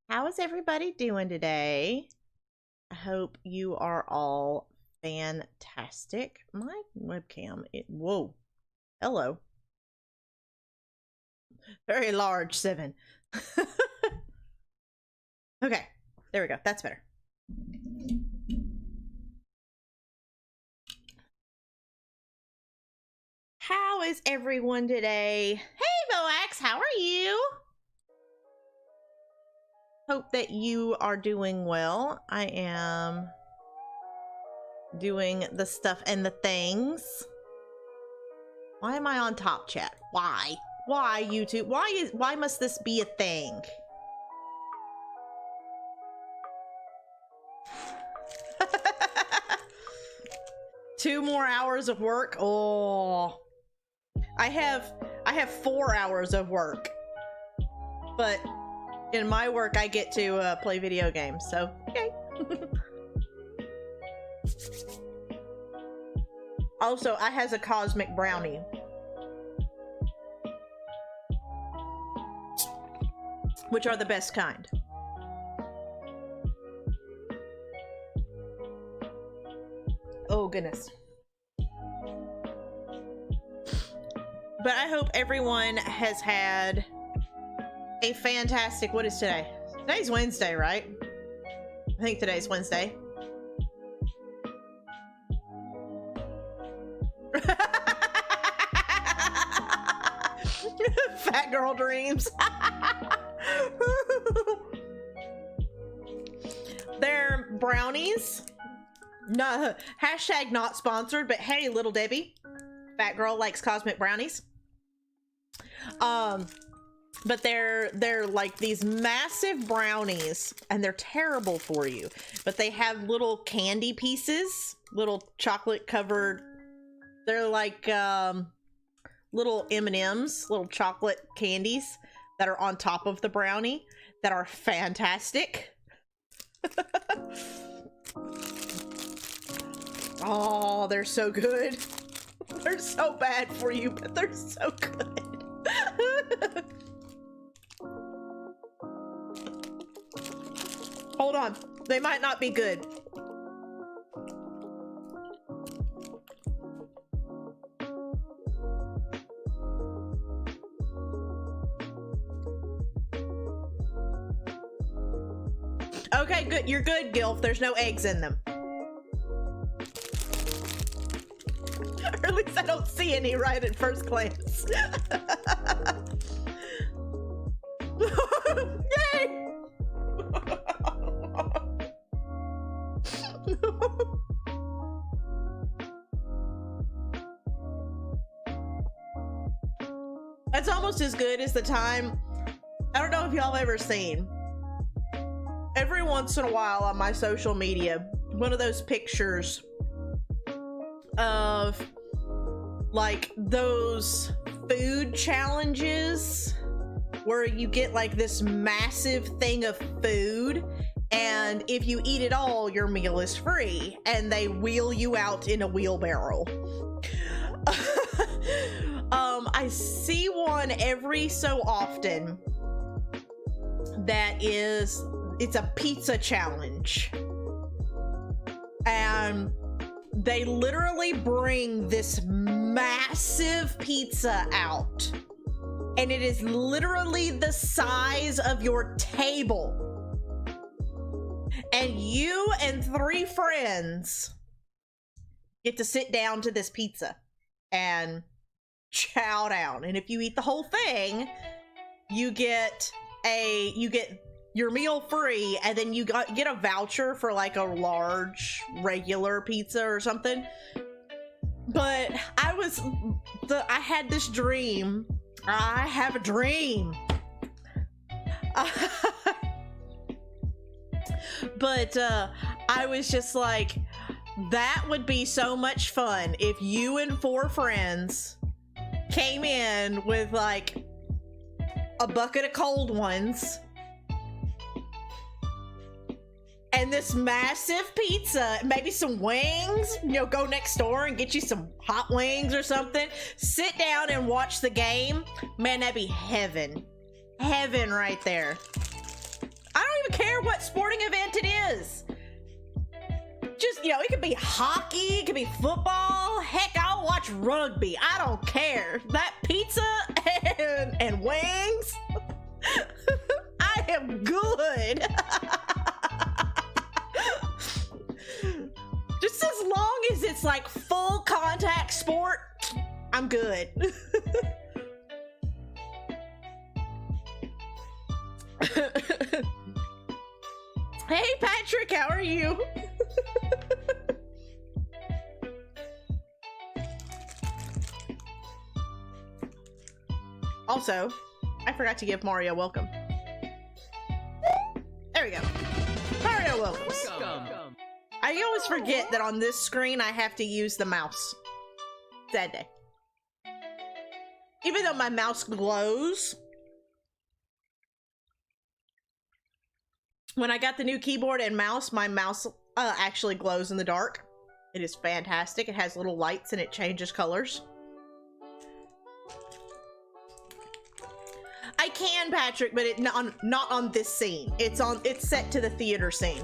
How is everybody doing today? I hope you are all fantastic. My webcam, whoa, hello. Very large 7. Okay, there we go. That's better. How is everyone today? Hey, Boax, how are you? Hope that you are doing well. I am doing the stuff and the things. Why am I on top chat? Why? Why, YouTube? Why must this be a thing? Two more hours of work? Oh. I have 4 hours of work. But in my work, I get to play video games, so okay. Also, I has a cosmic brownie. Which are the best kind. Oh, goodness. But I hope everyone has had a fantastic, what is today? Today's Wednesday, right? I think today's Wednesday. Fat girl dreams. They're brownies. No, hashtag not sponsored, but hey, Little Debbie. Fat girl likes cosmic brownies. But they're like these massive brownies, and they're terrible for you. But they have little candy pieces, little chocolate covered. They're like little M&Ms, little chocolate candies that are on top of the brownie that are fantastic. Oh, they're so good. They're so bad for you, but they're so good. Hold on, they might not be good. Okay, good. You're good, Gilf. There's no eggs in them. Or at least I don't see any right at first glance. Yay! That's almost as good as the time. I don't know if y'all have ever seen. Every once in a while on my social media, one of those pictures of like those food challenges where you get like this massive thing of food, and if you eat it all, your meal is free, and they wheel you out in a wheelbarrow. I see one every so often that is, it's a pizza challenge. And they literally bring this massive pizza out. And it is literally the size of your table. And you and 3 friends get to sit down to this pizza and chow down. And if you eat the whole thing, you get your meal free, and then you get a voucher for like a large regular pizza or something. But I had this dream. I have a dream. But I was just like, that would be so much fun if you and 4 friends came in with like a bucket of cold ones and this massive pizza, maybe some wings, you know, go next door and get you some hot wings or something. Sit down and watch the game. Man, that'd be heaven. Heaven right there. I don't even care what sporting event it is. Just, you know, it could be hockey, it could be football. Heck, I'll watch rugby. I don't care. That pizza and wings, I am good. Just as long as it's like full contact sport, I'm good. Hey Patrick, how are you? Also, I forgot to give Mario welcome. There we go. Mario welcomes. I always forget that on this screen I have to use the mouse. Sad day. Even though my mouse glows. When I got the new keyboard and mouse, my mouse actually glows in the dark. It is fantastic. It has little lights and it changes colors. I can, Patrick, but not on this scene. It's set to the theater scene.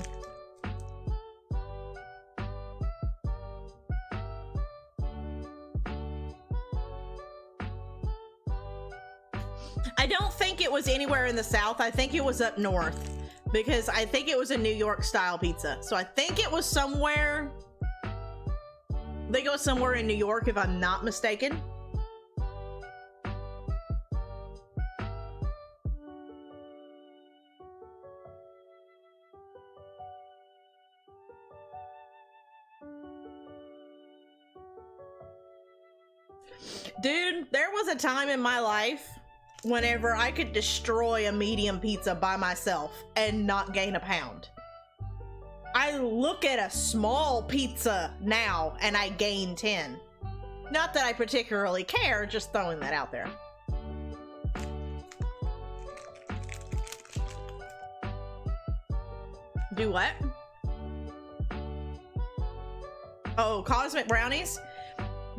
I don't think it was anywhere in the South. I think it was up north, because I think it was a New York style pizza. So I think it was somewhere. I think it was somewhere in New York, if I'm not mistaken. Dude, there was a time in my life whenever I could destroy a medium pizza by myself and not gain a pound. I look at a small pizza now and I gain 10. Not that I particularly care, just throwing that out there. Do what? Oh, cosmic brownies?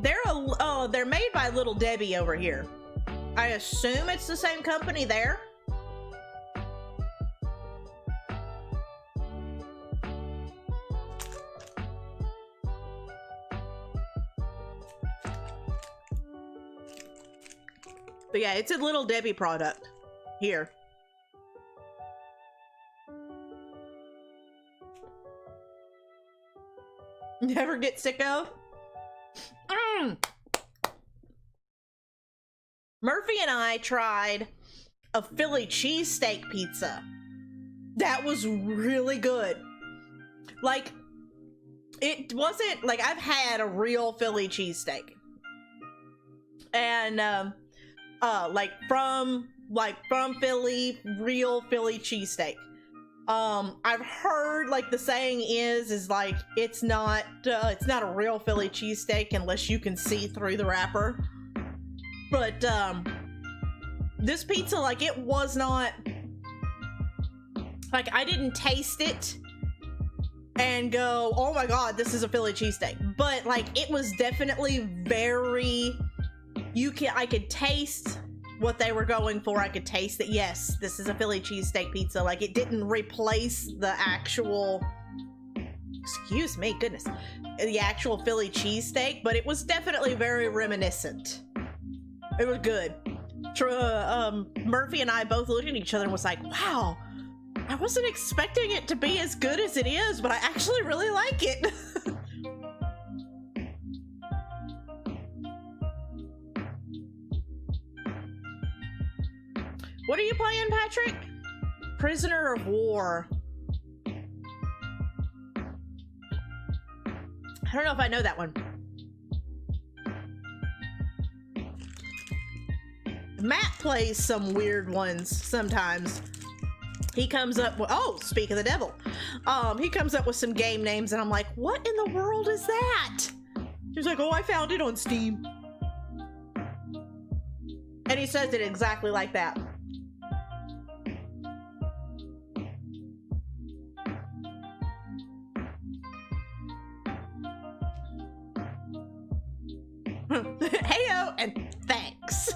They're made by Little Debbie over here. I assume it's the same company there. But yeah, it's a Little Debbie product here. Never get sick of? Murphy and I tried a Philly cheesesteak pizza. That was really good. Like, it wasn't like, I've had a real Philly cheesesteak. And from Philly, real Philly cheesesteak. I've heard, like, the saying is like, it's not a real Philly cheesesteak unless you can see through the wrapper. But this pizza, like, it was not, like, I didn't taste it and go, oh my god, this is a Philly cheesesteak. But like, it was definitely very I could taste what they were going for. I could taste that, yes, this is a Philly cheesesteak pizza. Like, it didn't replace the actual, excuse me, goodness, the actual Philly cheesesteak, but it was definitely very reminiscent. It was good. Murphy and I both looked at each other and was like, wow, I wasn't expecting it to be as good as it is, but I actually really like it. What are you playing, Patrick? Prisoner of War. I don't know if I know that one. Matt plays some weird ones sometimes. He comes up with, oh, speak of the devil. He comes up with some game names and I'm like, what in the world is that? He's like, oh, I found it on Steam. And he says it exactly like that. Heyo, and thanks.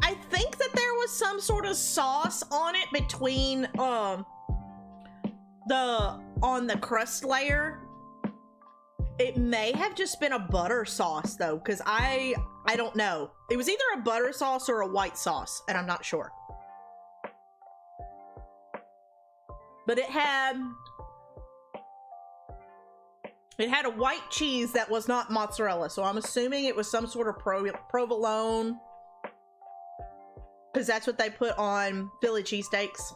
I think that there was some sort of sauce on it between on the crust layer. It may have just been a butter sauce though, because I don't know. It was either a butter sauce or a white sauce, and I'm not sure. But it had a white cheese that was not mozzarella, so I'm assuming it was some sort of provolone, because that's what they put on Philly cheesesteaks.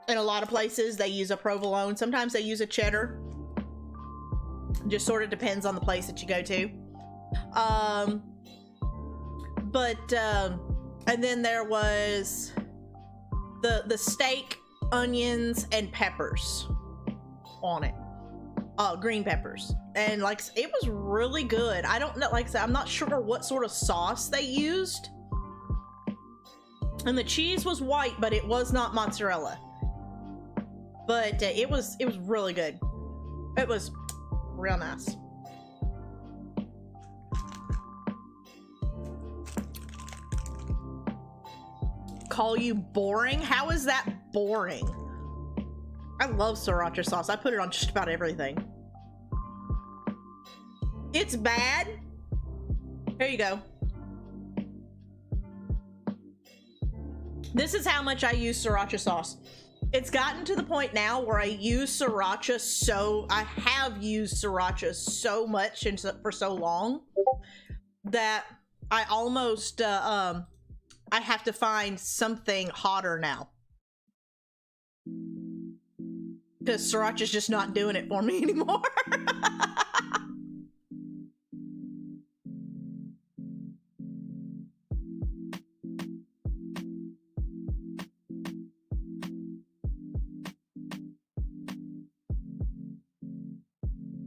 In a lot of places, they use a provolone. Sometimes they use a cheddar. Just sort of depends on the place that you go to. And then there was the steak, onions, and peppers on it. Green peppers. And like, it was really good. I don't know, like I said, I'm not sure what sort of sauce they used. And the cheese was white, but it was not mozzarella. But it was really good. It was real nice. Call you boring? How is that boring? I love sriracha sauce. I put it on just about everything. It's bad. Here you go. This is how much I use sriracha sauce. It's gotten to the point now where I use sriracha I have used sriracha so much and for so long that I almost, I have to find something hotter now. Because sriracha's just not doing it for me anymore.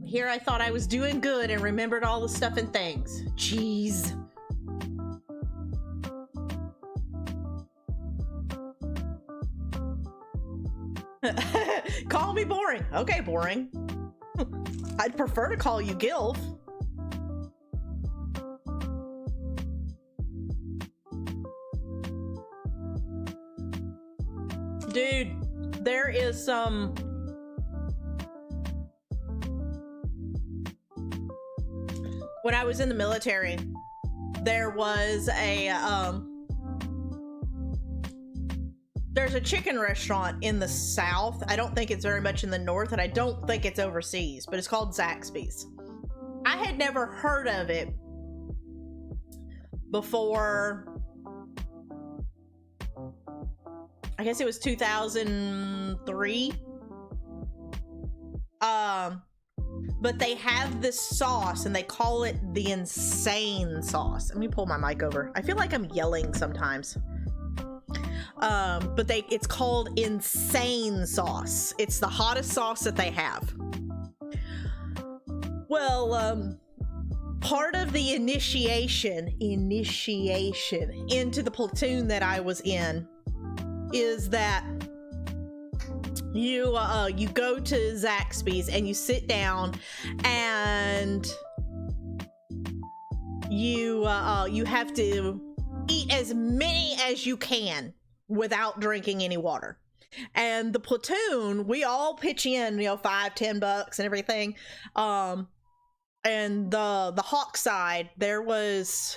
Here I thought I was doing good and remembered all the stuff and things. Jeez. Call me boring. Okay, boring. I'd prefer to call you Gilf. Dude, there is some... When I was in the military, there was a, there's a chicken restaurant in the South. I don't think it's very much in the North, and I don't think it's overseas, but it's called Zaxby's. I had never heard of it before, I guess it was 2003. But they have this sauce and they call it the insane sauce. Let me pull my mic over. I feel like I'm yelling sometimes. But it's called insane sauce. It's the hottest sauce that they have. Well, part of the initiation into the platoon that I was in is that you go to Zaxby's and you sit down and you have to eat as many as you can without drinking any water. And the platoon, we all pitch in, $5, $10 and everything. And the Hawk side, there was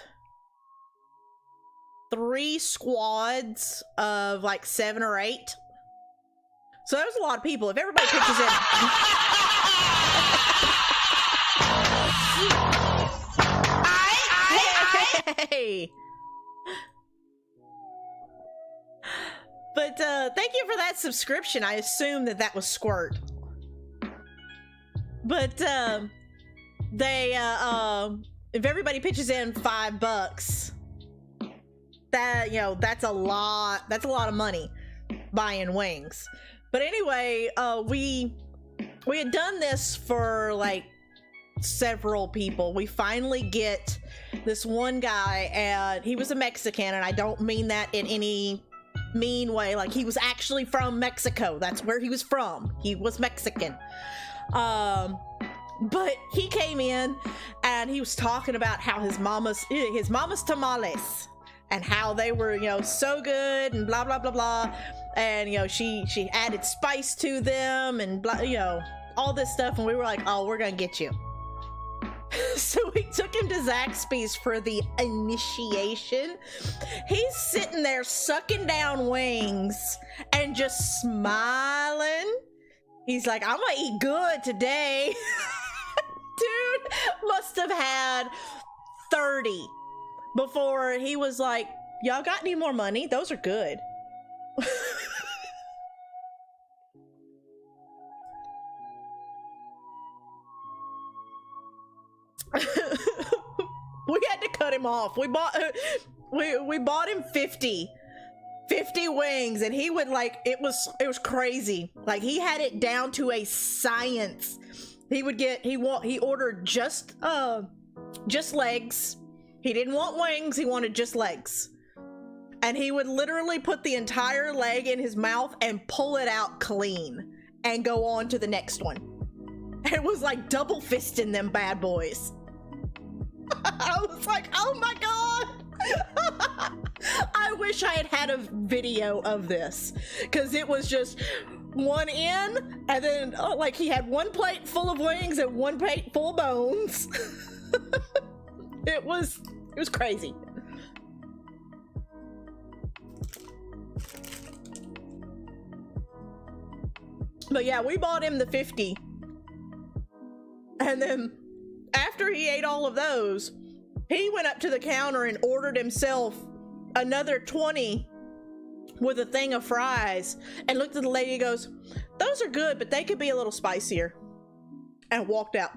3 squads of like 7 or 8. So there's a lot of people. If everybody pitches in. Hey. But thank you for that subscription. I assume that was Squirt. But they if everybody pitches in $5, that that's a lot of money buying wings. But anyway, we had done this for like several people. We finally get this one guy, and he was a Mexican, and I don't mean that in any mean way. Like, he was actually from Mexico. That's where he was from. He was Mexican. But he came in and he was talking about how his mama's tamales and how they were, so good and blah, blah, blah, blah. And, she added spice to them and blah, all this stuff. And we were like, oh, we're going to get you. So we took him to Zaxby's for the initiation. He's sitting there sucking down wings and just smiling. He's like, I'm gonna eat good today. Dude must have had 30 before he was like, y'all got any more money? Those are good. We had to cut him off. We bought him 50 wings, and he would it was crazy. Like, he had it down to a science. He ordered just legs. He didn't want wings, he wanted just legs. And he would literally put the entire leg in his mouth and pull it out clean and go on to the next one. It was like double fisting them bad boys. I was like, oh my god. I wish I had a video of this, because it was just one in, and then he had one plate full of wings and one plate full of bones. It was crazy. But yeah, we bought him the 50. And then after he ate all of those, he went up to the counter and ordered himself another 20 with a thing of fries, and looked at the lady and goes, those are good, but they could be a little spicier, and walked out.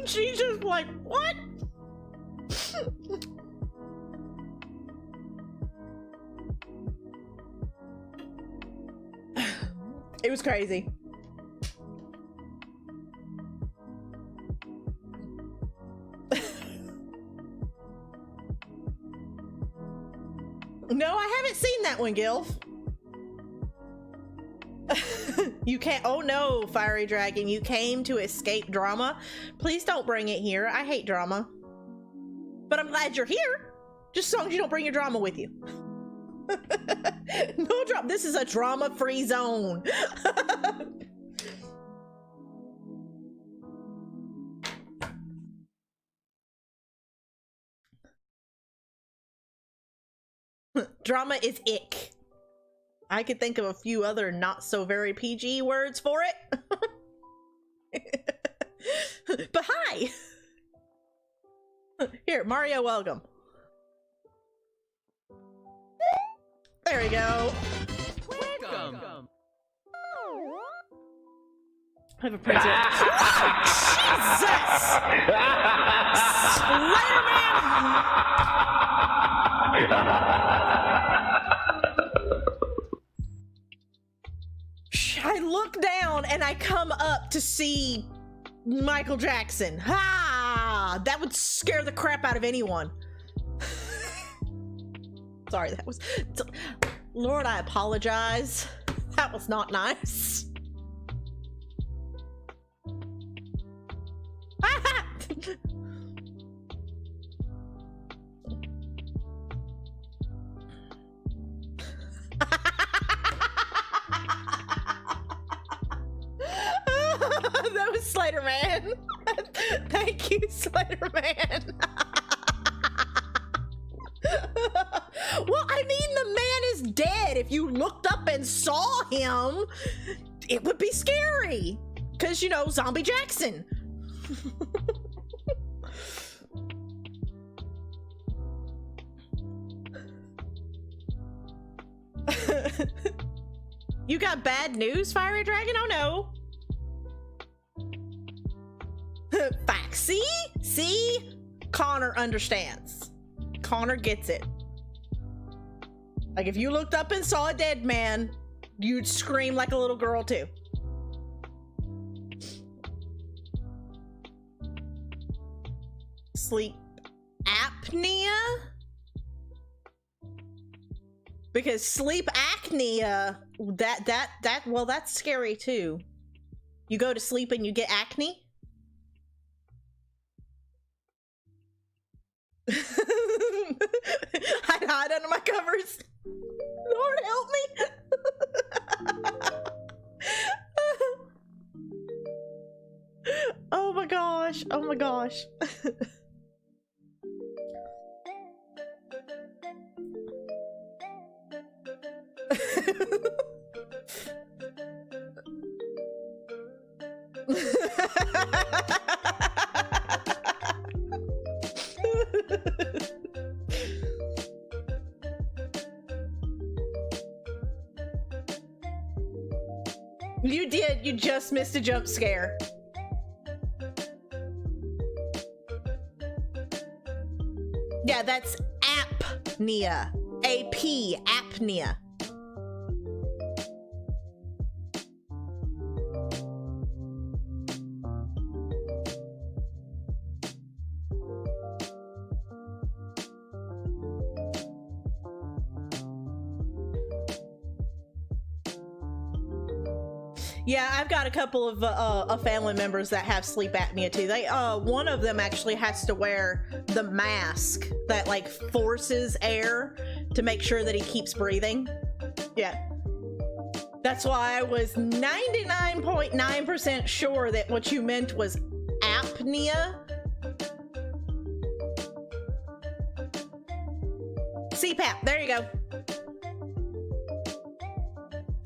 She's just like, what? It was crazy. No, I haven't seen that one, Gilf. You can't. Oh no, Fiery Dragon, you came to escape drama. Please don't bring it here. I hate drama. But I'm glad you're here. Just as long as you don't bring your drama with you. No drama. This is a drama-free zone. Drama is ick. I could think of a few other not so very PG words for it. But hi. Here, Mario, welcome. There we go. Welcome. I have a present. Jesus! I look down and I come up to see Michael Jackson. Ha! That would scare the crap out of anyone. Sorry, that was... Lord, I apologize. That was not nice. That was Slater Man. Thank you, Slater Man. Well, I mean, the man is dead. If you looked up and saw him, it would be scary. Because, you know, Zombie Jackson. You got bad news, Fiery Dragon? Oh no. Facts. See? Connor understands. Connor gets it. Like, if you looked up and saw a dead man, you'd scream like a little girl too. Sleep apnea? Because sleep apnea, well, that's scary too. You go to sleep and you get acne? I'd hide under my covers. Lord help me. Oh my gosh. Oh my gosh. You did. You just missed a jump scare. Yeah, that's apnea. AP, apnea. Yeah, I've got a couple of family members that have sleep apnea too. They one of them actually has to wear the mask that like forces air to make sure that he keeps breathing. Yeah. That's why I was 99.9% sure that what you meant was apnea. CPAP, there you go.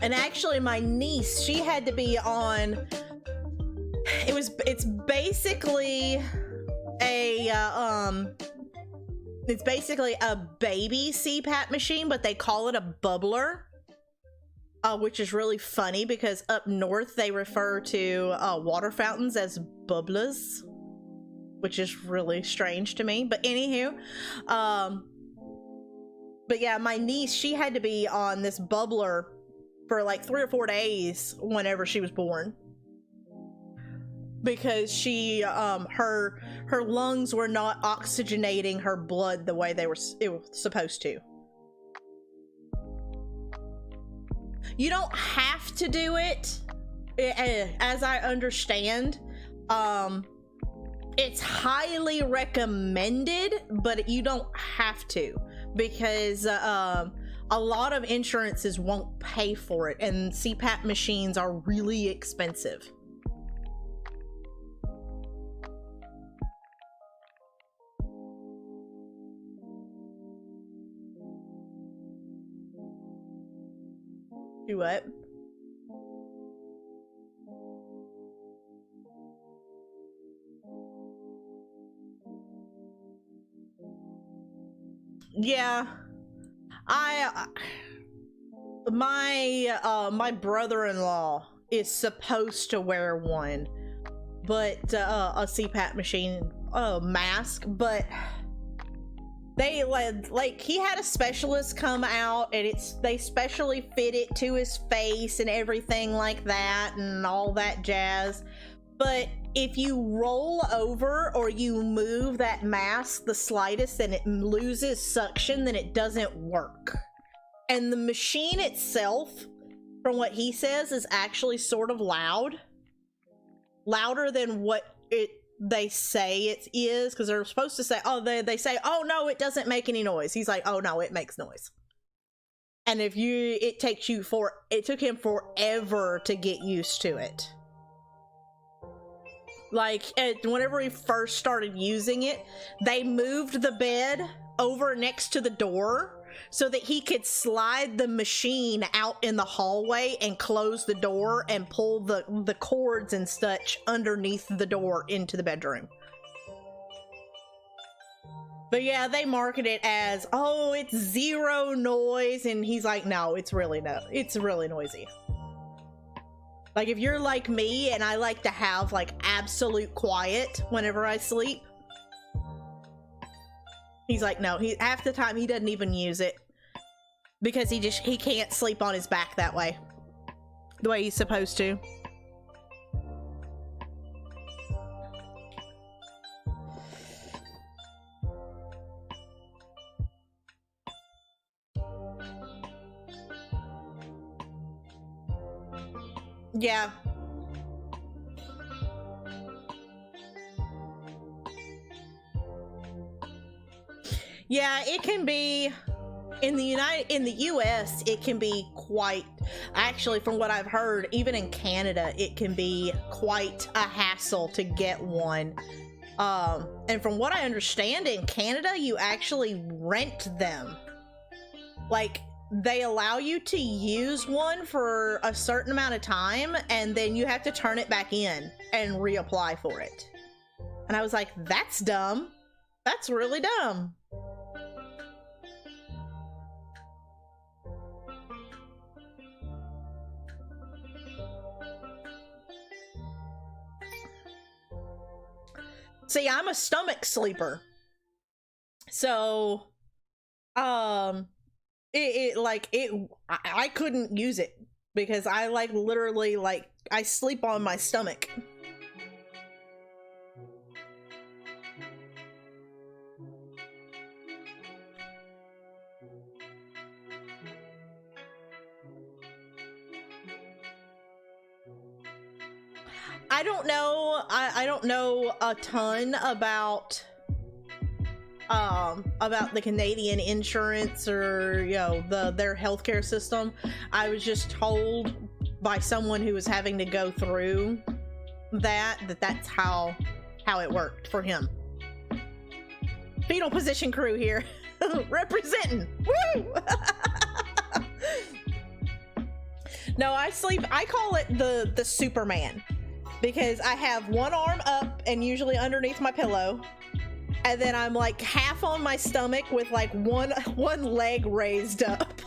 And actually my niece, she had to be on, it's basically a baby CPAP machine, but they call it a bubbler, which is really funny because up north they refer to water fountains as bubblers, which is really strange to me. But anywho, but yeah, my niece, she had to be on this bubbler for like 3 or 4 days whenever she was born, because she her lungs were not oxygenating her blood the way it was supposed to. You don't have to do it, as I understand. It's highly recommended, but you don't have to, because a lot of insurances won't pay for it, and CPAP machines are really expensive. Do what? Yeah. My brother-in-law is supposed to wear one, but a CPAP machine mask, but they like he had a specialist come out, and they specially fit it to his face and everything like that and all that jazz. But if you roll over or you move that mask the slightest and it loses suction, then it doesn't work. And the machine itself, from what he says, is actually sort of loud. Louder than what they say it is, because they're supposed to say, oh, they say, oh no, it doesn't make any noise. He's like, oh no, it makes noise. And if you, it took him forever to get used to it. Like, whenever he first started using it, they moved the bed over next to the door so that he could slide the machine out in the hallway and close the door and pull the cords and such underneath the door into the bedroom. But yeah, they market it as, oh, it's zero noise, and he's like, no, it's really noisy. Like, if you're like me and I like to have like absolute quiet whenever I sleep, he's like, no, half the time he doesn't even use it because he can't sleep on his back that way, the way he's supposed to. Yeah. Yeah, it can be in the US, it can be quite, actually, from what I've heard, even in Canada, it can be quite a hassle to get one. And from what I understand, in Canada, you actually rent them. Like, they allow you to use one for a certain amount of time, and then you have to turn it back in and reapply for it. And I was like, that's dumb. That's really dumb. See, I'm a stomach sleeper. So, I couldn't use it because I like literally like I sleep on my stomach. I don't know. I don't know a ton about the Canadian insurance or, you know, their healthcare system. I was just told by someone who was having to go through that's how it worked for him. Fetal position crew here. Representing. Woo! No, I call it the Superman, because I have one arm up and usually underneath my pillow, and then I'm like half on my stomach with like one leg raised up.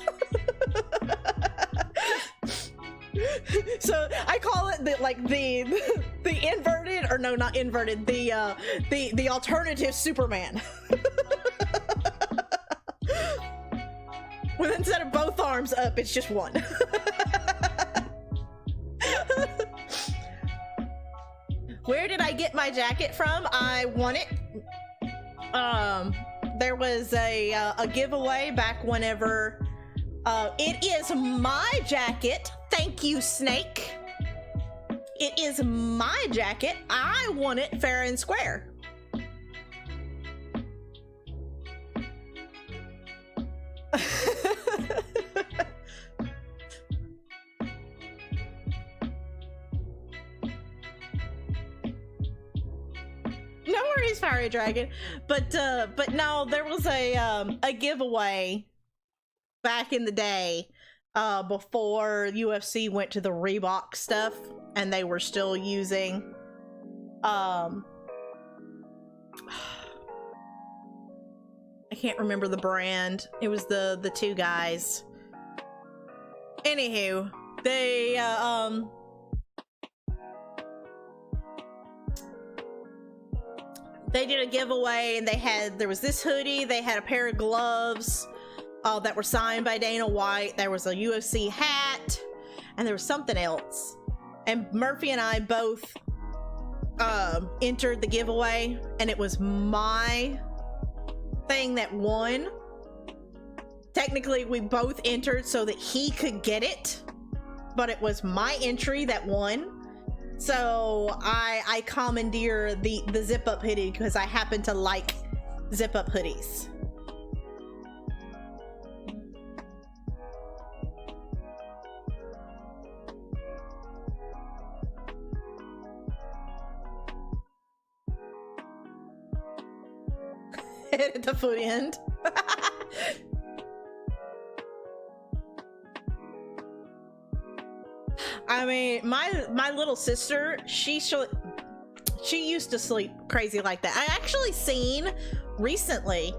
So I call it the inverted, or no, not inverted, the alternative Superman. With, instead of both arms up, it's just one. Where did I get my jacket from? I won it. There was a giveaway back whenever. It is my jacket. Thank you, Snake. It is my jacket. I won it fair and square. No worries, Fiery Dragon. But no, there was a giveaway back in the day, before UFC went to the Reebok stuff, and they were still using I can't remember the brand. It was the two guys. Anywho, they did a giveaway, and there was this hoodie, they had a pair of gloves that were signed by Dana White, there was a UFC hat, and there was something else. And Murphy and I both entered the giveaway, and it was my thing that won. Technically, we both entered so that he could get it, but it was my entry that won. So I commandeer the zip up hoodie because I happen to like zip up hoodies. At the foot end. I mean, my little sister, she used to sleep crazy like that. I actually seen recently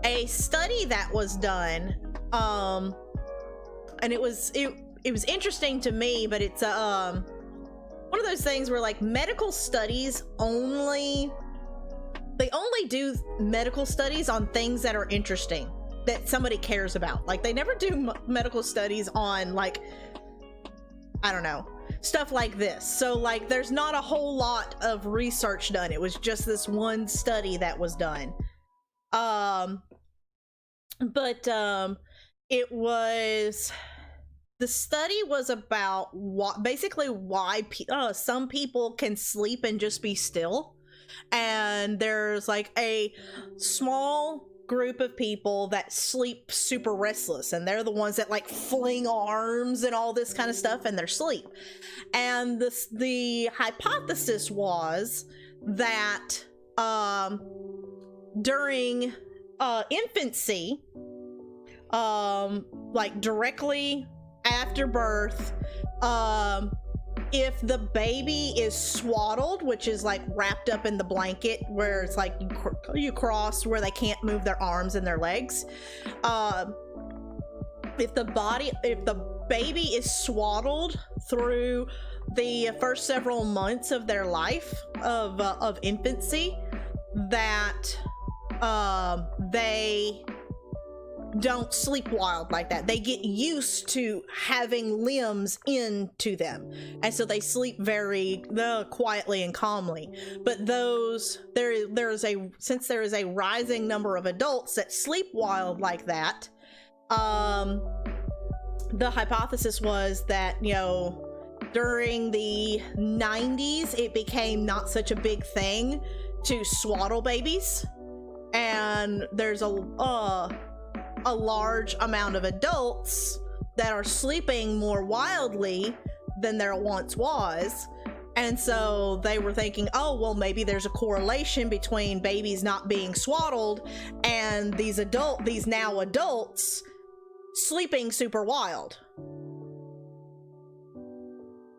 a study that was done, and it was interesting to me, but it's one of those things where like medical studies they only do medical studies on things that are interesting, that somebody cares about. Like they never do medical studies on like, I don't know, stuff like this. So like there's not a whole lot of research done. It was just this one study that was done. It was, the study was about basically why some people can sleep and just be still. And there's like a small group of people that sleep super restless, and they're the ones that like fling arms and all this kind of stuff in their sleep. And the hypothesis was that during infancy, like directly after birth, if the baby is swaddled, which is like wrapped up in the blanket where it's like you cross where they can't move their arms and their legs, if the baby is swaddled through the first several months of their life of infancy, that they don't sleep wild like that. They get used to having limbs into them, and so they sleep very quietly and calmly. But since there is a rising number of adults that sleep wild like that, the hypothesis was that, you know, during the 90s it became not such a big thing to swaddle babies, and there's a large amount of adults that are sleeping more wildly than there once was. And so they were thinking, oh, well, maybe there's a correlation between babies not being swaddled and these now adults sleeping super wild.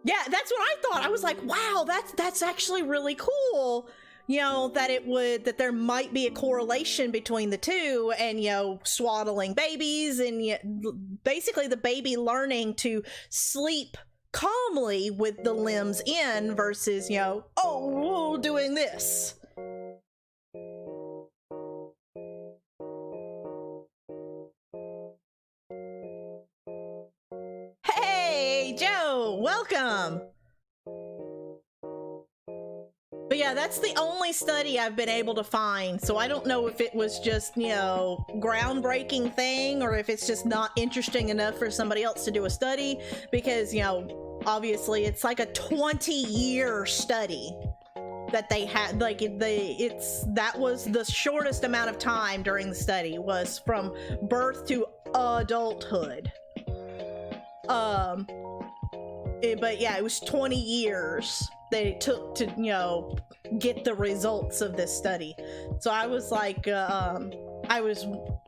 Yeah, that's what I thought. I was like, wow, that's actually really cool. You know, that there might be a correlation between the two, and, you know, swaddling babies and basically the baby learning to sleep calmly with the limbs in versus, you know, oh, doing this. Hey, Joe, welcome. But yeah, that's the only study I've been able to find, so I don't know if it was just, you know, groundbreaking thing, or if it's just not interesting enough for somebody else to do a study, because, you know, obviously it's like a 20-year study that they had. Like that was the shortest amount of time during the study, was from birth to adulthood. But yeah, it was 20 years that it took to, you know, get the results of this study. So I was like,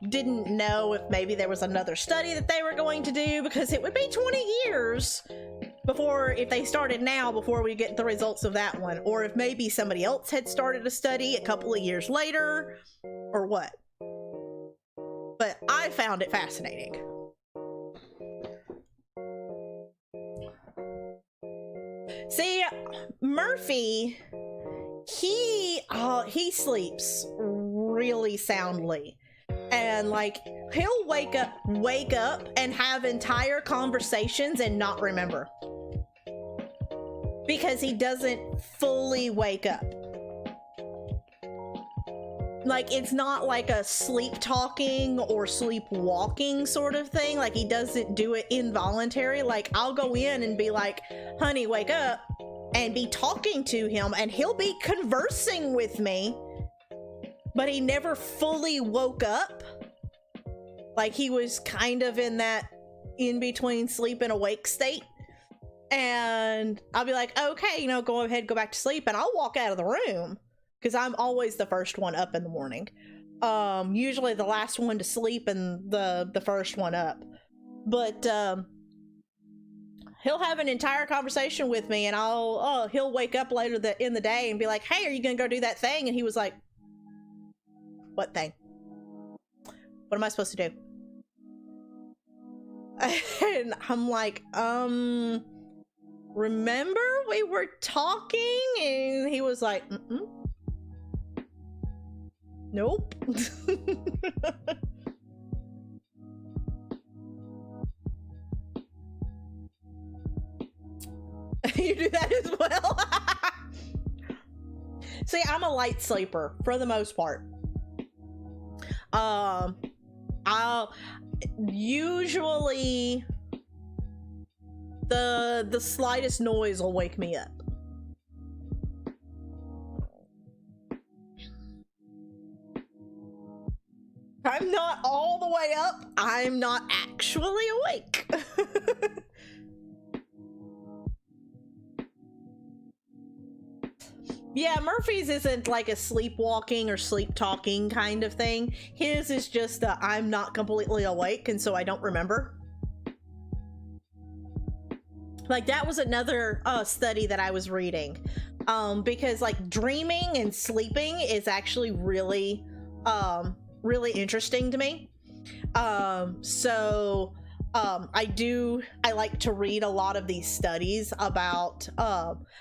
didn't know if maybe there was another study that they were going to do, because it would be 20 years before, if they started now, before we get the results of that one, or if maybe somebody else had started a study a couple of years later, or what. But I found it fascinating. See, Murphy, he sleeps really soundly, and like he'll wake up and have entire conversations and not remember. because he doesn't fully wake up. Like, it's not like a sleep talking or sleep walking sort of thing. Like, he doesn't do it involuntary. Like, I'll go in and be like, honey, wake up, and be talking to him, and he'll be conversing with me, but he never fully woke up. Like, he was kind of in that in-between sleep and awake state. And I'll be like, okay, you know, go ahead, go back to sleep, and I'll walk out of the room. Because I'm always the first one up in the morning. Usually the last one to sleep and the first one up. But he'll have an entire conversation with me, and he'll wake up later in the day and be like, hey, are you gonna go do that thing? And he was like, what thing? What am I supposed to do? And I'm like, remember we were talking? And he was like, nope. You do that as well? See, I'm a light sleeper for the most part. I'll usually the slightest noise will wake me up. I'm not all the way up. I'm not actually awake. Yeah, Murphy's isn't like a sleepwalking or sleep talking kind of thing. His is just I'm not completely awake, and so I don't remember. Like, that was another study that I was reading. Because like dreaming and sleeping is actually really really interesting to me. I like to read a lot of these studies about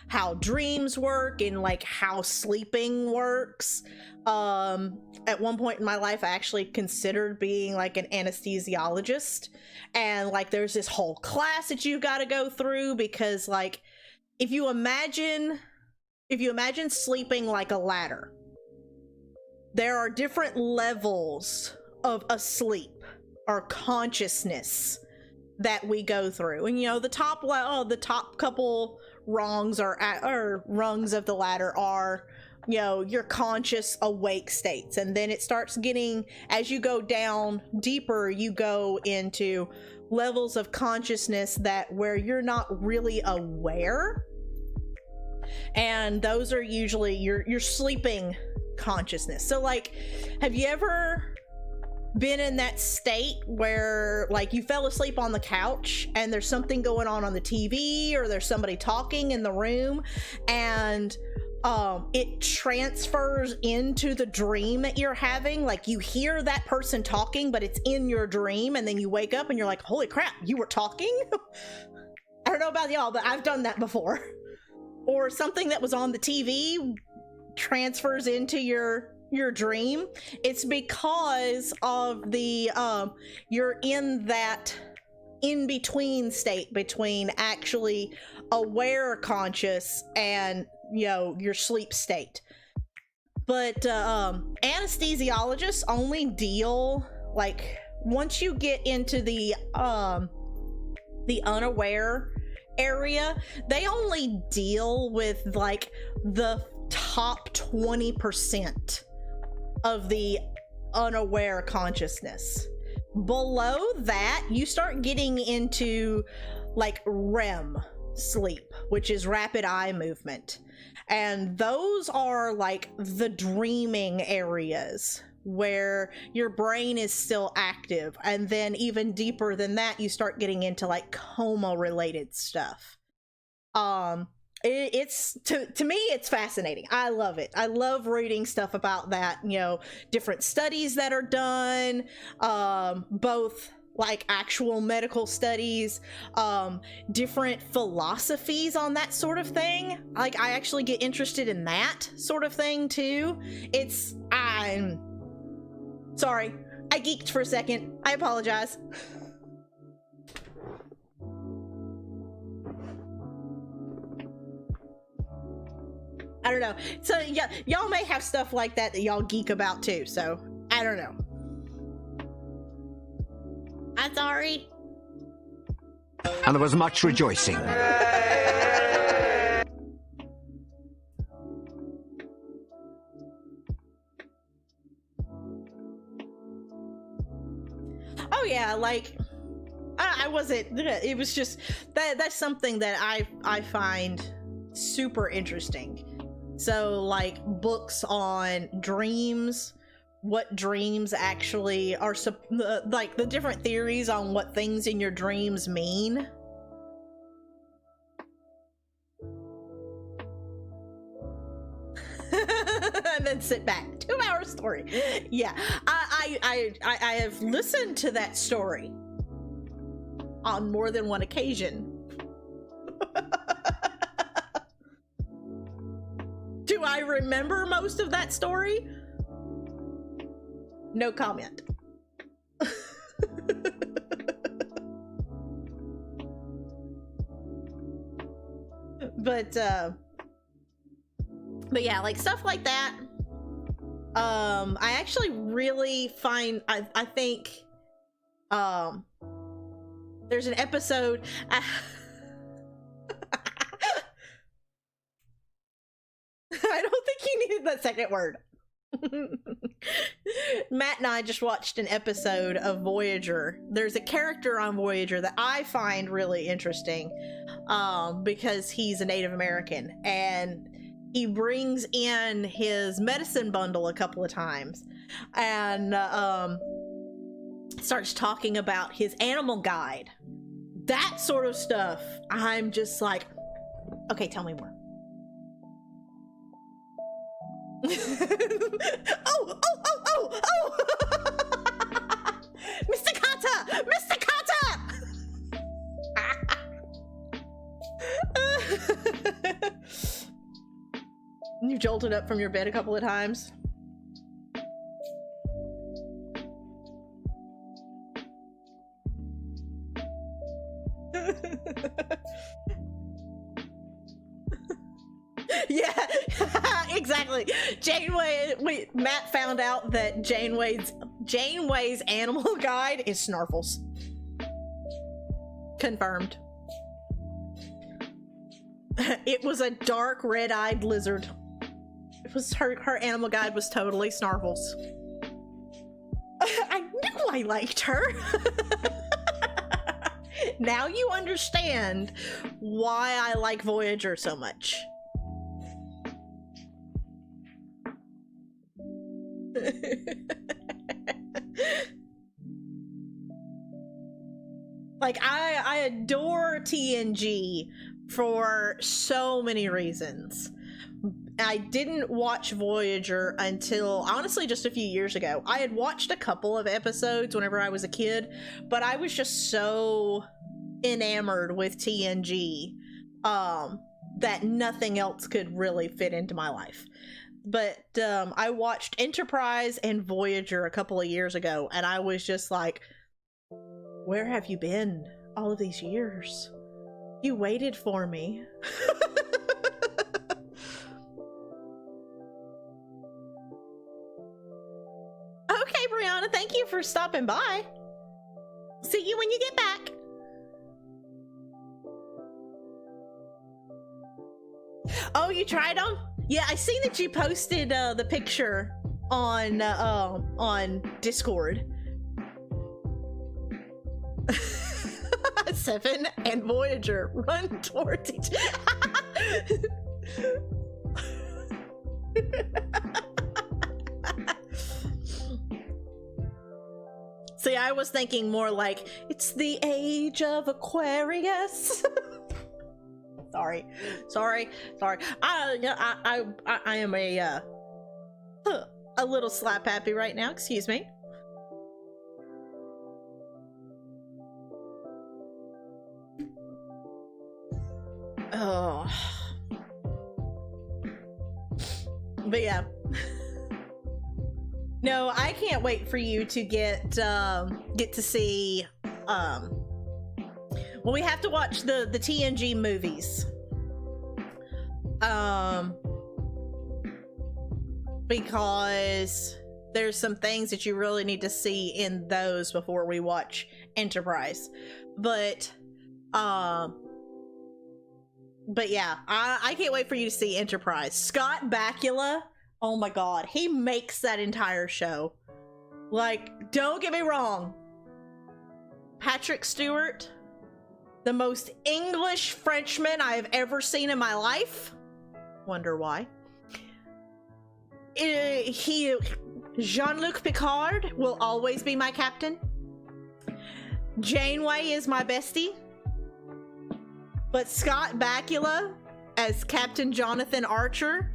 how dreams work and like how sleeping works. At one point in my life, I actually considered being like an anesthesiologist, and like there's this whole class that you've got to go through, because like if you imagine sleeping like a ladder, there are different levels of a sleep or consciousness that we go through. And you know, the top couple rungs or rungs of the ladder are, you know, your conscious awake states. And then it starts getting, as you go down deeper, you go into levels of consciousness where you're not really aware. And those are usually your sleeping consciousness. So like, have you ever been in that state where like you fell asleep on the couch and there's something going on the TV, or there's somebody talking in the room, and it transfers into the dream that you're having? Like, you hear that person talking, but it's in your dream, and then you wake up and you're like, holy crap, you were talking? I don't know about y'all, but I've done that before. Or something that was on the TV transfers into your dream. It's because of the you're in that in-between state between actually aware conscious and, you know, your sleep state. But anesthesiologists only deal, like, once you get into the unaware area, they only deal with like the top 20% of the unaware consciousness. Below that, you start getting into like REM sleep, which is rapid eye movement. And those are like the dreaming areas where your brain is still active. And then even deeper than that, you start getting into like coma related stuff. It's to me, it's fascinating. I love it. I love reading stuff about that, you know, different studies that are done, both like actual medical studies, different philosophies on that sort of thing. Like, I actually get interested in that sort of thing too. I'm sorry, I geeked for a second. I apologize. I don't know. So yeah, y'all may have stuff like that y'all geek about too. So I don't know. I'm sorry. And there was much rejoicing. Oh yeah, like I wasn't. It was just that's something that I find super interesting. So like books on dreams, what dreams actually are, like the different theories on what things in your dreams mean. And then sit back. 2-hour story. Yeah, I have listened to that story on more than one occasion. Do I remember most of that story? No comment. But yeah, like stuff like that. I actually really find, I think, there's an episode. I don't think you needed that second word. Matt and I just watched an episode of Voyager. There's a character on Voyager that I find really interesting, because he's a Native American, and he brings in his medicine bundle a couple of times, and starts talking about his animal guide. That sort of stuff, I'm just like, okay, tell me more. Oh! Mr. Kata! Mr. Kata! You jolted up from your bed a couple of times. Yeah, exactly. Matt found out that Janeway's animal guide is Snarfles. Confirmed. It was a dark red-eyed lizard. It was her animal guide was totally Snarfles. I knew I liked her. Now you understand why I like Voyager so much. Like I adore TNG for so many reasons. I didn't watch Voyager until honestly just a few years ago. I had watched a couple of episodes whenever I was a kid, but I was just so enamored with TNG that nothing else could really fit into my life. But I watched Enterprise and Voyager a couple of years ago, and I was just like, where have you been all of these years? You waited for me. Okay, Brianna, thank you for stopping by. See you when you get back. Oh, you tried them? Yeah, I seen that you posted the picture on Discord. 7 and Voyager run towards each. See, I was thinking more like it's the age of Aquarius. Sorry. I am a little slap happy right now. Excuse me. Oh. But yeah. No, I can't wait for you to get to see well, we have to watch the TNG movies. because there's some things that you really need to see in those before we watch Enterprise. But yeah, I can't wait for you to see Enterprise. Scott Bakula, oh my god, he makes that entire show. Like, don't get me wrong, Patrick Stewart, the most English Frenchman I have ever seen in my life. Wonder why. Jean-Luc Picard will always be my captain. Janeway is my bestie. But Scott Bakula as Captain Jonathan Archer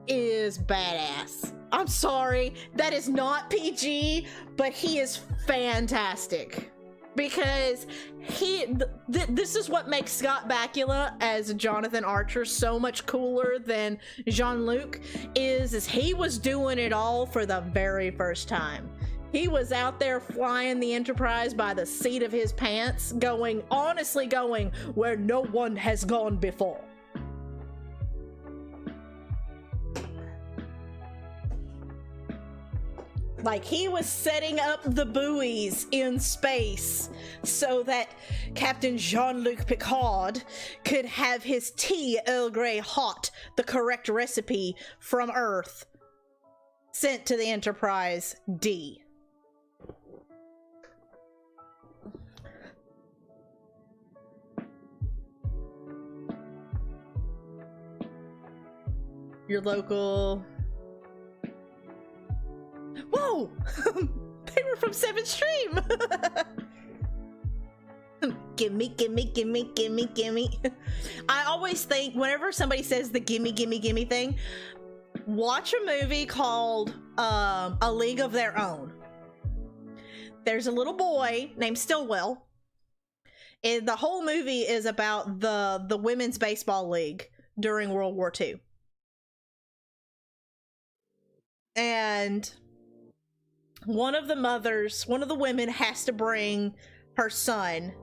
is badass. I'm sorry, that is not PG, but he is fantastic. Because this is what makes Scott Bakula as Jonathan Archer so much cooler than Jean-Luc is he was doing it all for the very first time. He was out there flying the Enterprise by the seat of his pants, honestly going where no one has gone before. Like, he was setting up the buoys in space so that Captain Jean-Luc Picard could have his tea Earl Grey hot, the correct recipe from Earth, sent to the Enterprise D. Your local... Whoa! They were from 7th Stream! Gimme, gimme, gimme, gimme, gimme. I always think, whenever somebody says the gimme, gimme, gimme thing, watch a movie called A League of Their Own. There's a little boy named Stillwell. And the whole movie is about the women's baseball league during World War II. And one of the women has to bring her son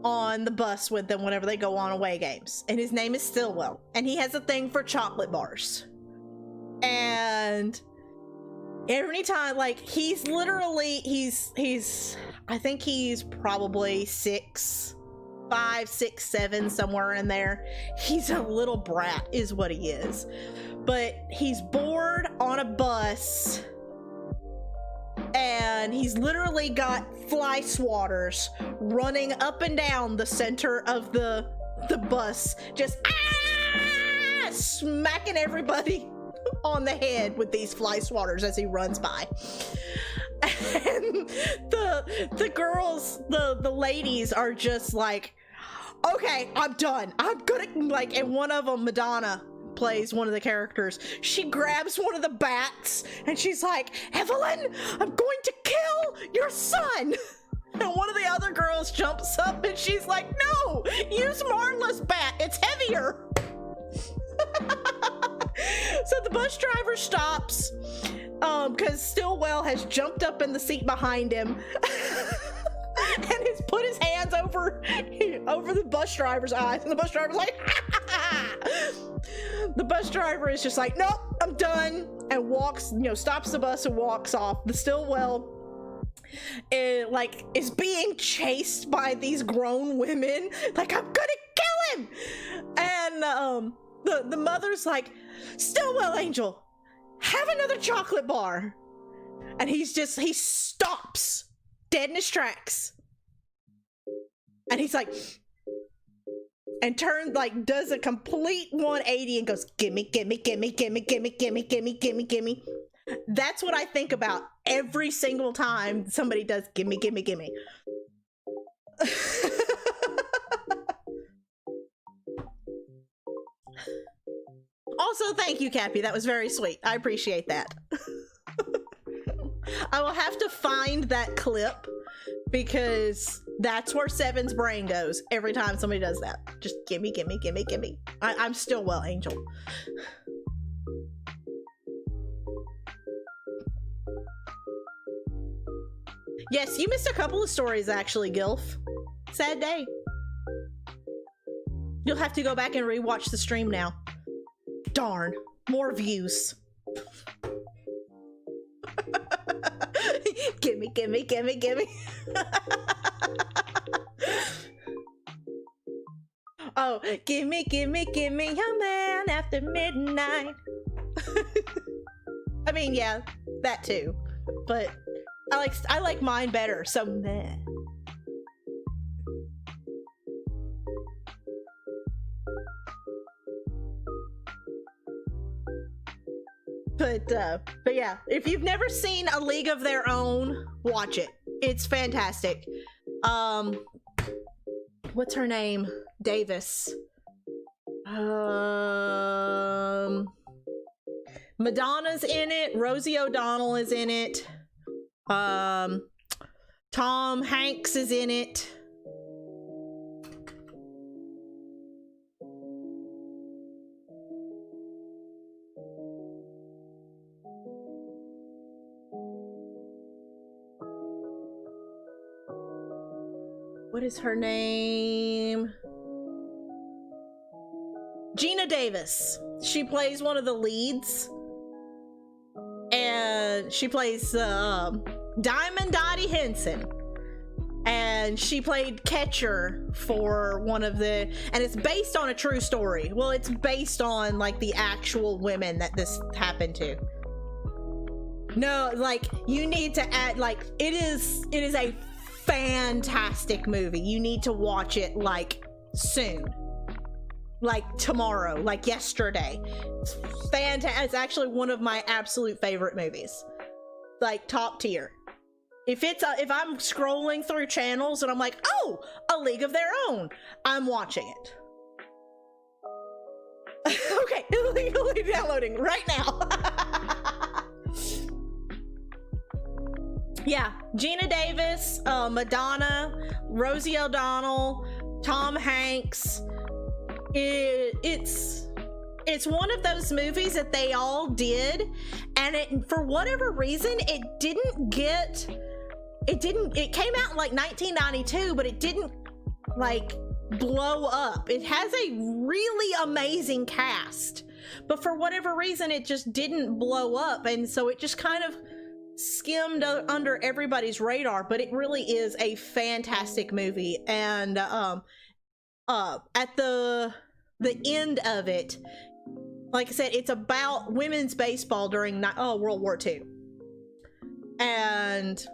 on the bus with them whenever they go on away games. And his name is Stillwell. And he has a thing for chocolate bars. And every time, like, he's literally, I think he's probably 5, 6, 7, somewhere in there. He's a little brat is what he is. But he's bored on a bus, and he's literally got fly swatters running up and down the center of the bus, just smacking everybody on the head with these fly swatters as he runs by. And the girls, the ladies are just like, okay, I'm done. I'm gonna, like, and one of them, Madonna, plays one of the characters. She grabs one of the bats and she's like, Evelyn, I'm going to kill your son. And one of the other girls jumps up and she's like, no, use Marla's bat, it's heavier. So the bus driver stops because Stillwell has jumped up in the seat behind him and has put his hands over the bus driver's eyes, and the bus driver's like, the bus driver is just like, nope, I'm done, and walks, stops the bus and walks off. The Stillwell is being chased by these grown women, like, I'm gonna kill him. And the mother's like, Stillwell, Angel, have another chocolate bar. And he stops dead in his tracks. And he's like, and turns, like, does a complete 180 and goes, gimme, gimme, gimme, gimme, gimme, gimme, gimme, gimme, gimme. That's what I think about every single time somebody does gimme, gimme, gimme. Also, thank you, Cappy. That was very sweet. I appreciate that. I will have to find that clip because that's where Seven's brain goes every time somebody does that. Just gimme, gimme, gimme, gimme. I'm Stillwell, Angel. Yes, you missed a couple of stories, actually, Gilf. Sad day. You'll have to go back and rewatch the stream now. Darn. more views. Gimme, gimme, gimme, gimme. Oh, gimme, gimme, gimme your man after midnight. I mean, yeah, that too. But I like mine better, so meh. But yeah, if you've never seen A League of Their Own, watch it. It's fantastic. What's her name? Davis. Madonna's in it. Rosie O'Donnell is in it. Tom Hanks is in it. What is her name? Gina Davis. She plays one of the leads. And she plays Diamond Dottie Henson. And she played Catcher for one of the... And it's based on a true story. Well, it's based on, like, the actual women that this happened to. No, like, you need to add, like, it is a fantastic movie. You need to watch it like soon, like tomorrow, like yesterday. It's fantastic. It's actually one of my absolute favorite movies, like top tier. If I'm scrolling through channels and I'm like, oh, A League of Their Own, I'm watching it. Okay, illegally downloading right now. Yeah, Gina Davis, Madonna, Rosie O'Donnell, Tom Hanks. It's one of those movies that they all did, and for whatever reason it came out in like 1992, but it didn't like blow up. It has a really amazing cast, but for whatever reason it just didn't blow up, and so it just kind of skimmed under everybody's radar. But it really is a fantastic movie. And at the end of it, like I said, it's about women's baseball during World War II, and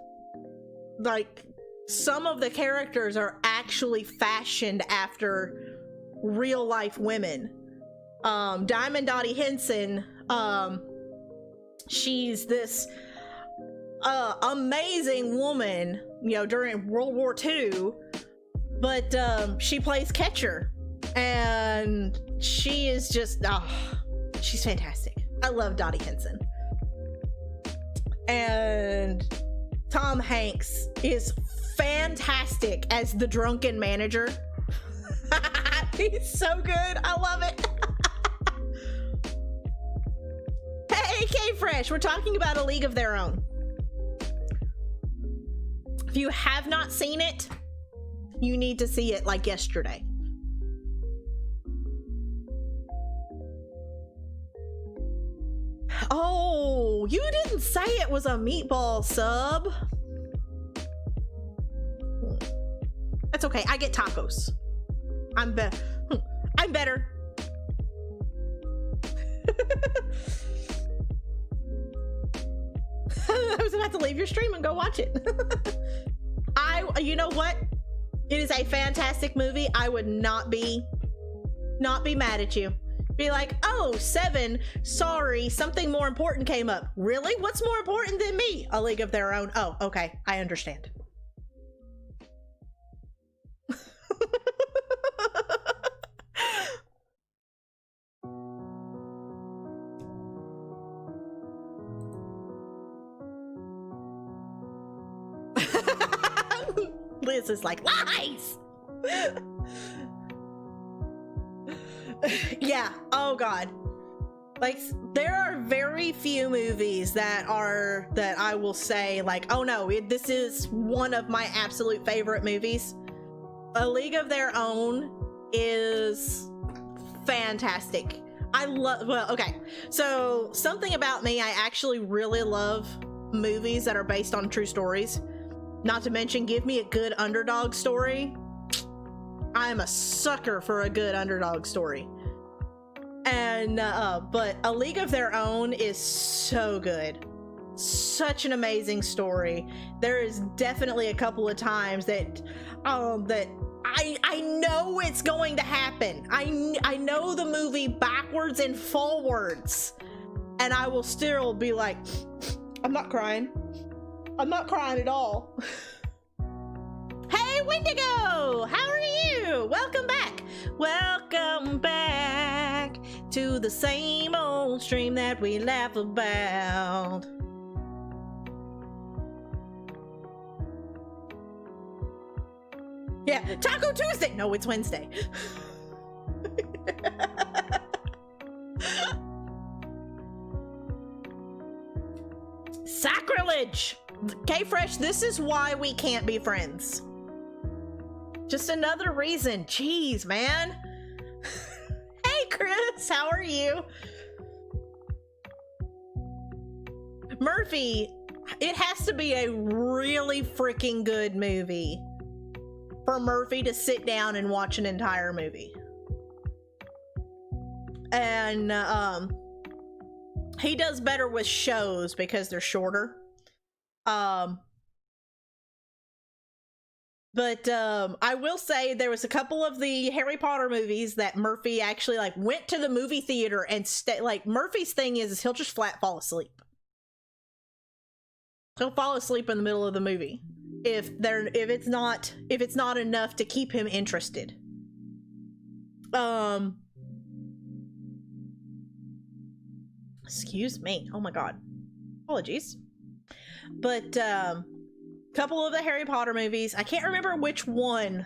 like some of the characters are actually fashioned after real life women. Diamond Dottie Henson, she's this amazing woman, you know, during World War II, but she plays Catcher, and she is just she's fantastic. I love Dottie Henson. And Tom Hanks is fantastic as the drunken manager. He's so good. I love it. Hey, K-Fresh, we're talking about A League of Their Own. If you have not seen it, you need to see it like yesterday. Oh, you didn't say it was a meatball sub. That's okay. I get tacos. I'm better. I was about to leave your stream and go watch it. You know what? It is a fantastic movie. I would not be mad at you. Be like, oh, 7, sorry, something more important came up. Really? What's more important than me? A League of Their Own. Oh, okay. I understand. Liz is like, lies! Yeah, oh god. Like, there are very few movies that I will say, like, oh no, this is one of my absolute favorite movies. A League of Their Own is fantastic. I love, well, okay. So something about me, I actually really love movies that are based on true stories. Not to mention, give me a good underdog story. I am a sucker for a good underdog story. And, but A League of Their Own is so good. Such an amazing story. There is definitely a couple of times that, I know it's going to happen. I know the movie backwards and forwards. And I will still be like, I'm not crying. I'm not crying at all. Hey, Wendigo! How are you? Welcome back. Welcome back to the same old stream that we laugh about. Yeah, Taco Tuesday! No, it's Wednesday. Sacrilege! K-Fresh, this is why we can't be friends. Just another reason. Jeez, man. Hey, Chris, how are you? Murphy, it has to be a really freaking good movie for Murphy to sit down and watch an entire movie. And he does better with shows because they're shorter. But I will say there was a couple of the Harry Potter movies that Murphy actually like went to the movie theater and like Murphy's thing is he'll just flat fall asleep. He'll fall asleep in the middle of the movie if it's not enough to keep him interested. Excuse me. Oh my god. Apologies. But couple of the Harry Potter movies, I can't remember which one,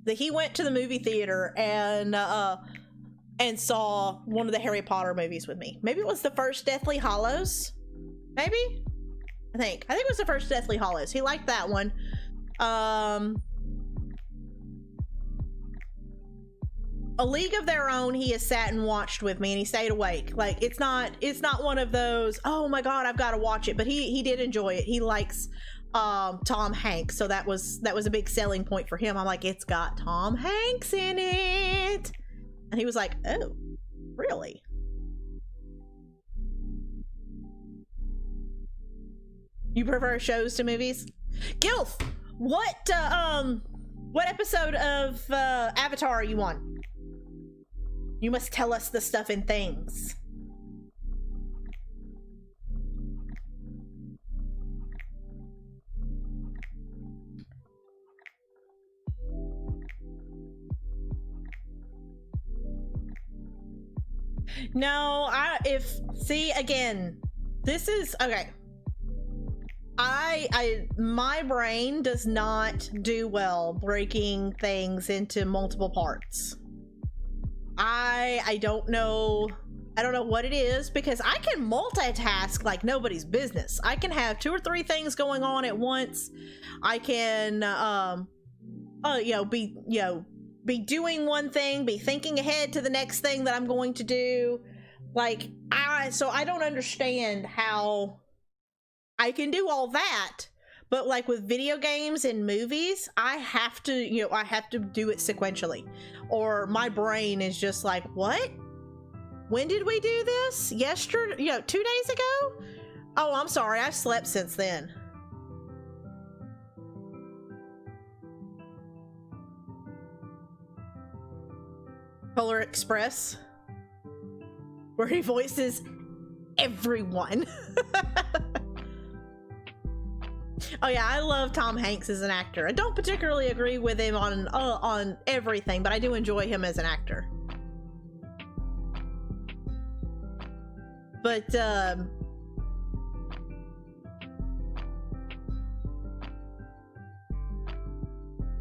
that he went to the movie theater and saw one of the Harry Potter movies with me. Maybe it was the first Deathly Hallows. Maybe? I think it was the first Deathly Hallows. He liked that one. A League of Their Own, he has sat and watched with me and he stayed awake. Like, it's not one of those, oh my god, I've got to watch it, but he did enjoy it. He likes Tom Hanks, so that was a big selling point for him. I'm like, it's got Tom Hanks in it. And he was like, oh, really? You prefer shows to movies? Gilf, what episode of Avatar are you on? You must tell us the stuff in things. No, see again, this is okay. My brain does not do well breaking things into multiple parts. I don't know what it is, because I can multitask like nobody's business. I can have 2 or 3 things going on at once. I can be doing one thing, be thinking ahead to the next thing that I'm going to do. Like, so I don't understand how I can do all that. But like with video games and movies, I have to do it sequentially, or my brain is just like, what? When did we do this? Yesterday? 2 days ago? Oh, I'm sorry. I've slept since then. Polar Express, where he voices everyone. Oh yeah, I love Tom Hanks as an actor. I don't particularly agree with him on everything, but I do enjoy him as an actor. But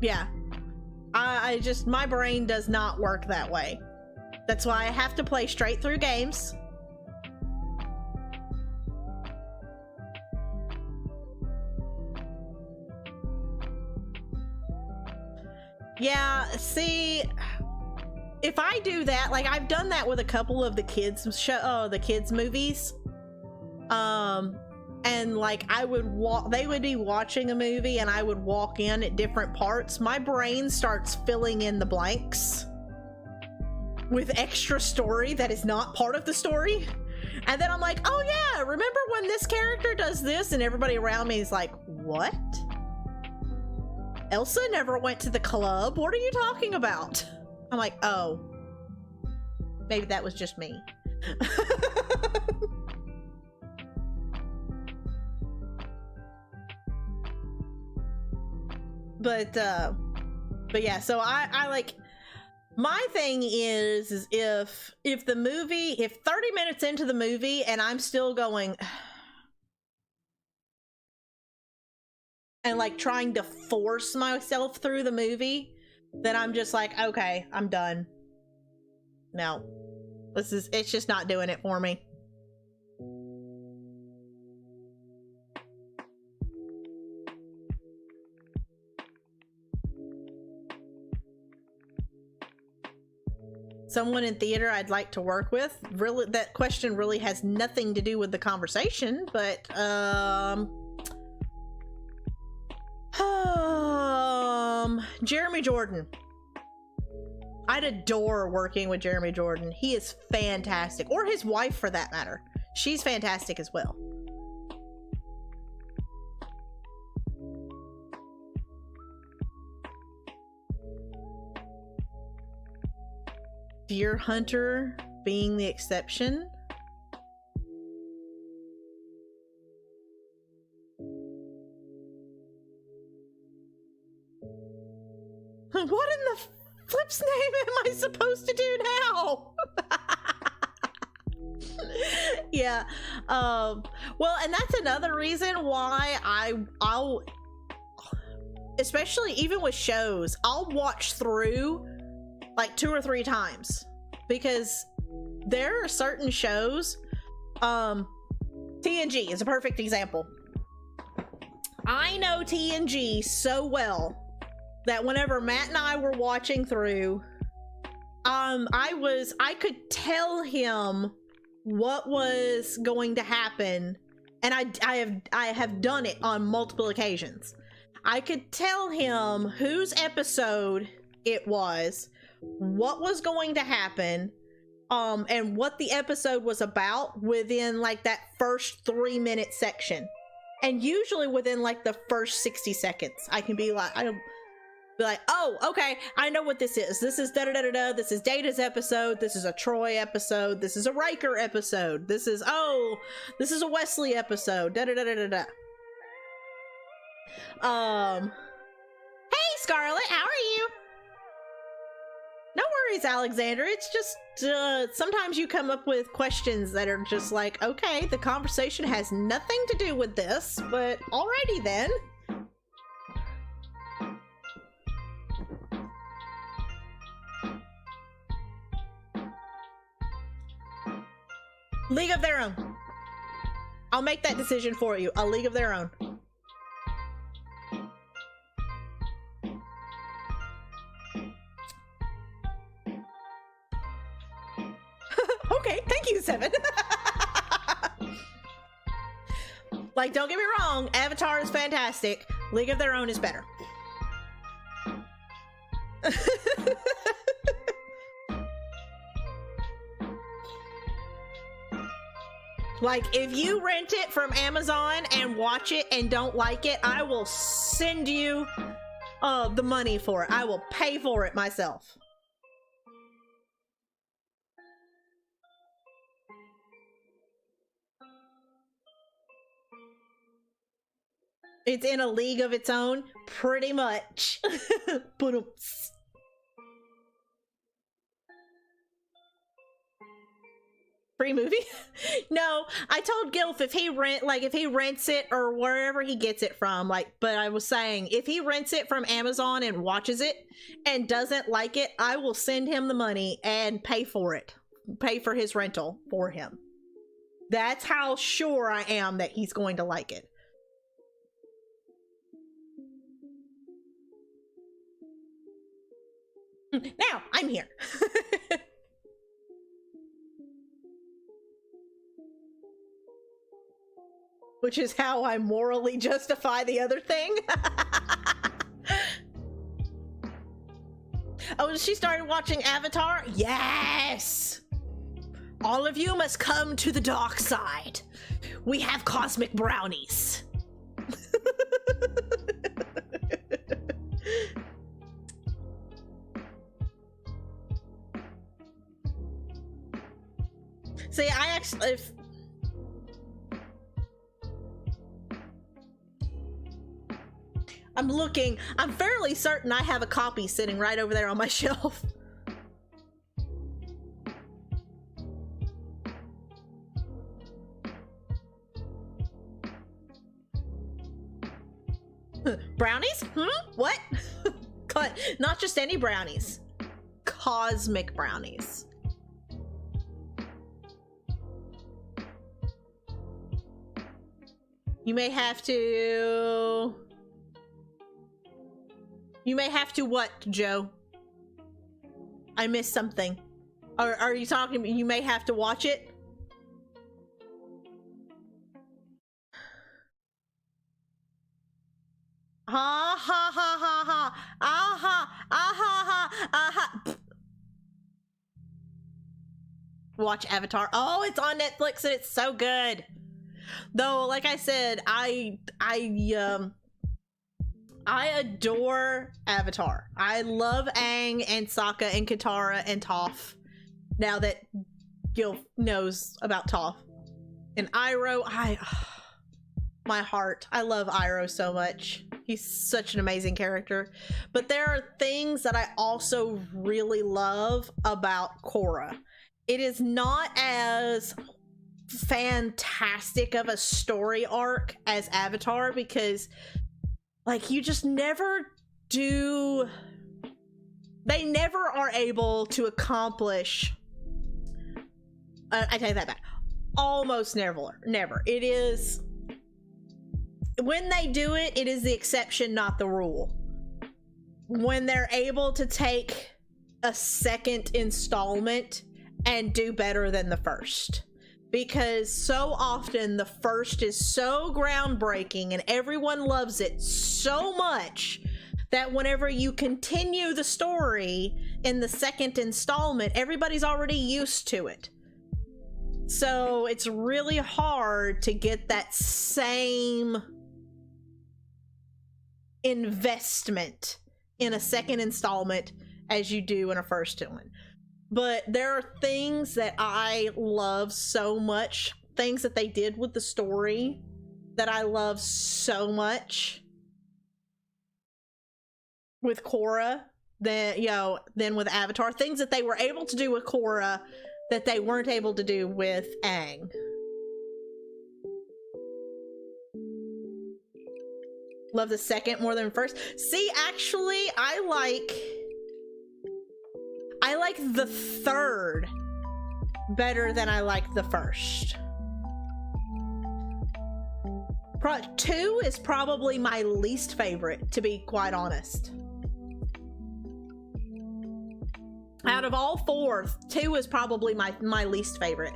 yeah, I just, my brain does not work that way. That's why I have to play straight through games. Yeah, see, if I do that, like I've done that with a couple of the kids the kids movies. And like they would be watching a movie and I would walk in at different parts. My brain starts filling in the blanks with extra story that is not part of the story. And then I'm like, oh yeah, remember when this character does this? And everybody around me is like, what? Elsa never went to the club. What are you talking about? I'm like, oh, maybe that was just me. But yeah, so I like, my thing is if 30 minutes into the movie and I'm still going and like trying to force myself through the movie, then I'm just like, okay, I'm done. No, it's just not doing it for me. Someone in theater I'd like to work with. Really, that question really has nothing to do with the conversation, but Jeremy Jordan. I'd adore working with Jeremy Jordan. He is fantastic. Or his wife, for that matter. She's fantastic as well. Deer Hunter being the exception. What in the flip's name am I supposed to do now? Yeah. Well, and that's another reason why I'll especially even with shows, I'll watch through like 2 or 3 times, because there are certain shows, TNG is a perfect example. I know TNG so well that whenever Matt and I were watching through, I could tell him what was going to happen, and I have done it on multiple occasions. I could tell him whose episode it was, what was going to happen, and what the episode was about within like that first 3-minute section. And usually within like the first 60 seconds, I can be like, oh, okay, I know what this is. This is da-da-da-da-da. This is Data's episode. This is a Troy episode. This is a Riker episode. This is a Wesley episode. Da-da-da-da-da-da. Hey, Scarlett, how are you? No worries, Alexander. It's just, sometimes you come up with questions that are just like, okay, the conversation has nothing to do with this, but alrighty then. League of Their Own. I'll make that decision for you. A League of Their Own. Okay, thank you, Seven. Like, don't get me wrong, Avatar is fantastic. League of Their Own is better. Like, if you rent it from Amazon and watch it and don't like it, I will send you the money for it. I will pay for it myself. It's in a league of its own, pretty much. Free movie? No, I told Gilf if he rents it or wherever he gets it from, but I was saying if he rents it from Amazon and watches it and doesn't like it, I will send him the money and pay for it. Pay for his rental for him. That's how sure I am that he's going to like it. Now I'm here. Which is how I morally justify the other thing. Oh, she started watching Avatar? Yes! All of you must come to the dark side. We have cosmic brownies. See, I actually... I'm looking. I'm fairly certain I have a copy sitting right over there on my shelf. Brownies? What? Not just any brownies. Cosmic brownies. You may have to... You may have to what, Joe? I missed something. Are you talking, you may have to watch it? Ha ha ha ha ha. Aha, aha, ha, aha. Watch Avatar. Oh, it's on Netflix and it's so good. Though, like I said, I adore Avatar. I love Aang and Sokka and Katara and Toph. Now that Gil knows about Toph. And Iroh, my heart. I love Iroh so much. He's such an amazing character. But there are things that I also really love about Korra. It is not as fantastic of a story arc as Avatar because like you just never do, they never are able to accomplish, I take that back, almost never. It is, when they do it, it is the exception, not the rule. When they're able to take a second installment and do better than the first. Because so often the first is so groundbreaking and everyone loves it so much that whenever you continue the story in the second installment, everybody's already used to it. So it's really hard to get that same investment in a second installment as you do in a first one. But there are things that I love so much, things that they did with the story that I love so much with Korra than, you know, than with Avatar. Things that they were able to do with Korra that they weren't able to do with Aang. Love the second more than first. See, actually, I like the third better than I like the first. 2 is probably my least favorite, to be quite honest. Out of all 4, 2 is probably my least favorite.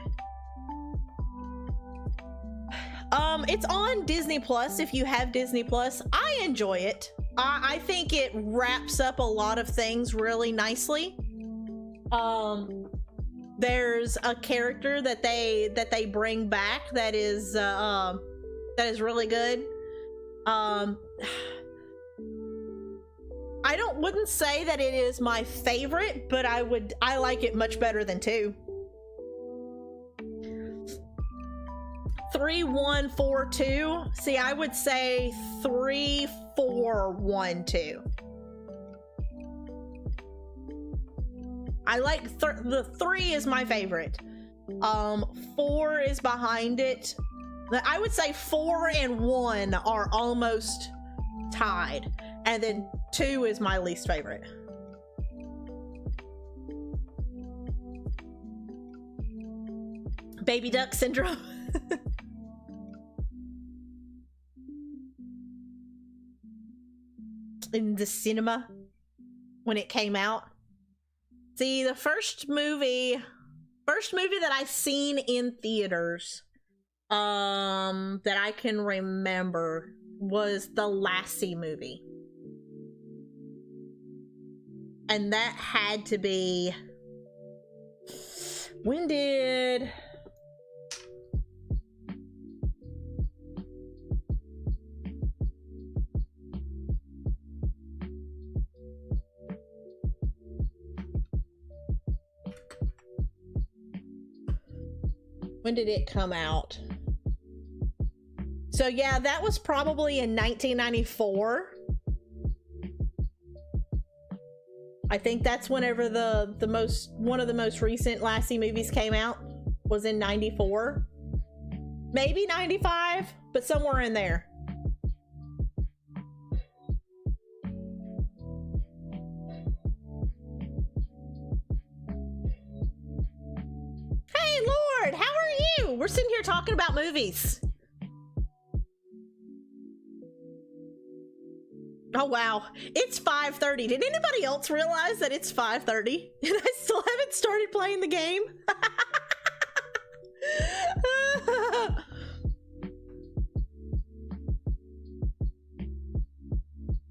It's on Disney Plus if you have Disney Plus. I enjoy it. I think it wraps up a lot of things really nicely. There's a character that they bring back that is really good. I wouldn't say that it is my favorite, but I like it much better than 2. 3, 1, 4, 2. See, I would say 3, 4, 1, 2. I like the 3 is my favorite. 4 is behind it. I would say 4 and 1 are almost tied, and then 2 is my least favorite. Baby duck syndrome. In the cinema when it came out. See, the first movie that I seen in theaters, that I can remember was the Lassie movie. And that had to be, when did it come out? So yeah, that was probably in 1994. I think that's whenever one of the most recent Lassie movies came out, was in 94. Maybe 95, but somewhere in there. Hey Lord, how are you? We're sitting here talking about movies. Oh wow, it's 5:30. Did anybody else realize that it's 5:30 and I still haven't started playing the game?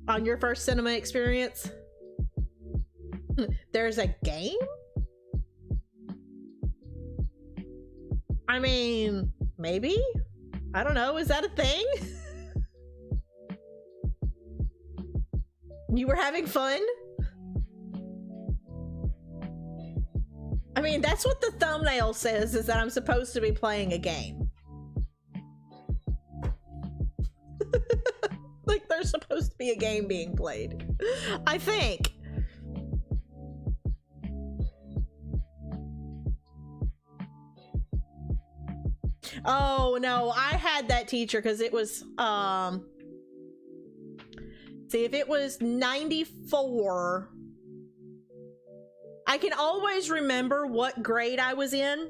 On your first cinema experience? There's a game? I mean, maybe? I don't know, is that a thing? You were having fun? I mean, that's what the thumbnail says, is that I'm supposed to be playing a game. Like, there's supposed to be a game being played. I think. Oh, no, I had that teacher because it was, see, if it was 94, I can always remember what grade I was in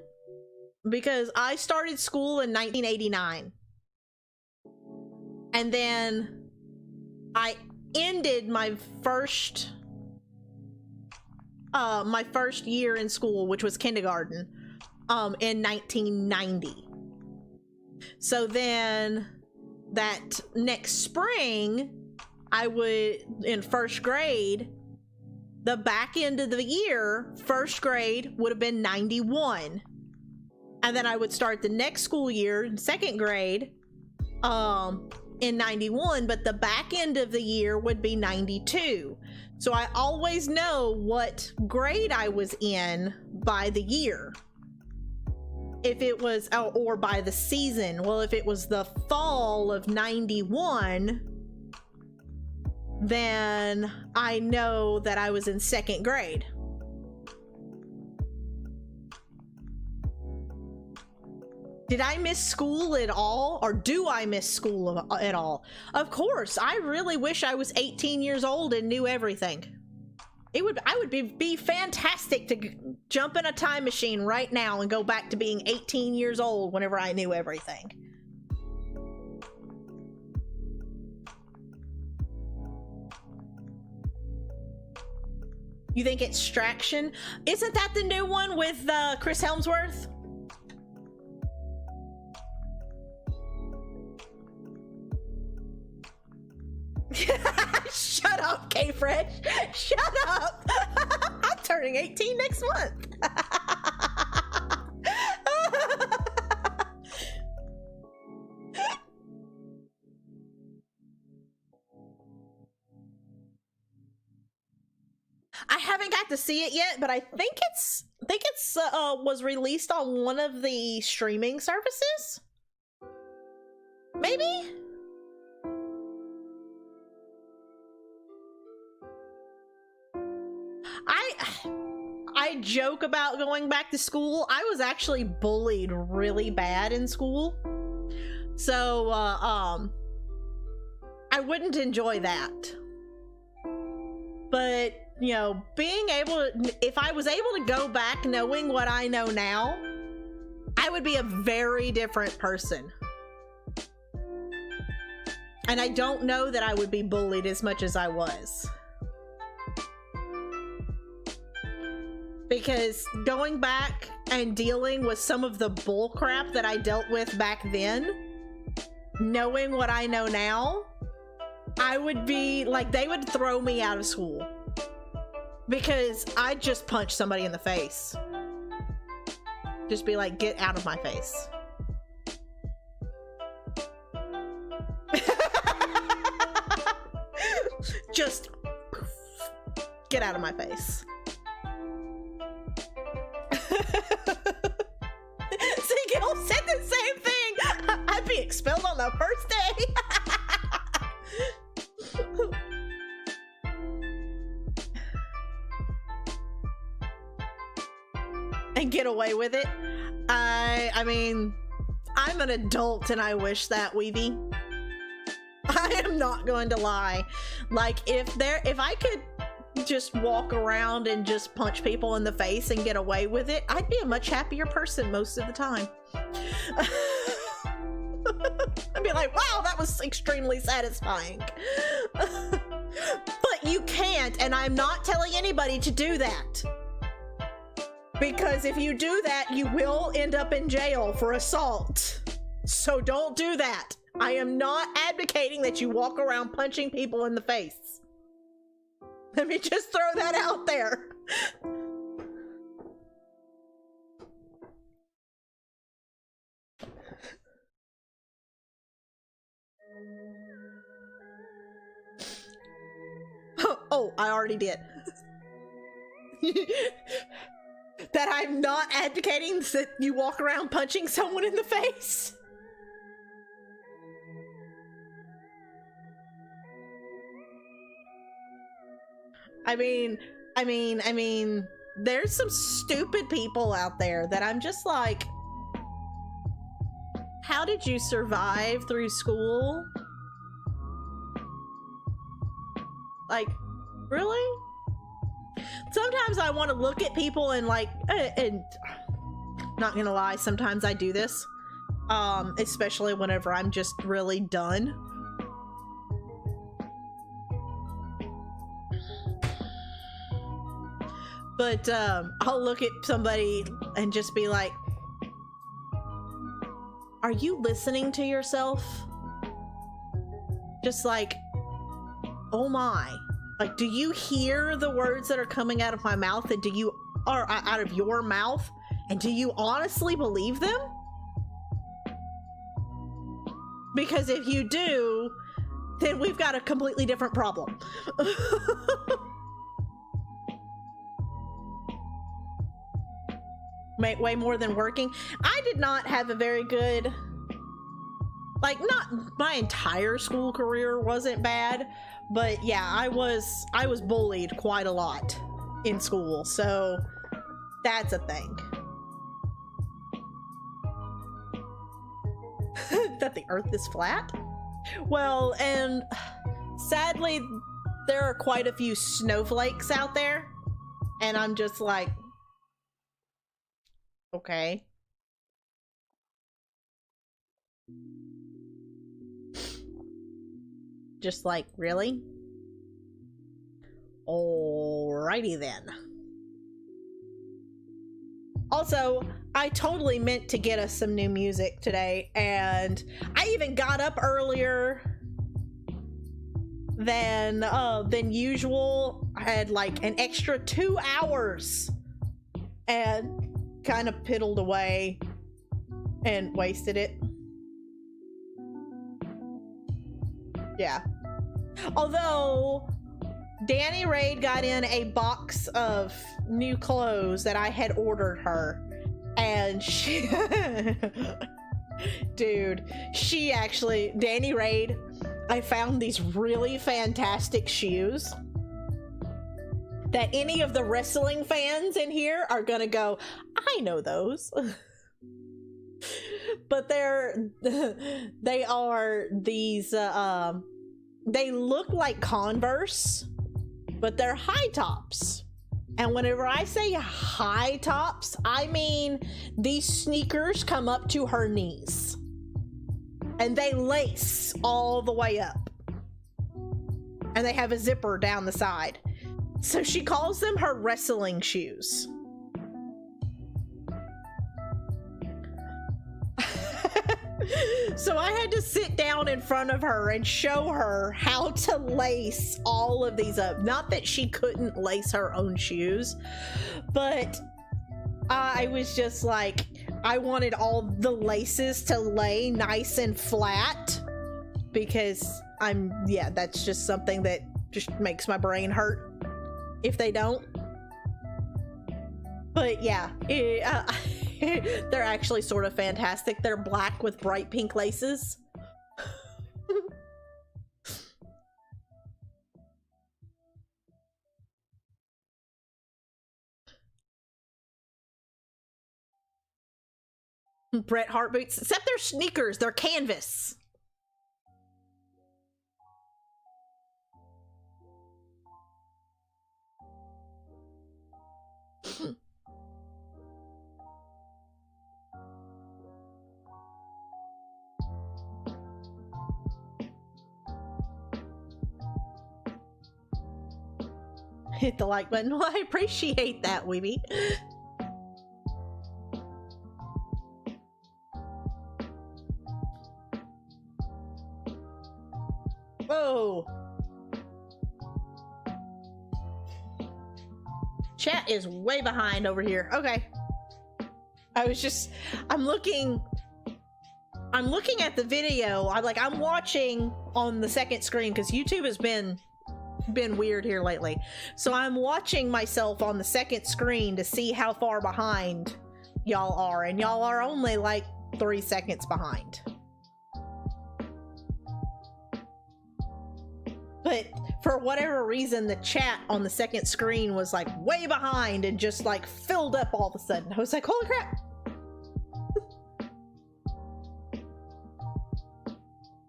because I started school in 1989. And then I ended my first year in school, which was kindergarten, in 1990. So then that next spring, I would, in first grade, the back end of the year, first grade would have been 91. And then I would start the next school year, in second grade, in 91, but the back end of the year would be 92. So I always know what grade I was in by the year. If it was, or by the season. Well, if it was the fall of 91, then I know that I was in second grade. Did I miss school at all? Or do I miss school at all? Of course, I really wish I was 18 years old and knew everything. I would be fantastic to jump in a time machine right now and go back to being 18 years old whenever I knew everything. You think Extraction? Isn't that the new one with Chris Helmsworth? Shut up, K-Fresh. Shut up. I'm turning 18 next month. I haven't got to see it yet, but I think it's was released on one of the streaming services. Maybe? I joke about going back to school. I was actually bullied really bad in school. So I wouldn't enjoy that. But, you know, being able to, if I was able to go back knowing what I know now, I would be a very different person. And I don't know that I would be bullied as much as I was. because going back and dealing with some of the bull crap that I dealt with back then, knowing what I know now, I would be like, they would throw me out of school because I'd just punch somebody in the face. Just be like, get out of my face. Just get out of my face. See, Gil said the same thing. I'd be expelled on the first day. And get away with it. I mean, I'm an adult and I wish that, Weavy. I am not going to lie. Like, if I could just walk around and just punch people in the face and get away with it, I'd be a much happier person most of the time. I'd be like, wow, that was extremely satisfying. But you can't, and I'm not telling anybody to do that. Because if you do that, you will end up in jail for assault. So don't do that. I am not advocating that you walk around punching people in the face. Let me just throw that out there. Oh, I already did. That I'm not advocating that you walk around punching someone in the face. I mean, there's some stupid people out there that I'm just like, how did you survive through school? Like, really? Sometimes I want to look at people and like, and not gonna lie, sometimes I do this, especially whenever I'm just really done. But I'll look at somebody and just be like, are you listening to yourself? Just like, oh my. Like, do you hear the words that are coming out of my mouth, and or out of your mouth, and do you honestly believe them? Because if you do, then we've got a completely different problem. Way more than working. I did not have a very good, like, not my entire school career wasn't bad, but yeah, I was bullied quite a lot in school, so that's a thing. That the earth is flat? Well, and sadly there are quite a few snowflakes out there, and I'm just like, okay. Just like, really? Alrighty then. Also, I totally meant to get us some new music today, and I even got up earlier than usual. I had like an extra 2 hours and kind of piddled away and wasted it. Yeah. Although Danny Raid got in a box of new clothes that I had ordered her, and she dude, she actually, Danny Raid, I found these really fantastic shoes that any of the wrestling fans in here are gonna go, I know those. But they are these they look like Converse, but they're high tops. And whenever I say high tops, I mean these sneakers come up to her knees and they lace all the way up, and they have a zipper down the side. So she calls them her wrestling shoes. So I had to sit down in front of her and show her how to lace all of these up. Not that she couldn't lace her own shoes, but I was just like, I wanted all the laces to lay nice and flat because yeah, that's just something that just makes my brain hurt if they don't. But yeah, they're actually sort of fantastic. They're black with bright pink laces. Bret Hart boots, except they're sneakers, they're canvas. Hit the like button. Well, I appreciate that, Weeby. Whoa. Chat is way behind over here. Okay. I'm looking at the video. I'm watching on the second screen because YouTube has been weird here lately. So I'm watching myself on the second screen to see how far behind y'all are, and y'all are only like 3 seconds behind. But for whatever reason, the chat on the second screen was like way behind and just like filled up all of a sudden. I was like, holy crap.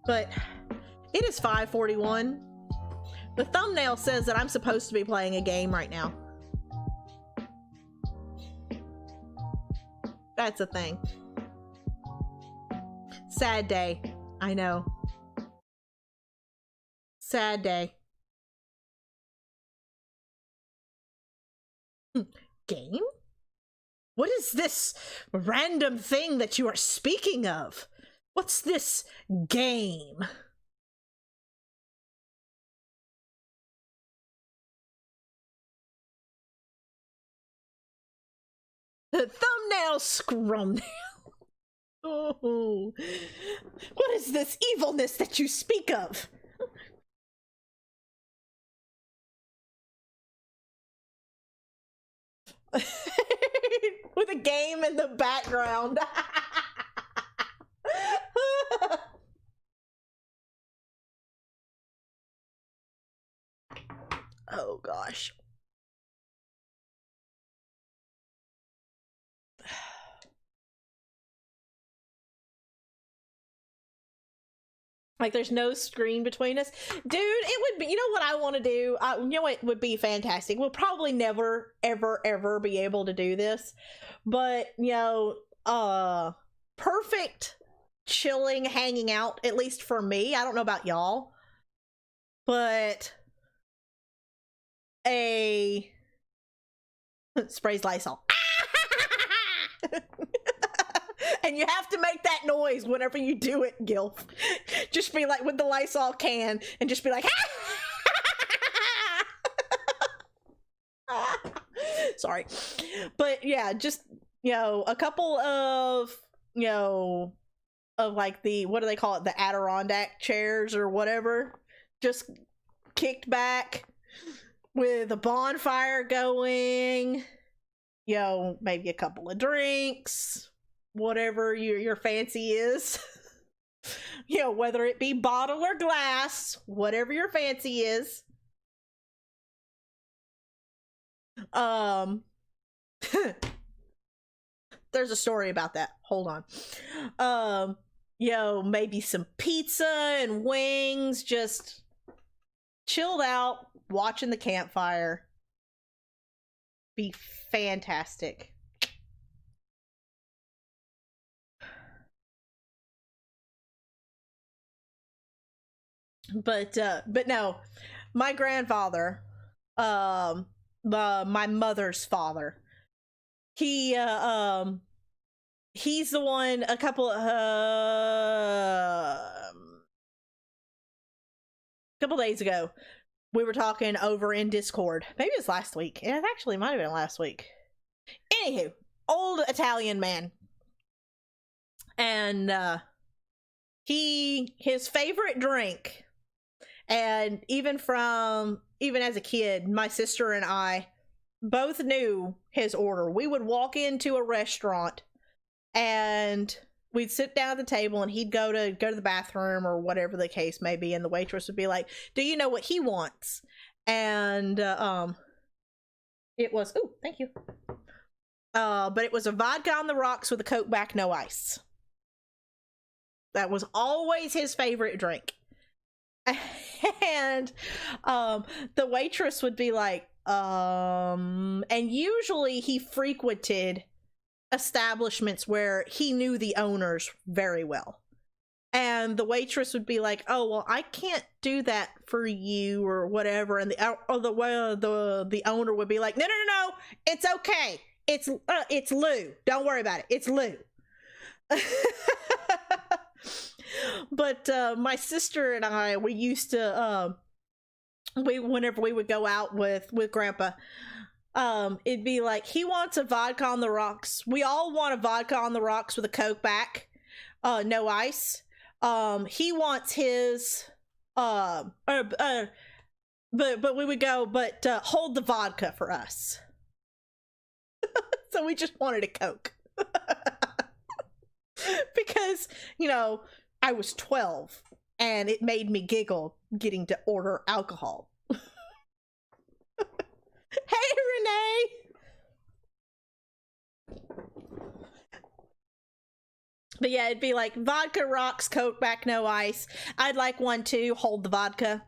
But it is 5:41. The thumbnail says that I'm supposed to be playing a game right now. That's a thing. Sad day. I know. Sad day. Game? What is this random thing that you are speaking of? What's this game? The thumbnail scrumnail. Oh, what is this evilness that you speak of? With a game in the background. Oh gosh. Like there's no screen between us. Dude, it would be, you know what I want to do? You know what would be fantastic? We'll probably never, ever, ever be able to do this. But, you know, perfect chilling, hanging out, at least for me. I don't know about y'all. But sprays Lysol. And you have to make that noise whenever you do it, Gilf. Just be like with the Lysol can and just be like, sorry. But yeah, just, you know, a couple of, you know, of like the, what do they call it? The Adirondack chairs or whatever. Just kicked back with a bonfire going, you know, maybe a couple of drinks, whatever your fancy is. You know, whether it be bottle or glass, whatever your fancy is. There's a story about that. Hold on. You know, maybe some pizza and wings, just chilled out, watching the campfire. Be fantastic. But no, my grandfather, my mother's father, he he's the one a couple days ago. We were talking over in Discord. Maybe it was last week. It actually might have been last week. Anywho, old Italian man. And his favorite drink, and even as a kid, my sister and I both knew his order. We would walk into a restaurant and we'd sit down at the table and he'd go to the bathroom or whatever the case may be, and the waitress would be like, "Do you know what he wants?" And it was, oh, thank you. But it was a vodka on the rocks with a Coke back, no ice. That was always his favorite drink. And the waitress would be like, and usually he frequented establishments where he knew the owners very well. And the waitress would be like, "Oh, well, I can't do that for you," or whatever. And the owner would be like, "No, it's okay. It's Lou. Don't worry about it. It's Lou." But my sister and I, we used to whenever we would go out with Grandpa, it'd be like, he wants a vodka on the rocks. We all want a vodka on the rocks with a Coke back, no ice. He wants his but we would go, but hold the vodka for us. So we just wanted a Coke. Because, I was 12 and it made me giggle getting to order alcohol. Hey, Renee! But yeah, it'd be like vodka rocks, Coke back, no ice. I'd like one too. Hold the vodka.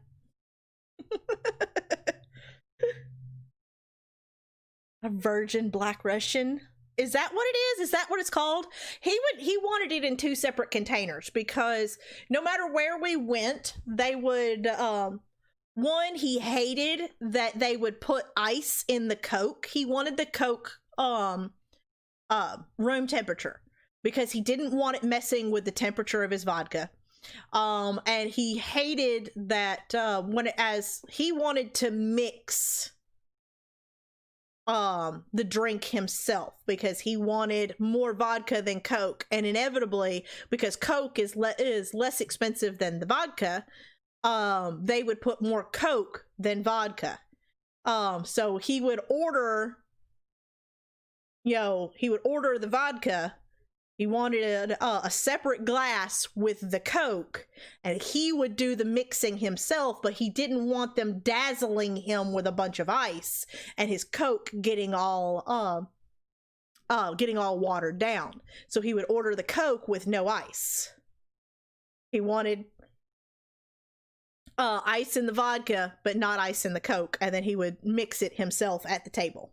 A virgin Black Russian. Is that what it is? Is that what it's called? He wanted it in 2 separate containers because no matter where we went, they would one, he hated that they would put ice in the Coke. He wanted the Coke room temperature because he didn't want it messing with the temperature of his vodka. And he hated that as he wanted to mix the drink himself because he wanted more vodka than Coke, and inevitably, because Coke is less expensive than the vodka, they would put more Coke than vodka. So he would order the vodka. He wanted a separate glass with the Coke, and he would do the mixing himself, but he didn't want them dazzling him with a bunch of ice and his Coke getting all watered down. So he would order the Coke with no ice. He wanted ice in the vodka, but not ice in the Coke, and then he would mix it himself at the table.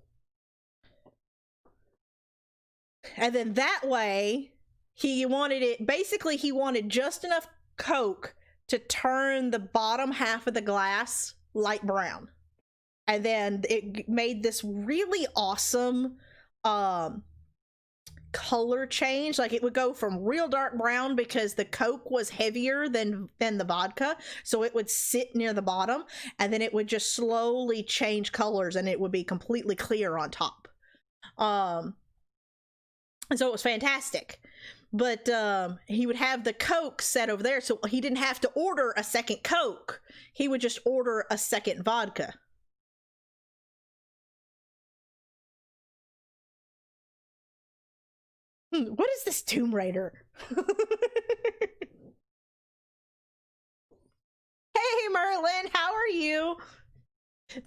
And then that way, he wanted just enough Coke to turn the bottom half of the glass light brown. And then it made this really awesome color change. Like, it would go from real dark brown because the Coke was heavier than the vodka, so it would sit near the bottom, and then it would just slowly change colors and it would be completely clear on top. And so it was fantastic. But he would have the Coke set over there, so he didn't have to order a second Coke. He would just order a second vodka. What is this Tomb Raider? Hey, Merlin, how are you?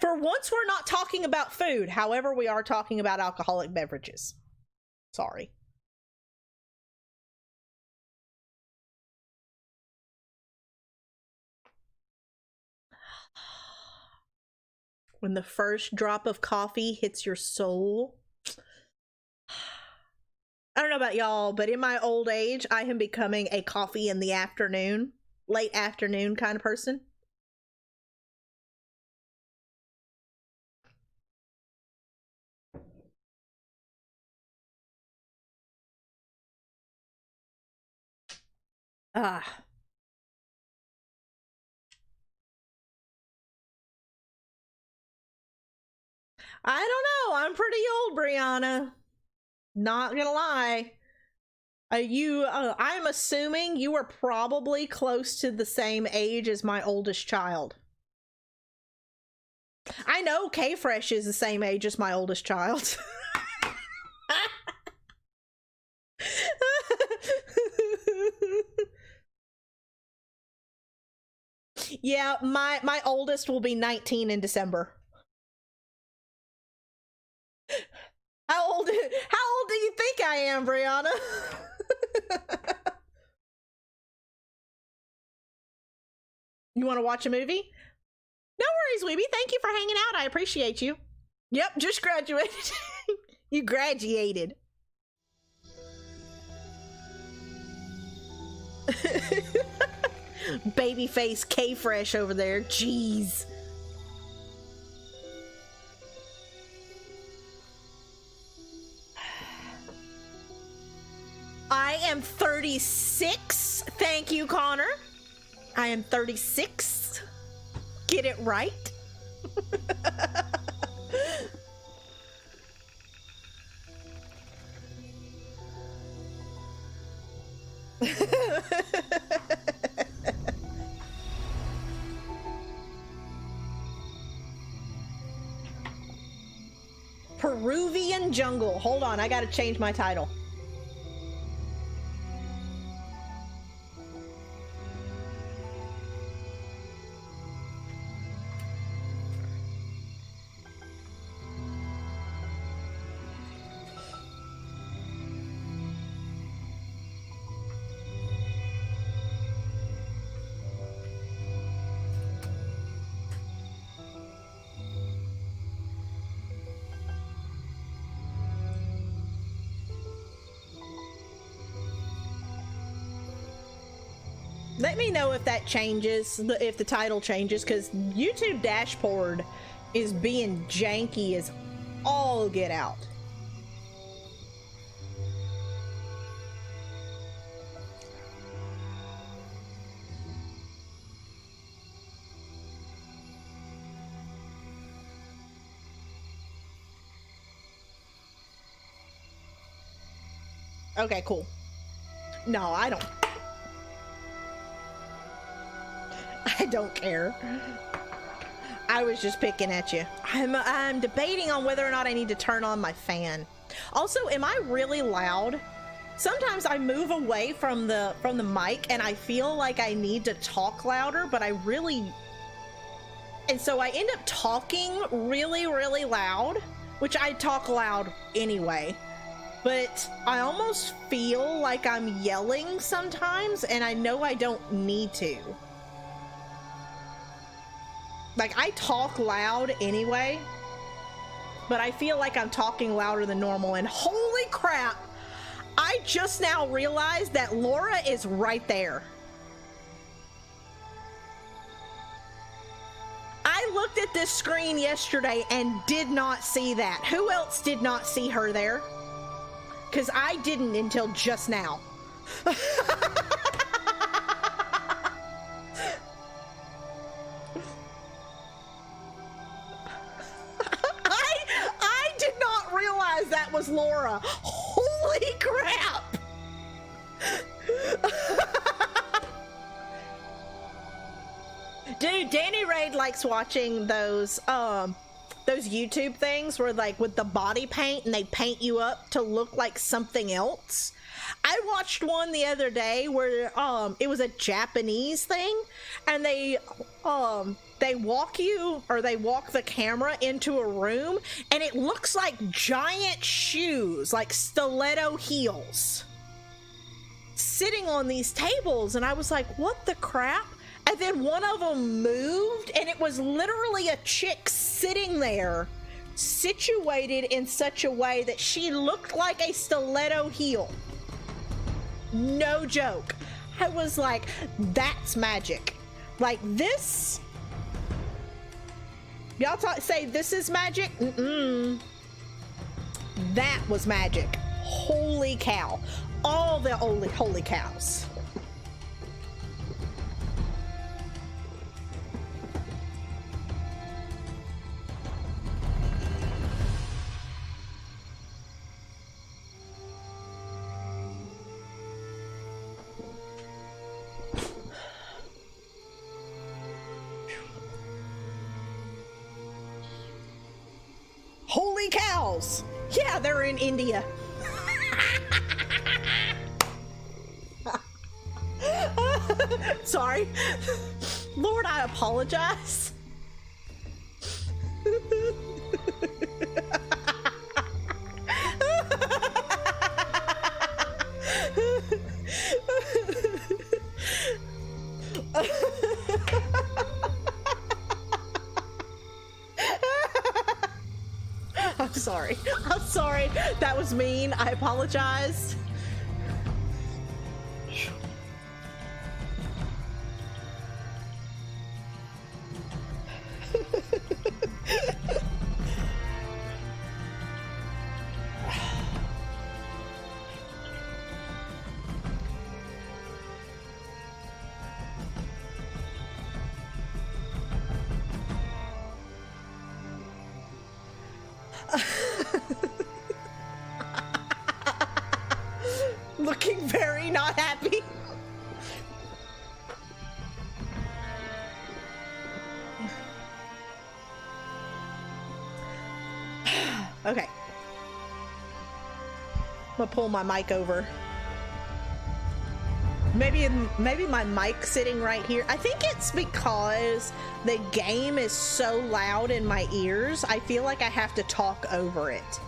For once, we're not talking about food. However, we are talking about alcoholic beverages. Sorry. When the first drop of coffee hits your soul. I don't know about y'all, but in my old age, I am becoming a coffee in the afternoon, late afternoon kind of person. Ah. I don't know. I'm pretty old, Brianna. Not gonna lie. I'm assuming you are probably close to the same age as my oldest child. I know K-Fresh is the same age as my oldest child. Yeah, my oldest will be 19 in December. How old do you think I am, Brianna? You want to watch a movie? No worries, Weeby. Thank you for hanging out. I appreciate you. Yep, just graduated. You graduated. Babyface K-Fresh over there. Jeez. I am 36. Thank you, Connor. I am 36. Get it right. Peruvian jungle. Hold on, I gotta change my title. Let me know if that changes, if the title changes, because YouTube dashboard is being janky as all get out. Okay, cool. No, I don't. I don't care. I was just picking at you. I'm debating on whether or not I need to turn on my fan. Also, am I really loud? Sometimes I move away from the mic and I feel like I need to talk louder, but I really... And so I end up talking really, really loud, which I talk loud anyway. But I almost feel like I'm yelling sometimes, and I know I don't need to. Like, I talk loud anyway, but I feel like I'm talking louder than normal, and holy crap, I just now realized that Laura is right there. I looked at this screen yesterday and did not see that. Who else did not see her there? Because I didn't until just now. I did not realize that was Laura. Holy crap! Dude, Danny Raid likes watching those YouTube things where, like, with the body paint and they paint you up to look like something else. I watched one the other day where it was a Japanese thing, and they walk the camera into a room and it looks like giant shoes, like stiletto heels, sitting on these tables, and I was like, what the crap? And then one of them moved, and it was literally a chick sitting there, situated in such a way that she looked like a stiletto heel. No joke. I was like, that's magic. Like, this... Y'all say this is magic? Mm-mm. That was magic. Holy cow. All the holy cows. dolls. Yeah, they're in India. Sorry. Lord, I apologize. I'm sorry. I'm sorry. That was mean. I apologize. Looking very not happy. Okay. I'm gonna pull my mic over. Maybe my mic's sitting right here. I think it's because the game is so loud in my ears, I feel like I have to talk over it.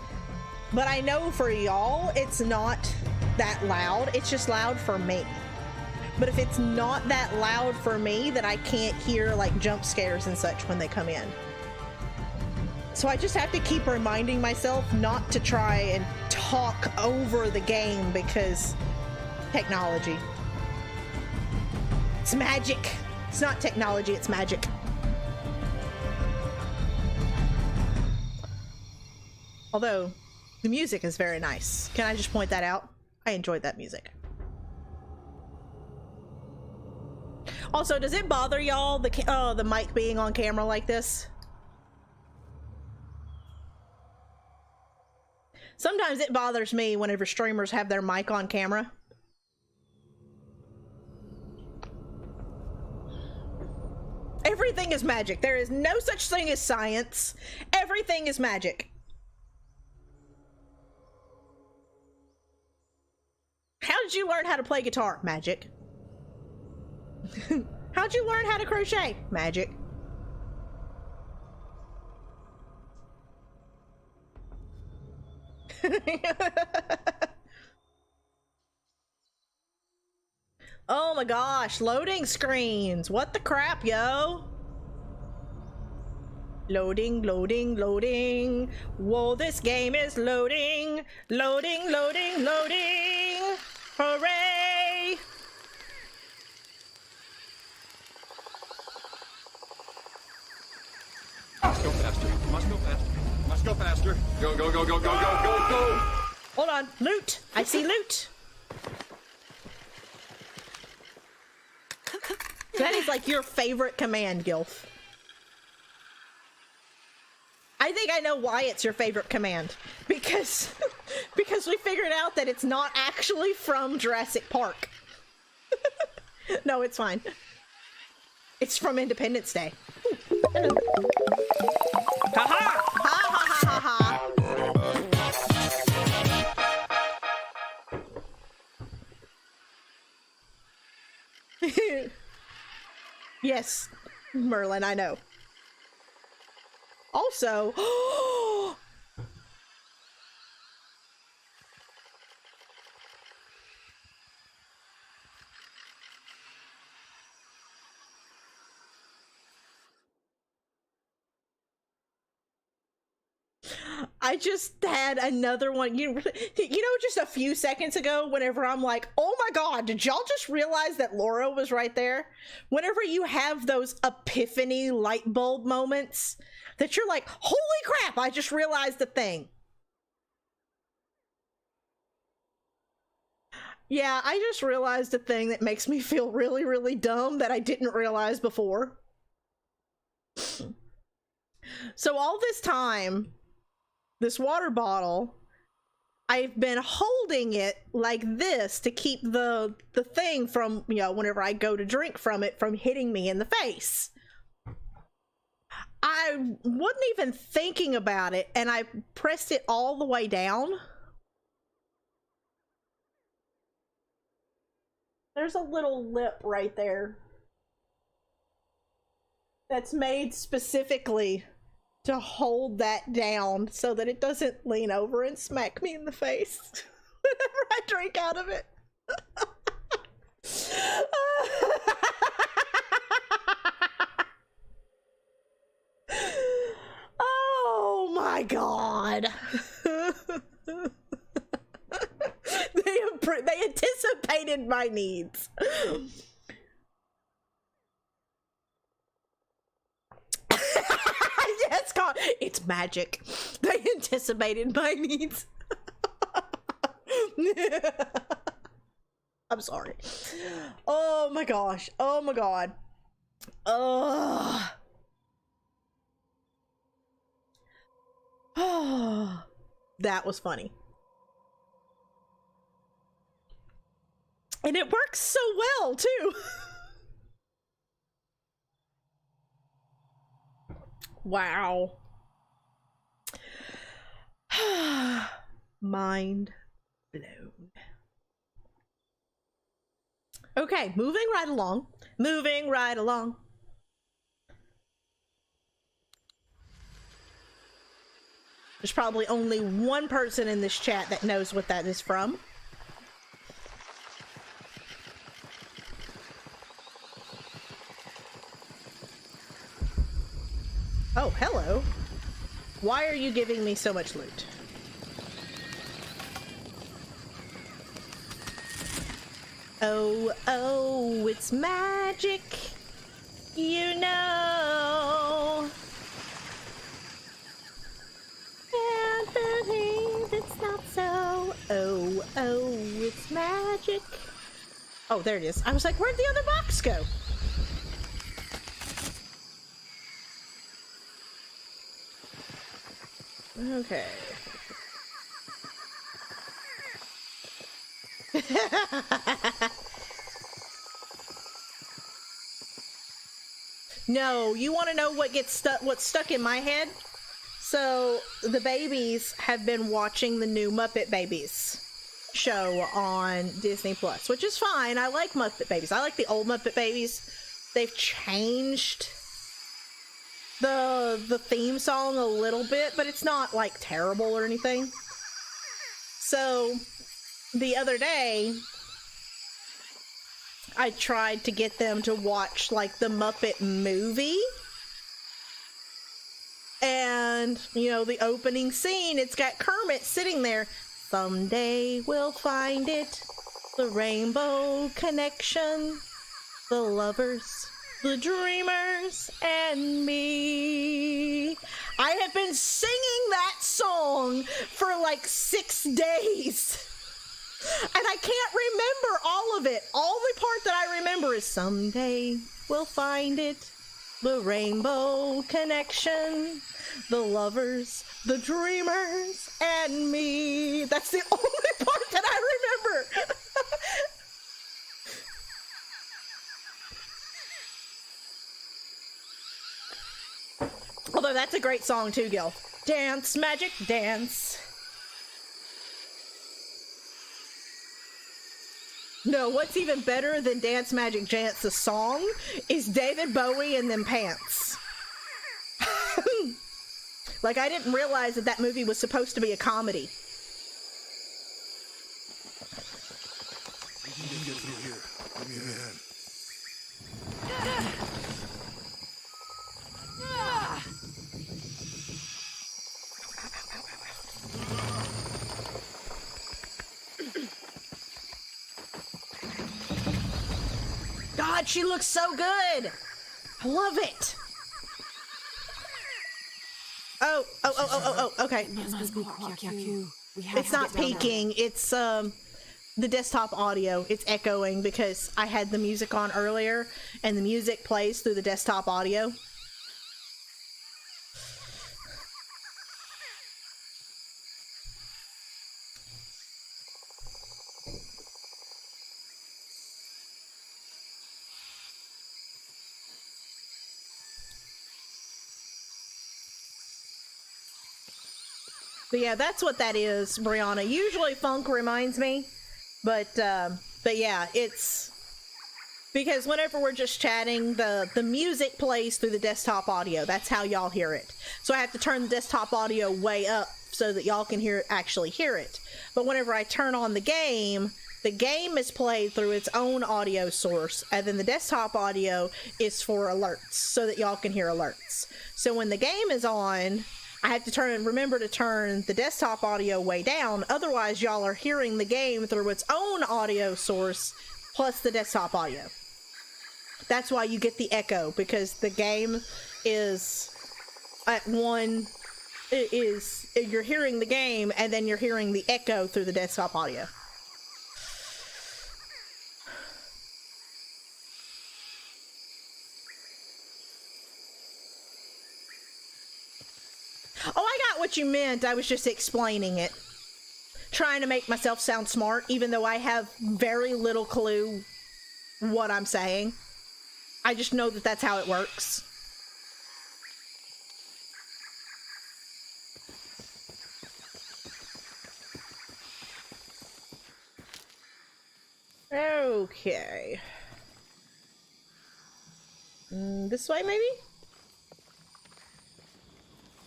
But I know for y'all, it's not that loud. It's just loud for me. But if it's not that loud for me, then I can't hear like jump scares and such when they come in. So I just have to keep reminding myself not to try and talk over the game because technology. It's magic. It's not technology, it's magic. Although, the music is very nice. Can I just point that out? I enjoyed that music. Also, does it bother y'all the mic being on camera like this? Sometimes it bothers me whenever streamers have their mic on camera. Everything is magic. There is no such thing as science. Everything is magic. How did you learn how to play guitar? Magic. How'd you learn how to crochet? Magic. Oh my gosh, loading screens. What the crap, yo? Loading, loading, loading. Whoa, this game is loading. Loading, loading, loading. Hooray! Must go faster. Must go faster. Must go faster. Go, go, go, go, go, go, go, go! Hold on. Loot. I see loot. That is like your favorite command, Gilf. I think I know why it's your favorite command. Because we figured out that it's not actually from Jurassic Park. No, it's fine. It's from Independence Day. Ooh, hello. Ha ha! Ha ha ha ha ha! Yes, Merlin, I know. Also, I just had another one. You know, just a few seconds ago, whenever I'm like, oh my god, did y'all just realize that Laura was right there? Whenever you have those epiphany light bulb moments that you're like, holy crap, I just realized the thing. Yeah, I just realized a thing that makes me feel really, really dumb that I didn't realize before. So all this time, this water bottle, I've been holding it like this to keep the thing from, you know, whenever I go to drink from it, from hitting me in the face. I wasn't even thinking about it, and I pressed it all the way down. There's a little lip right there that's made specifically to hold that down so that it doesn't lean over and smack me in the face whenever I drink out of it. Oh my god. They anticipated my needs. Yeah, it's magic. They anticipated my needs. I'm sorry. Oh my gosh. Oh my god. Oh. That was funny. And it works so well too. Wow. Mind blown. Okay, moving right along. Moving right along. There's probably only one person in this chat that knows what that is from. Oh, hello. Why are you giving me so much loot? Oh, oh, it's magic. You know. And believe it's not so. Oh, oh, it's magic. Oh, there it is. I was like, where'd the other box go? Okay. No, you want to know what gets stuck? What's stuck in my head? So the babies have been watching the new Muppet Babies show on Disney Plus, which is fine. I like Muppet Babies. I like the old Muppet Babies. They've changed the theme song a little bit, but it's not like terrible or anything. So the other day I tried to get them to watch like the Muppet movie, and you know, the opening scene, it's got Kermit sitting there. Someday we'll find it, the rainbow connection, the lovers, the dreamers, and me. I have been singing that song for like 6 days. And I can't remember all of it. All the part that I remember is someday we'll find it, the rainbow connection, the lovers, the dreamers, and me. That's the only part that I remember. Although that's a great song too, Gil. Dance, magic, dance. No, what's even better than Dance Magic Dance, the song, is David Bowie and them pants. Like, I didn't realize that that movie was supposed to be a comedy. You can get through here. Give me a hand. God, she looks so good. I love it. Oh, okay. It's not peaking. It's the desktop audio. It's echoing because I had the music on earlier, and the music plays through the desktop audio. But yeah, that's what that is, Brianna. Usually funk reminds me, but yeah, it's because whenever we're just chatting, the music plays through the desktop audio. That's how y'all hear it. So I have to turn the desktop audio way up so that y'all can actually hear it. But whenever I turn on the game is played through its own audio source, and then the desktop audio is for alerts so that y'all can hear alerts. So when the game is on, I have to remember to turn the desktop audio way down. Otherwise, y'all are hearing the game through its own audio source plus the desktop audio. That's why you get the echo, because the game is at one. You're hearing the game, and then you're hearing the echo through the desktop audio. Oh, I got what you meant. I was just explaining it. Trying to make myself sound smart, even though I have very little clue what I'm saying. I just know that that's how it works. Okay. This way, maybe?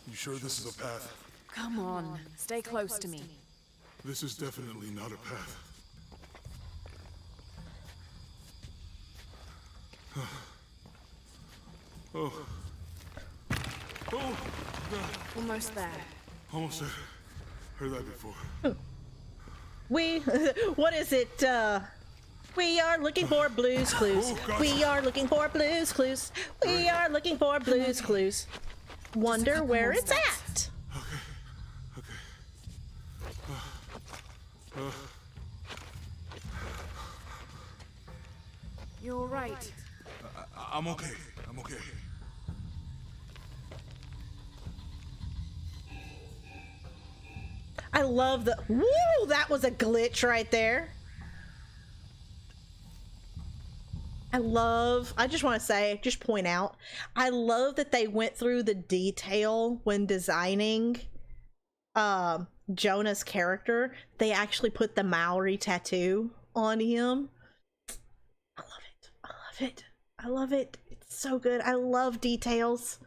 You sure this is a path? Come on, stay close to me. This is definitely not a path. Oh. Oh! Almost there. Almost there. Heard that before. What is it, we are looking for Blue's Clues. We are looking for Blue's Clues. We are looking for Blue's Clues. Wonder where it's at. Okay. You're right. I'm okay. I'm okay. I love the... Woo! That was a glitch right there. I just want to say, just point out, I love that they went through the detail when designing Jonah's character. They actually put the Maori tattoo on him. I love it. I love it. I love it. It's so good. I love details.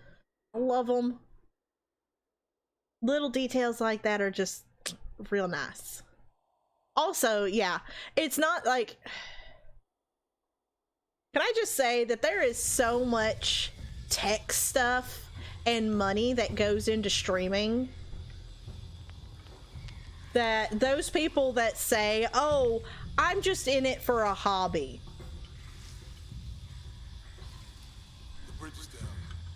I love them. Little details like that are just real nice. Also, yeah, it's not like... Can I just say that there is so much tech stuff and money that goes into streaming that those people that say, oh, I'm just in it for a hobby. The bridge is down.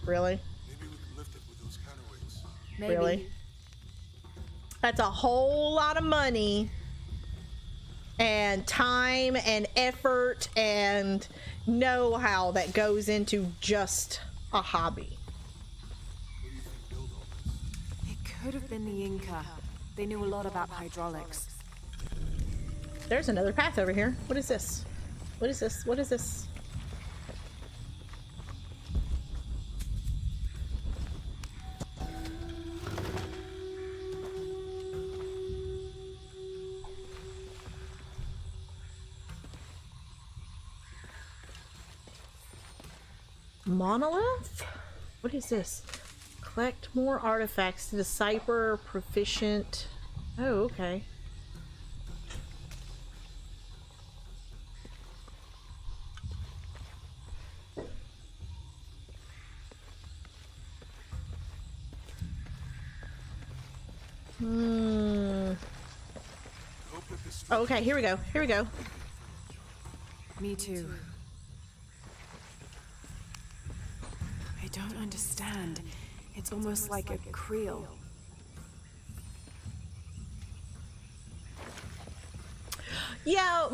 Really? Maybe we can lift it with those counterweights. Maybe. Really? That's a whole lot of money and time and effort and know-how that goes into just a hobby. What do you think built all this? It could have been the Inca. They knew a lot about hydraulics. There's another path over here. What is this? What is this? What is this? Monolith? What is this? Collect more artifacts to decipher proficient. Oh, okay. Okay, here we go. Here we go. Me too. I don't understand. It's almost like a creel. Yeah,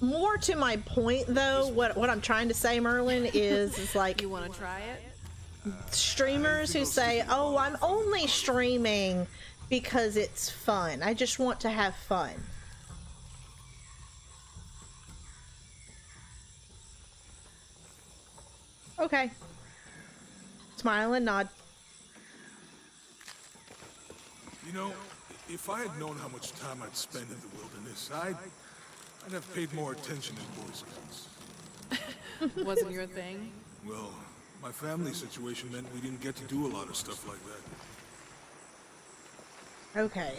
more to my point though, what I'm trying to say, Merlin, is like... You want to try it? Streamers who say, oh, I'm only streaming because it's fun. I just want to have fun. Okay. Smile and nod. You know, if I had known how much time I'd spend in the wilderness, I'd have paid more attention in Boy Scouts. Wasn't your thing? Well, my family situation meant we didn't get to do a lot of stuff like that. Okay.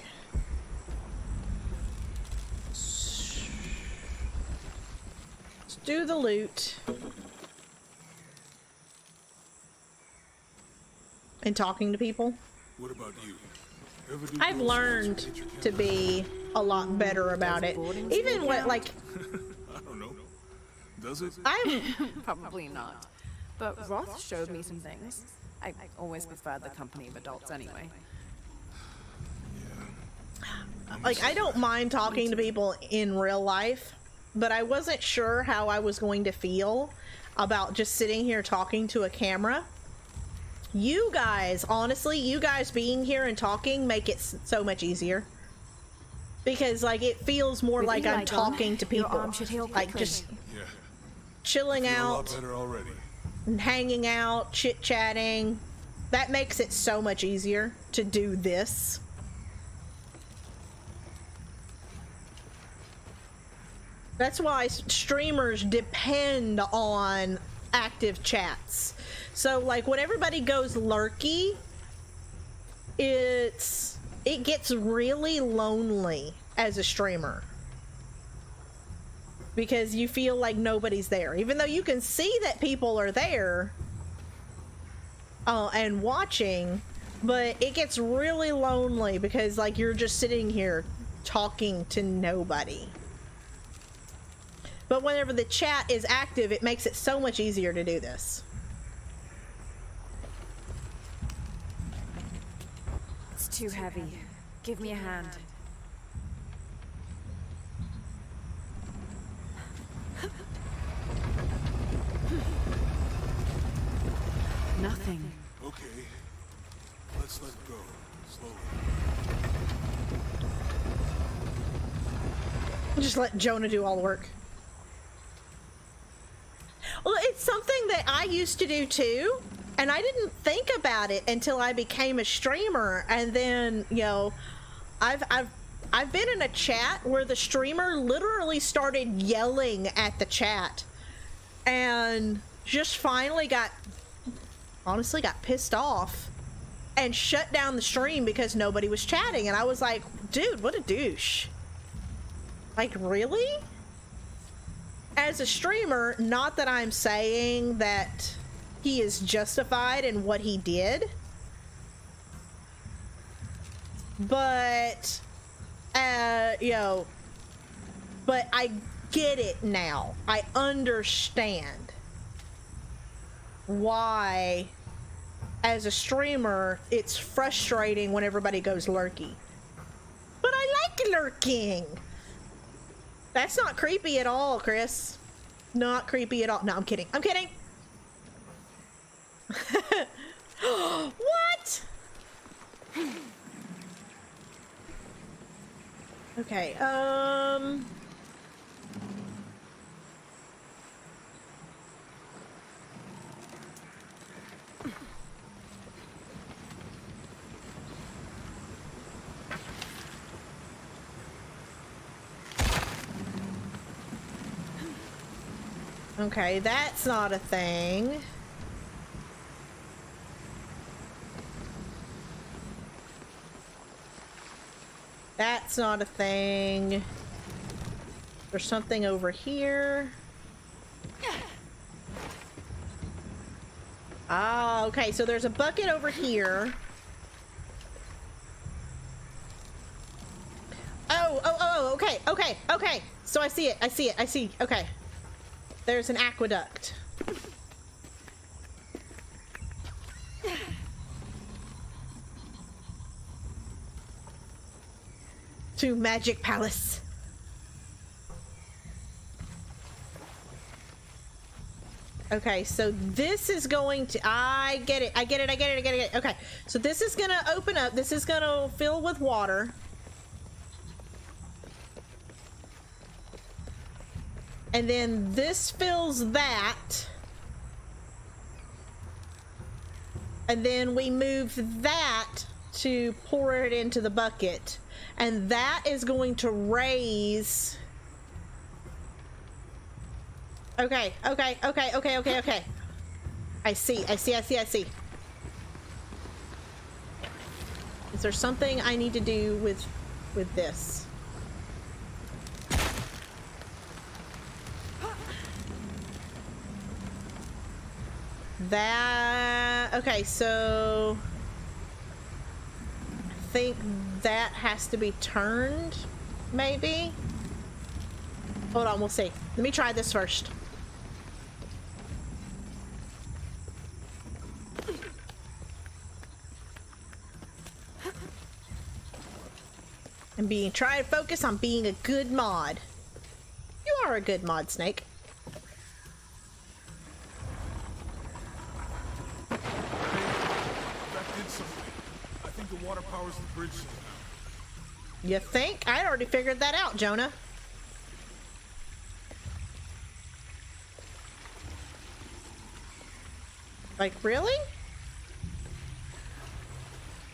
Let's do the loot. And talking to people. What about you? Ever do I've Girl Scouts learned or nature to camp? be a lot better about it. Even what, like, I don't know. Does it? I'm Probably not. But Roth showed me some things. I always preferred the company of adults anyway. like, I don't mind talking to people in real life, but I wasn't sure how I was going to feel about just sitting here talking to a camera. You guys, honestly, you guys being here and talking make it so much easier. Because, like, it feels more With like Eli I'm gone, talking to your people. arm should heal Like, quickly. just Yeah. chilling Feel a lot out, better already. and hanging out, chit-chatting. That makes it so much easier to do this. That's why streamers depend on active chats. So, like, when everybody goes lurky, it gets really lonely as a streamer. Because you feel like nobody's there. Even though you can see that people are there and watching, but it gets really lonely because, like, you're just sitting here talking to nobody. But whenever the chat is active, it makes it so much easier to do this. It's too heavy. Give me a hand. Nothing. Okay. Let's let go. Slowly. Just let Jonah do all the work. Well, it's something that I used to do too, and I didn't think about it until I became a streamer. And then, you know, I've been in a chat where the streamer literally started yelling at the chat, and just finally honestly got pissed off and shut down the stream because nobody was chatting. And I was like, dude, what a douche. Like, really? As a streamer, not that I'm saying that he is justified in what he did, but you know, but I get it now. I understand why as a streamer it's frustrating when everybody goes lurky. But I like lurking. That's not creepy at all, Chris. Not creepy at all. No, I'm kidding. I'm kidding. What? Okay, okay, that's not a thing. That's not a thing. There's something over here. Ah, okay, so there's a bucket over here. Oh, okay. So I see it. Okay. There's an aqueduct. To Magic Palace. Okay, so this is going to... I get it. Okay, so this is gonna open up. This is gonna fill with water. And then this fills that. And then we move that to pour it into the bucket, and that is going to raise. Okay. I see. Is there something I need to do with this? That, okay, so I think that has to be turned, maybe? Hold on, we'll see. Let me try this first. And try to focus on being a good mod. You are a good mod, Snake. I think the water powers the bridge somehow. You think? I already figured that out, Jonah. Like, really?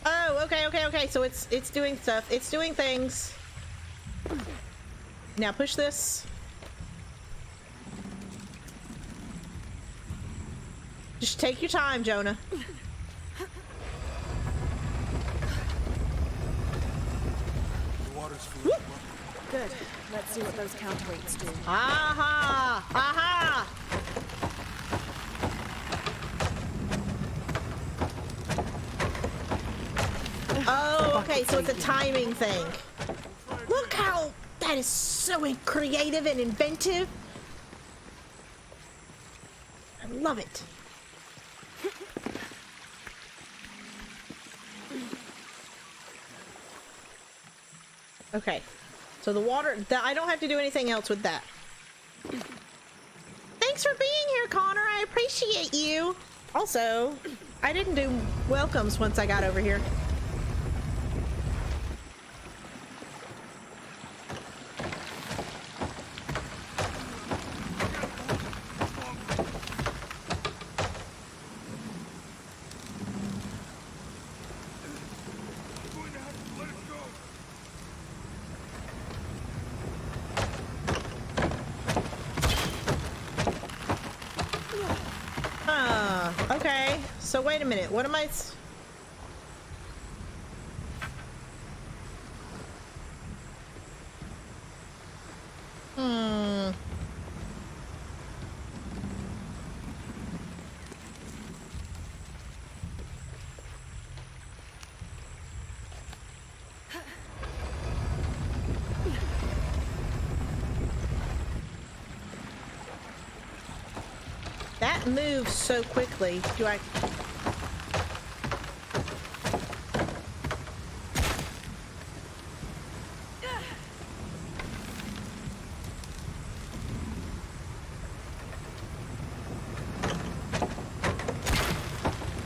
Oh, okay. So it's doing stuff. It's doing things. Now push this. Just take your time, Jonah. Good. Let's see what those counterweights do. Aha! Aha! Oh, okay, so it's a timing thing. Look how that is so creative and inventive. I love it. Okay, so the water, I don't have to do anything else with that. Thanks for being here, Connor. I appreciate you. Also, I didn't do welcomes once I got over here. Okay, so wait a minute, what am I... That moves so quickly. Do I...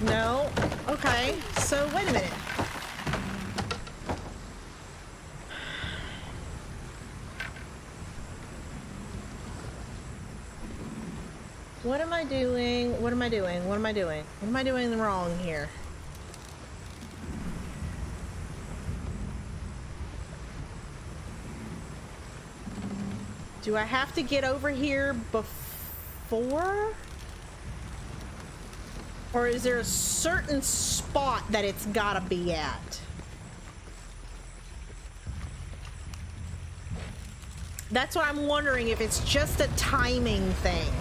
No. Okay, so wait a minute. What am I doing? What am I doing? What am I doing? What am I doing wrong here? Do I have to get over here before? Or is there a certain spot that it's gotta be at? That's what I'm wondering, if it's just a timing thing.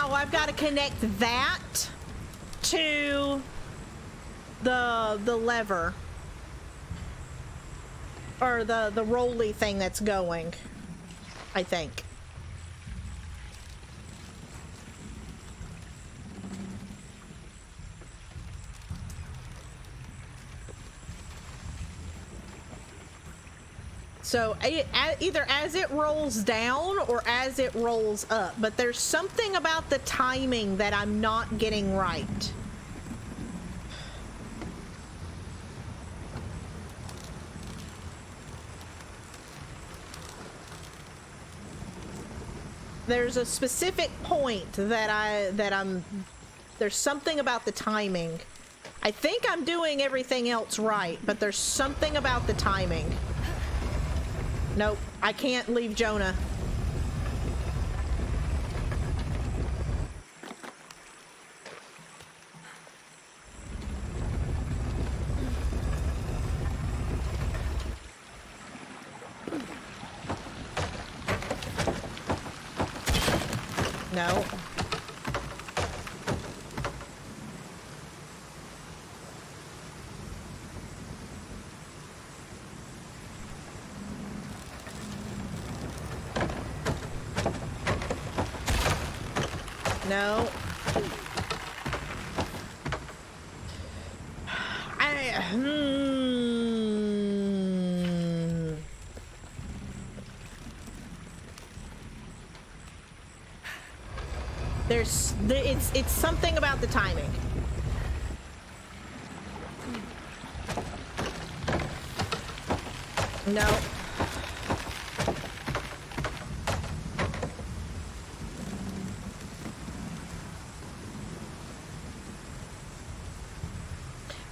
I've got to connect that to the lever, or the rolly thing that's going, I think. So either as it rolls down or as it rolls up, but there's something about the timing that I'm not getting right. There's a specific point that there's something about the timing. I think I'm doing everything else right, but there's something about the timing. Nope, I can't leave Jonah. No. No. It's something about the timing. No.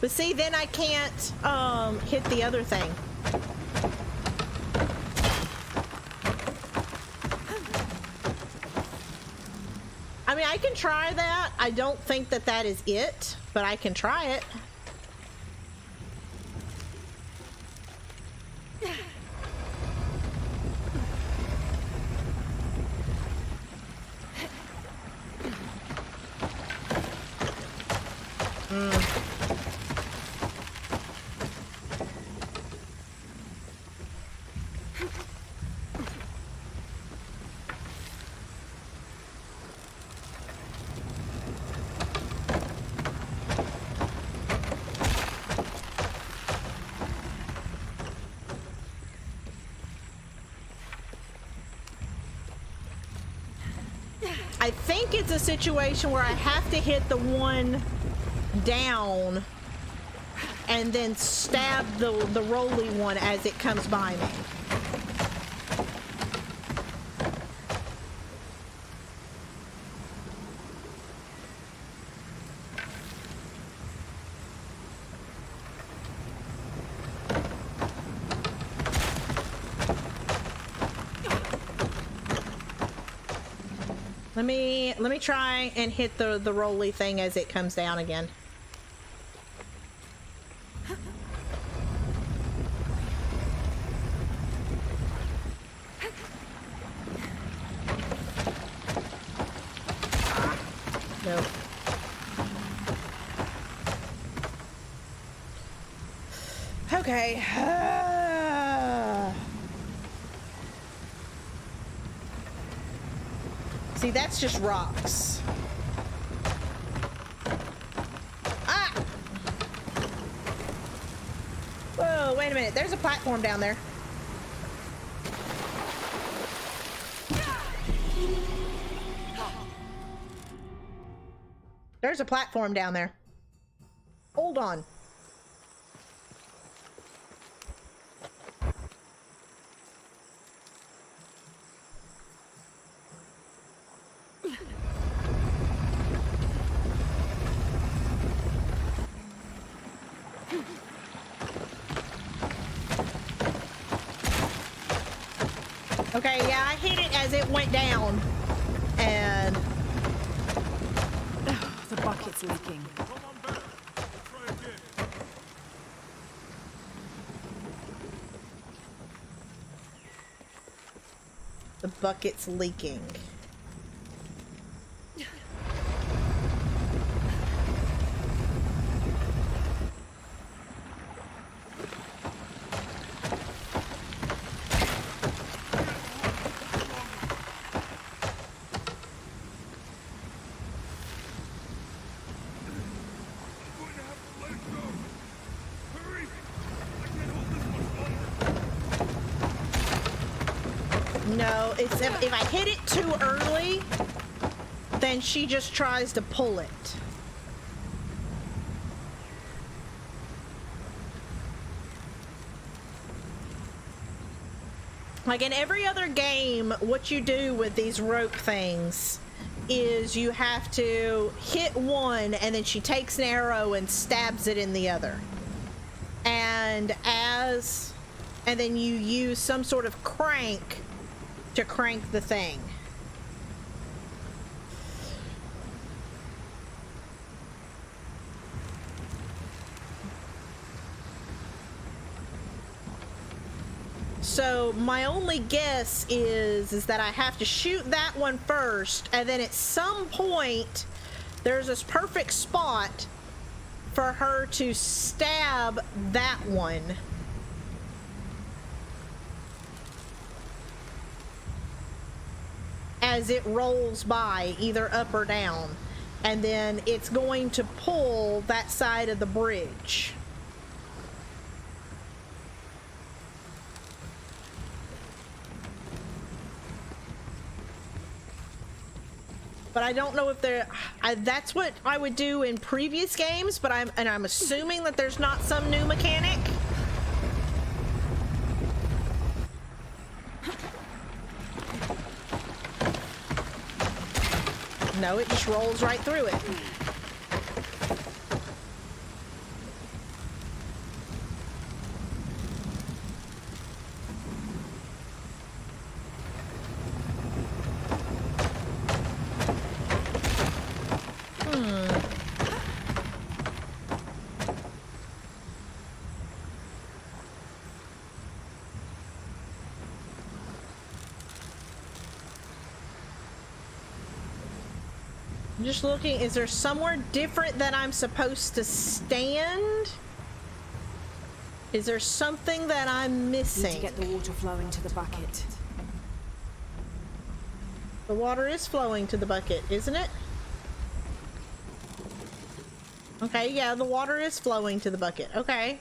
But see, then I can't hit the other thing. I mean, I can try that. I don't think that that is it, but I can try it. I think it's a situation where I have to hit the one down and then stab the rolly one as it comes by me. Let me try and hit the rolly thing as it comes down again. Nope. Okay. See, that's just rocks. Ah! Whoa, wait a minute. There's a platform down there. There's a platform down there. Hold on. Okay, yeah, I hit it as it went down, and the bucket's leaking. Come on back. Try again. the bucket's leaking. No, it's if I hit it too early, then she just tries to pull it. Like in every other game, what you do with these rope things is you have to hit one and then she takes an arrow and stabs it in the other. And then you use some sort of crank to crank the thing. So my only guess is that I have to shoot that one first, and then at some point there's this perfect spot for her to stab that one. As it rolls by, either up or down, and then it's going to pull that side of the bridge. But I don't know if that's what I would do in previous games, but I'm assuming that there's not some new mechanic. No, it just rolls right through it. Just looking, is there somewhere different that I'm supposed to stand? Is there something that I'm missing? Need to get the water flowing to the bucket. The water is flowing to the bucket, isn't it? Okay, yeah, the water is flowing to the bucket. Okay.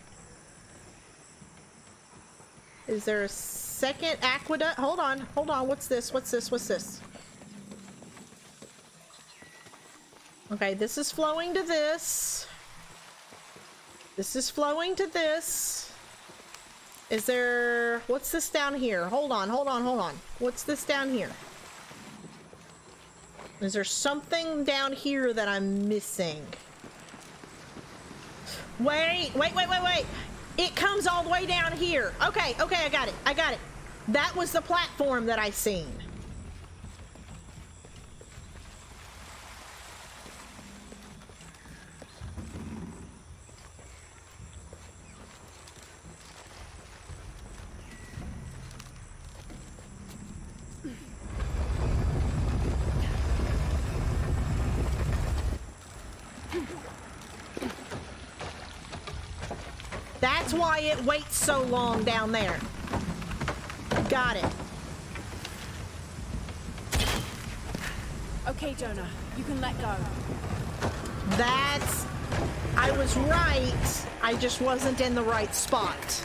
Is there a second aqueduct? Hold on, hold on. What's this? What's this? What's this? Okay, this is flowing to this. This is flowing to this. Is there... What's this down here? Hold on, hold on, hold on. What's this down here? Is there something down here that I'm missing? Wait, wait, wait, wait, wait. It comes all the way down here. Okay, okay, I got it. I got it. That was the platform that I seen. That's why it waits so long down there. Got it. Okay, Jonah, you can let go. That's... I was right. I just wasn't in the right spot.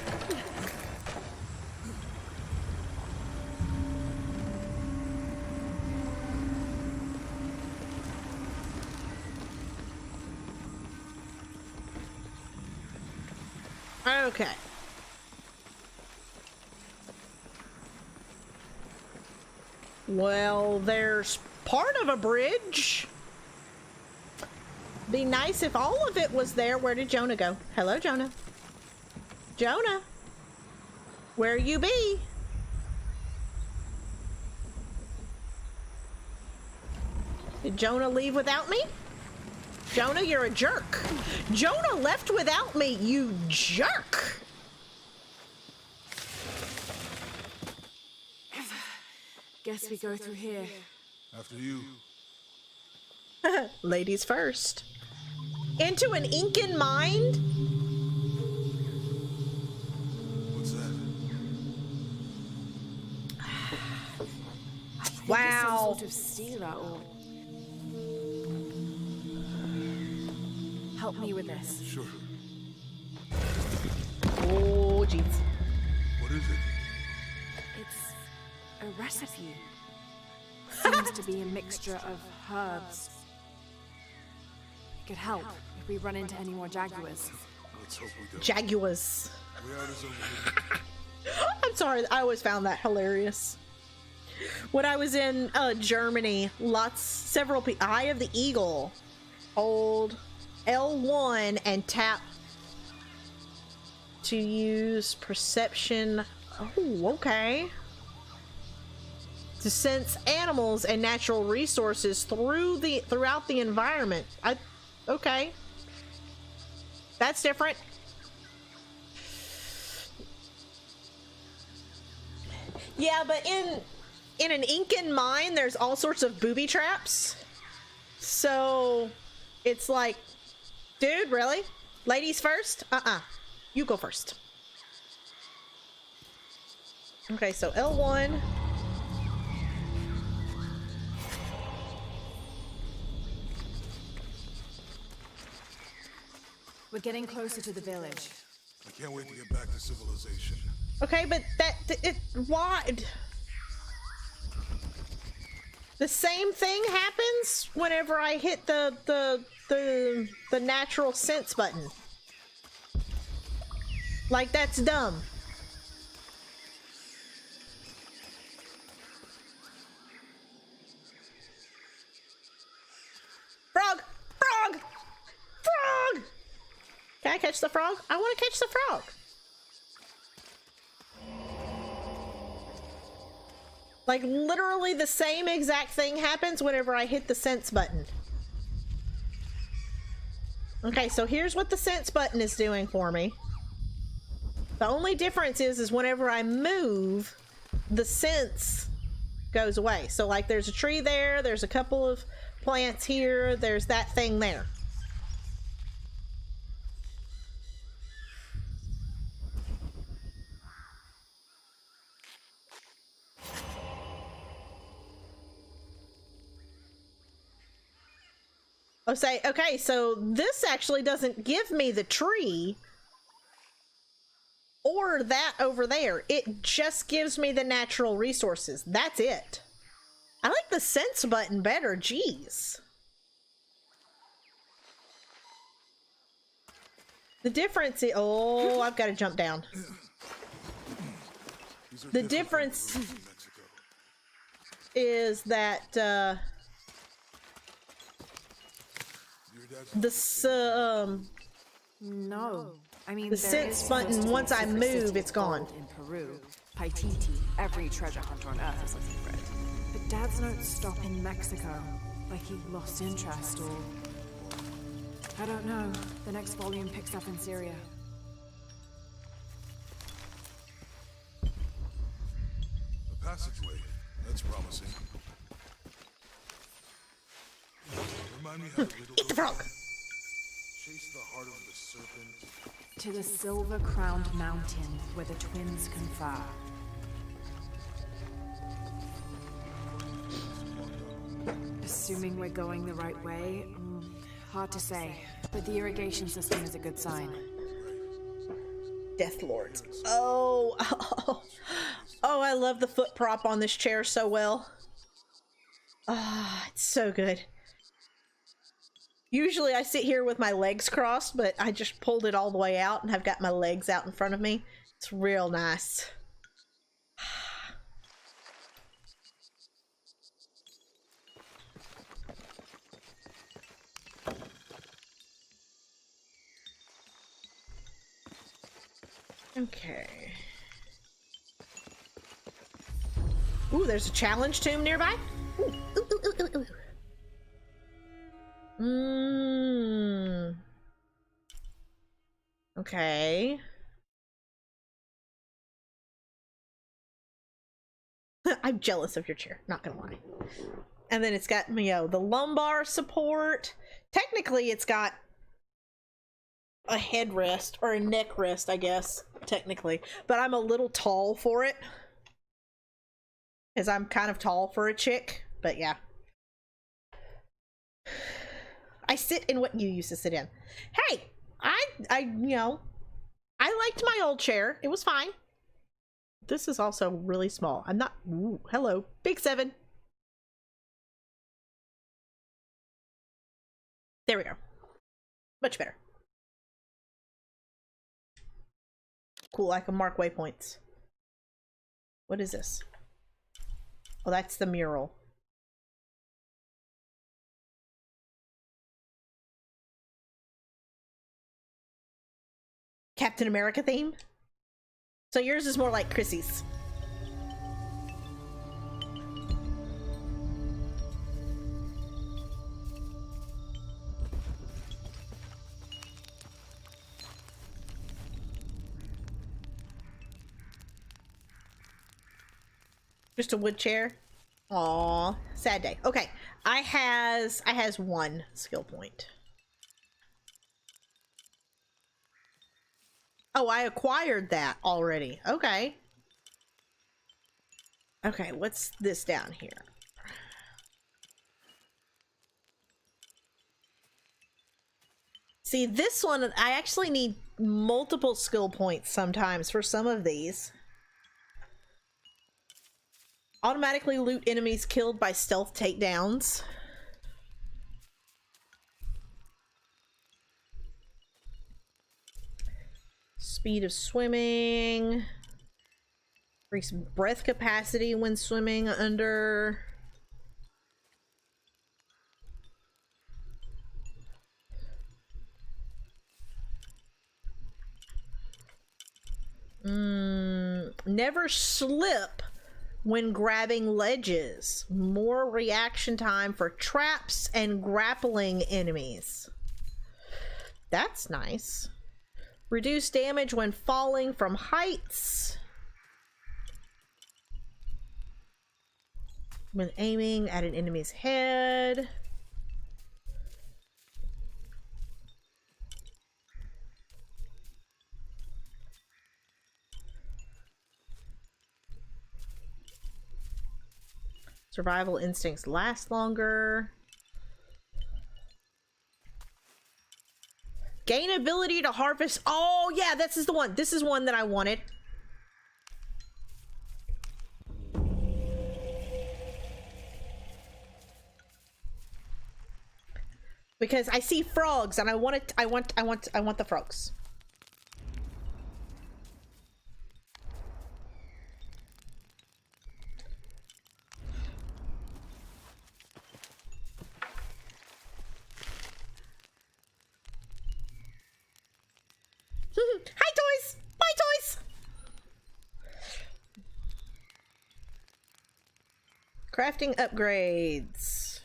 Okay. Well, there's part of a bridge. Be nice if all of it was there. Where did Jonah go? Hello, Jonah. Jonah. Where you be? Did Jonah leave without me? Jonah, you're a jerk. Jonah left without me, you jerk. Guess we go through here. After you. Ladies first. Into an Incan mind? What's that? Wow. Some sort of sealer or... Help me with this. Sure. Oh, jeez. What is it? It's a recipe. Seems to be a mixture of herbs. It could help if we run into any more jaguars. Let's hope we don't. Jaguars. We are as over. I'm sorry, I always found that hilarious. When I was in Germany, several people, Eye of the Eagle, hold L1 and tap to use perception. Oh, okay. To sense animals and natural resources throughout the environment. Okay. That's different. Yeah, but in an Incan mine, there's all sorts of booby traps. So it's like, dude, really? Ladies first? You go first. Okay, so L1. We're getting closer to the village. I can't wait to get back to civilization. Okay, but why? The same thing happens whenever I hit the natural sense button. Like, that's dumb. Frog! Frog! Frog! Can I catch the frog? I want to catch the frog. Like, literally the same exact thing happens whenever I hit the sense button. Okay, so here's what the sense button is doing for me. The only difference is whenever I move, the sense goes away. So, like, there's a tree there, there's a couple of plants here, there's that thing there. I'll say, okay, so this actually doesn't give me the tree or that over there. It just gives me the natural resources. That's it. I like the sense button better. Jeez. The difference is, oh, I've got to jump down. The difference is that No. I mean, the sense button, once I move, it's gone. In Peru, Paititi, every treasure hunter on Earth is looking for it. But Dad's notes stop in Mexico, like he lost interest, or I don't know. The next volume picks up in Syria. A passageway. That's promising. Remind me how to riddle Eat the frog! Chase the heart of the serpent. To the silver-crowned mountain where the twins confer. Assuming we're going the right way, hard to say. But the irrigation system is a good sign. Death Lords. Oh, I love the foot prop on this chair so well. Ah, it's so good. Usually I sit here with my legs crossed, but I just pulled it all the way out and I've got my legs out in front of me. It's real nice. Okay. Ooh, there's a challenge tomb nearby. Ooh, ooh, ooh, ooh, ooh. Okay. I'm jealous of your chair, not gonna lie. And then it's got, you know, the lumbar support. Technically, it's got a headrest or a neck rest, I guess, technically. But I'm a little tall for it. Because I'm kind of tall for a chick, but yeah. I sit in what you used to sit in. Hey, I you know, I liked my old chair. It was fine. This is also really small. I'm not... Ooh, hello. Big 7. There we go. Much better. Cool, I can mark waypoints. What is this? Oh, that's the mural. Captain America theme? So yours is more like Chrissy's. Just a wood chair? Aw, sad day. Okay, I has 1 skill point. Oh, I acquired that already. Okay. Okay, what's this down here? See, this one, I actually need multiple skill points sometimes for some of these. Automatically loot enemies killed by stealth takedowns. Speed of swimming. Increase breath capacity when swimming under. Never slip when grabbing ledges. More reaction time for traps and grappling enemies. That's nice. Reduce damage when falling from heights. When aiming at an enemy's head. Survival instincts last longer. Gain ability to harvest. Oh yeah, this is the one. This is one that I wanted. Because I see frogs and I want it. I want the frogs. Hi, toys! Bye, toys! Crafting upgrades.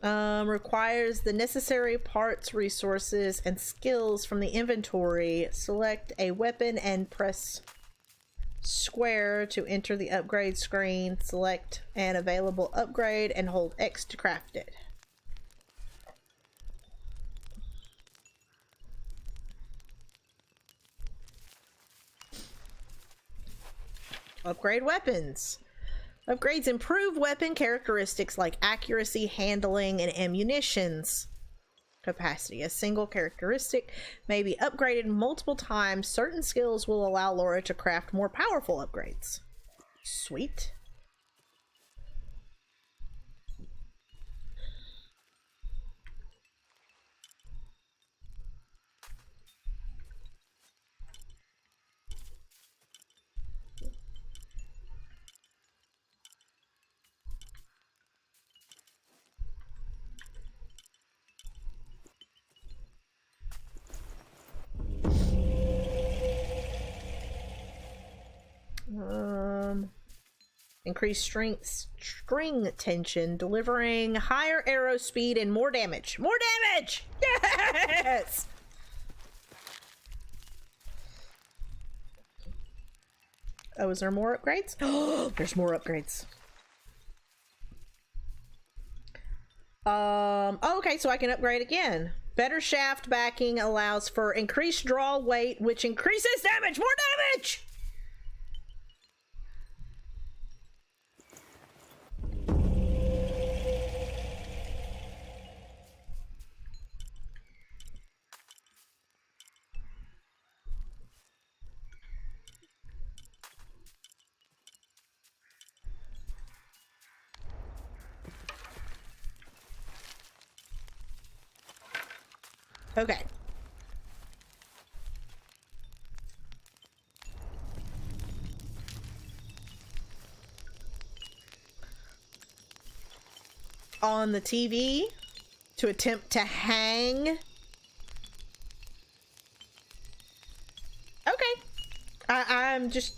Requires the necessary parts, resources, and skills from the inventory. Select a weapon and press square to enter the upgrade screen. Select an available upgrade and hold X to craft it. Upgrade weapons. Upgrades improve weapon characteristics like accuracy, handling, and ammunition's capacity. A single characteristic may be upgraded multiple times. Certain skills will allow Laura to craft more powerful upgrades. Sweet. Increase string tension, delivering higher arrow speed and more damage. More damage! Yes! Oh, is there more upgrades? Oh, there's more upgrades. Okay, so I can upgrade again. Better shaft backing allows for increased draw weight, which increases damage. More damage! Okay. On the TV to attempt to hang. Okay. I'm just...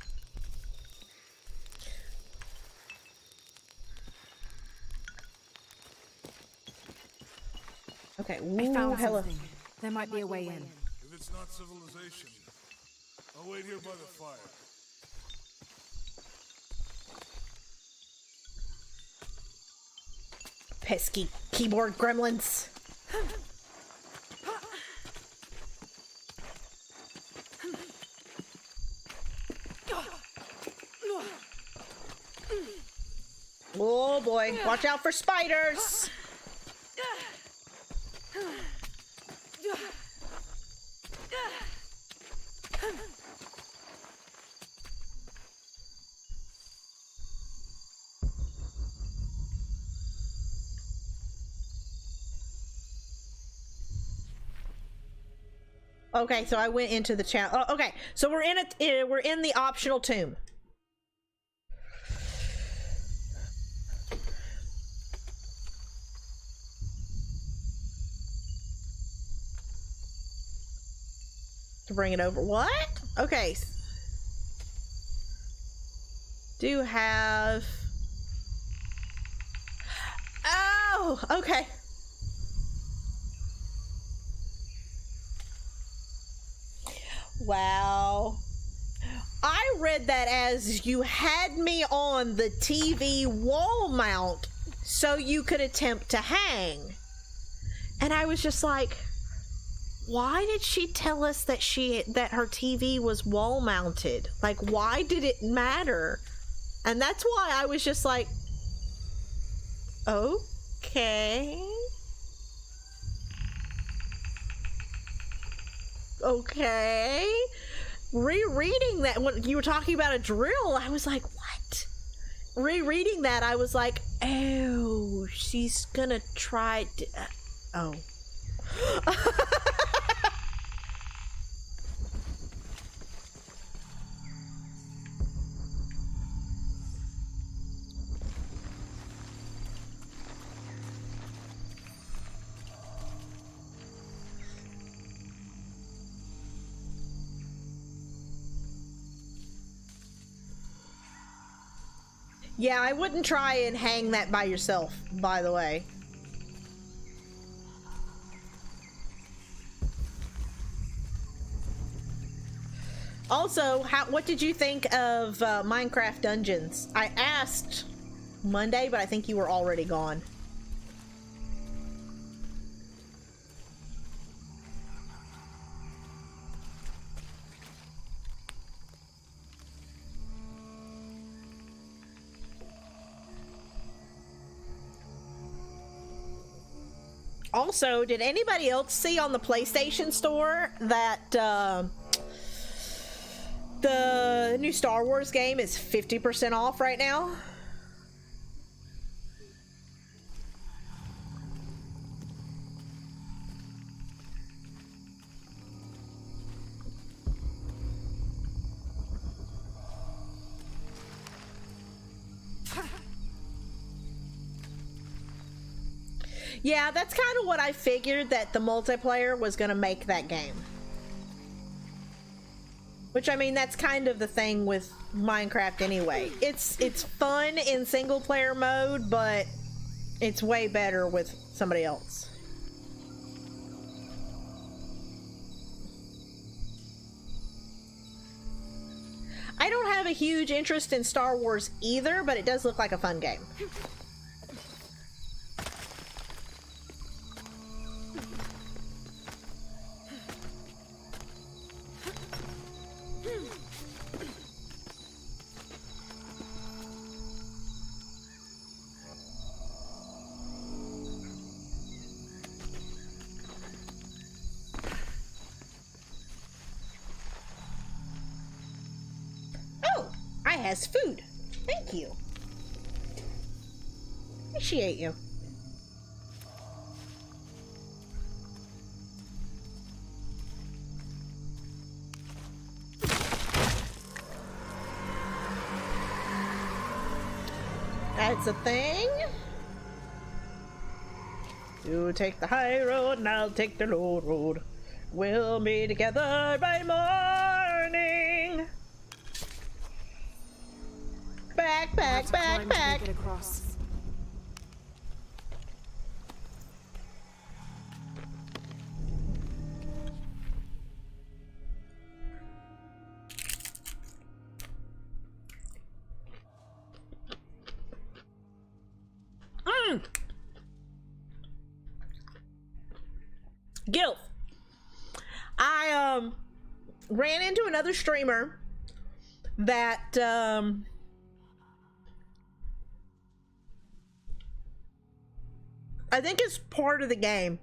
Okay. I Ooh, found hello. something. There might be a way in. If it's not civilization, I'll wait here by the fire. Pesky keyboard gremlins. Oh boy, watch out for spiders. Okay, so I went into the channel. Oh, okay, so we're in it. We're in the optional tomb. To bring it over. What? Okay. Do have. Oh, okay. Wow. I read that as you had me on the TV wall mount so you could attempt to hang. And I was just like, why did she tell us that her TV was wall mounted? Like, why did it matter? And that's why I was just like, okay. Okay. Rereading that, when you were talking about a drill, I was like, what? Rereading that, I was like, oh, she's gonna try to, oh. Yeah, I wouldn't try and hang that by yourself, by the way. Also, what did you think of Minecraft Dungeons? I asked Monday, but I think you were already gone. Also, did anybody else see on the PlayStation Store that the new Star Wars game is 50% off right now? Yeah, that's kind of what I figured, that the multiplayer was going to make that game. Which, I mean, that's kind of the thing with Minecraft anyway. It's fun in single player mode, but it's way better with somebody else. I don't have a huge interest in Star Wars either, but it does look like a fun game. Has food. Thank you. Appreciate you. That's a thing. You take the high road and I'll take the low road. We'll be together by morning. Back, back, back, back. Get across. Gil, I ran into another streamer that I think is part of the game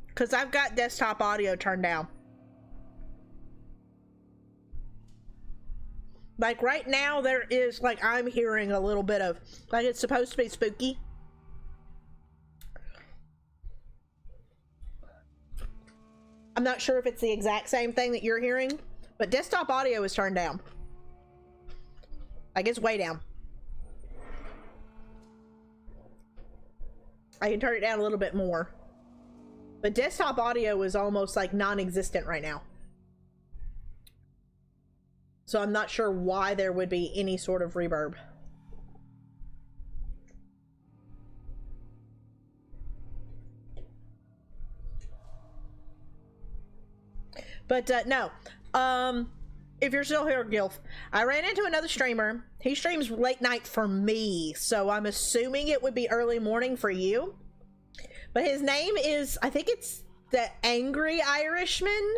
because I've got desktop audio turned down. Like right now there is, like, I'm hearing a little bit of, like, it's supposed to be spooky. I'm not sure if it's the exact same thing that you're hearing, but desktop audio is turned down. Like, it's way down. I can turn it down a little bit more. But desktop audio is almost like non-existent right now. So I'm not sure why there would be any sort of reverb. But no, if you're still here, Gilf, I ran into another streamer. He streams late night for me, so I'm assuming it would be early morning for you. But his name is, I think it's the Angry Irishman.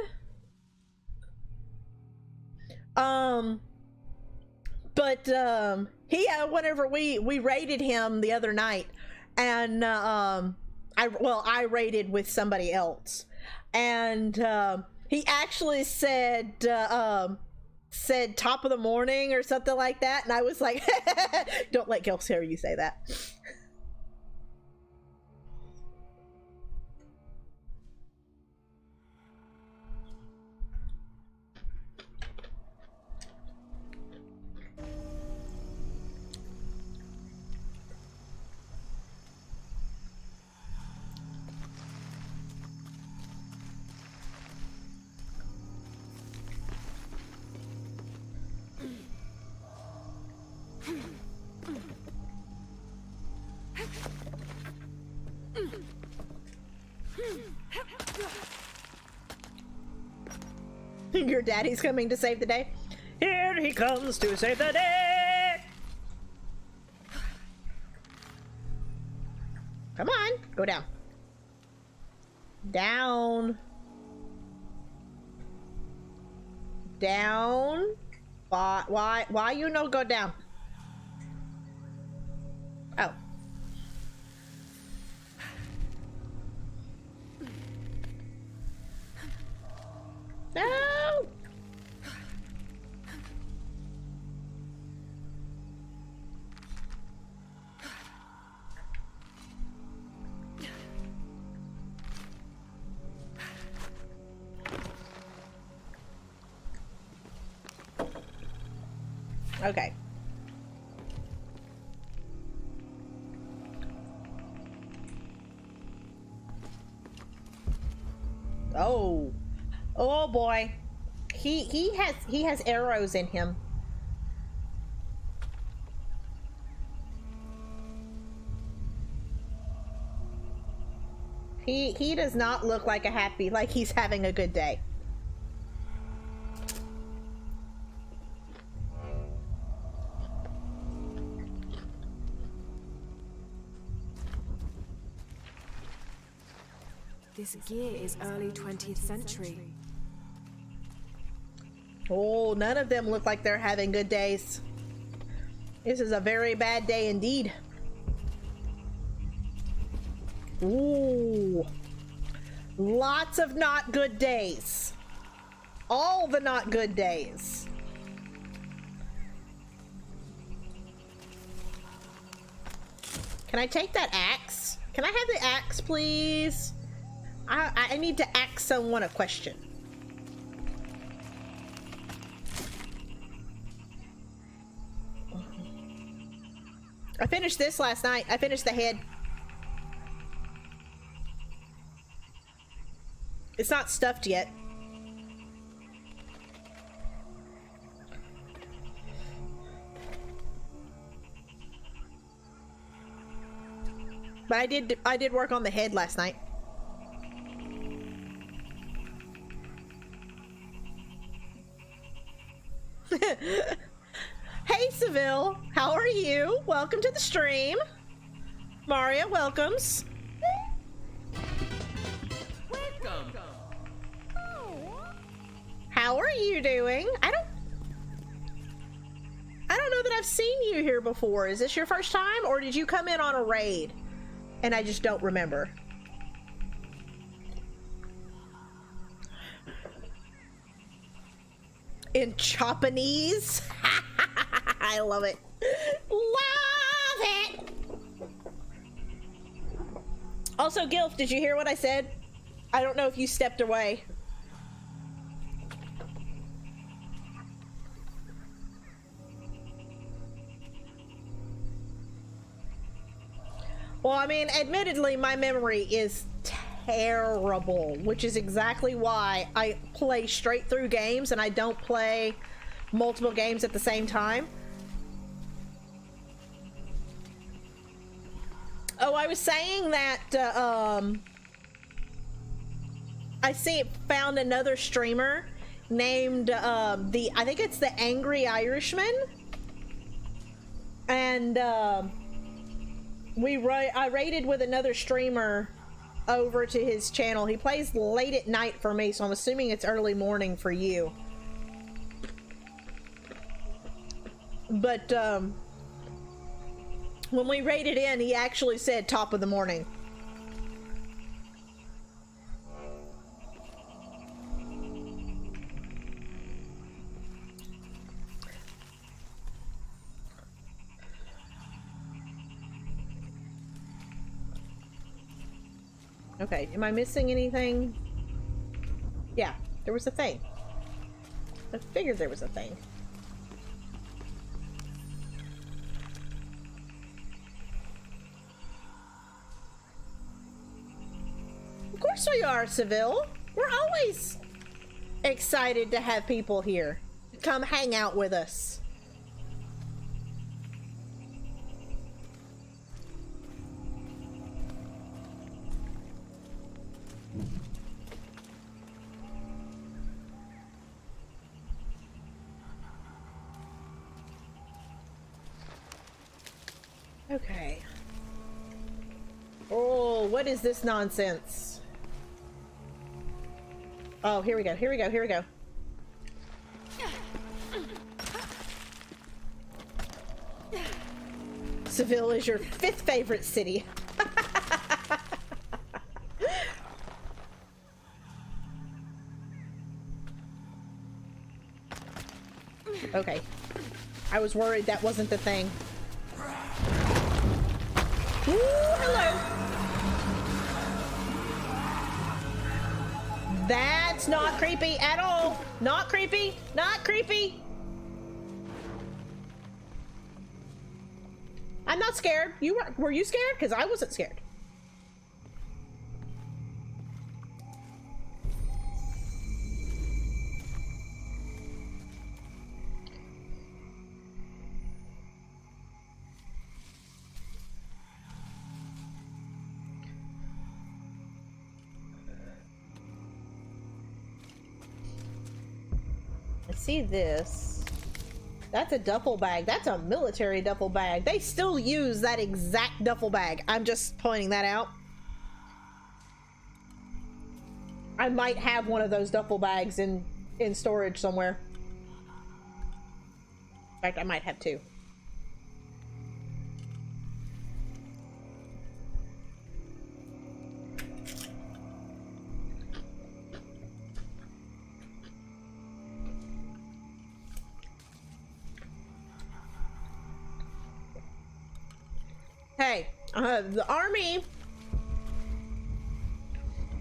He whenever we raided him the other night, and I raided with somebody else, and he actually said top of the morning or something like that, and I was like, don't let Gilf hear you say that. Your daddy's coming to save the day. Here he comes to save the day. Come on, go down. Down. Down. Why you no go down? Oh. No! Okay. Oh. Oh boy. He has arrows in him. He does not look like he's having a good day. This gear is early 20th century. Oh, none of them look like they're having good days. This is a very bad day indeed. Ooh. Lots of not good days. All the not good days. Can I take that axe? Can I have the axe, please? I need to ask someone a question. I finished this last night. I finished the head. It's not stuffed yet. But I did work on the head last night. Hey Seville, how are you? Welcome to the stream. Maria welcomes. Welcome. How are you doing? I don't know that I've seen you here before. Is this your first time, or did you come in on a raid and I just don't remember? In Japanese? I love it. Love it. Also, Gilf, did you hear what I said? I don't know if you stepped away. Well, I mean, admittedly, my memory is terrible, which is exactly why I play straight through games and I don't play multiple games at the same time. Oh, I was saying that I found another streamer named I think it's the Angry Irishman, and I raided with another streamer over to his channel. He plays late at night for me, so I'm assuming it's early morning for you. But when we raided in, he actually said top of the morning. Okay, am I missing anything? Yeah, there was a thing. I figured there was a thing. Of course we are, Seville. We're always excited to have people here. Come hang out with us. Okay. Oh, what is this nonsense? Oh, here we go, here we go, here we go. Seville is your 5th favorite city. Okay. I was worried that wasn't the thing. Ooh, hello. That's not creepy at all. Not creepy. Not creepy. I'm not scared. Were you scared? Because I wasn't scared. See this? That's a duffel bag. That's a military duffel bag. They still use that exact duffel bag. I'm just pointing that out. I might have one of those duffel bags in storage somewhere. In fact, I might have two. Hey, the army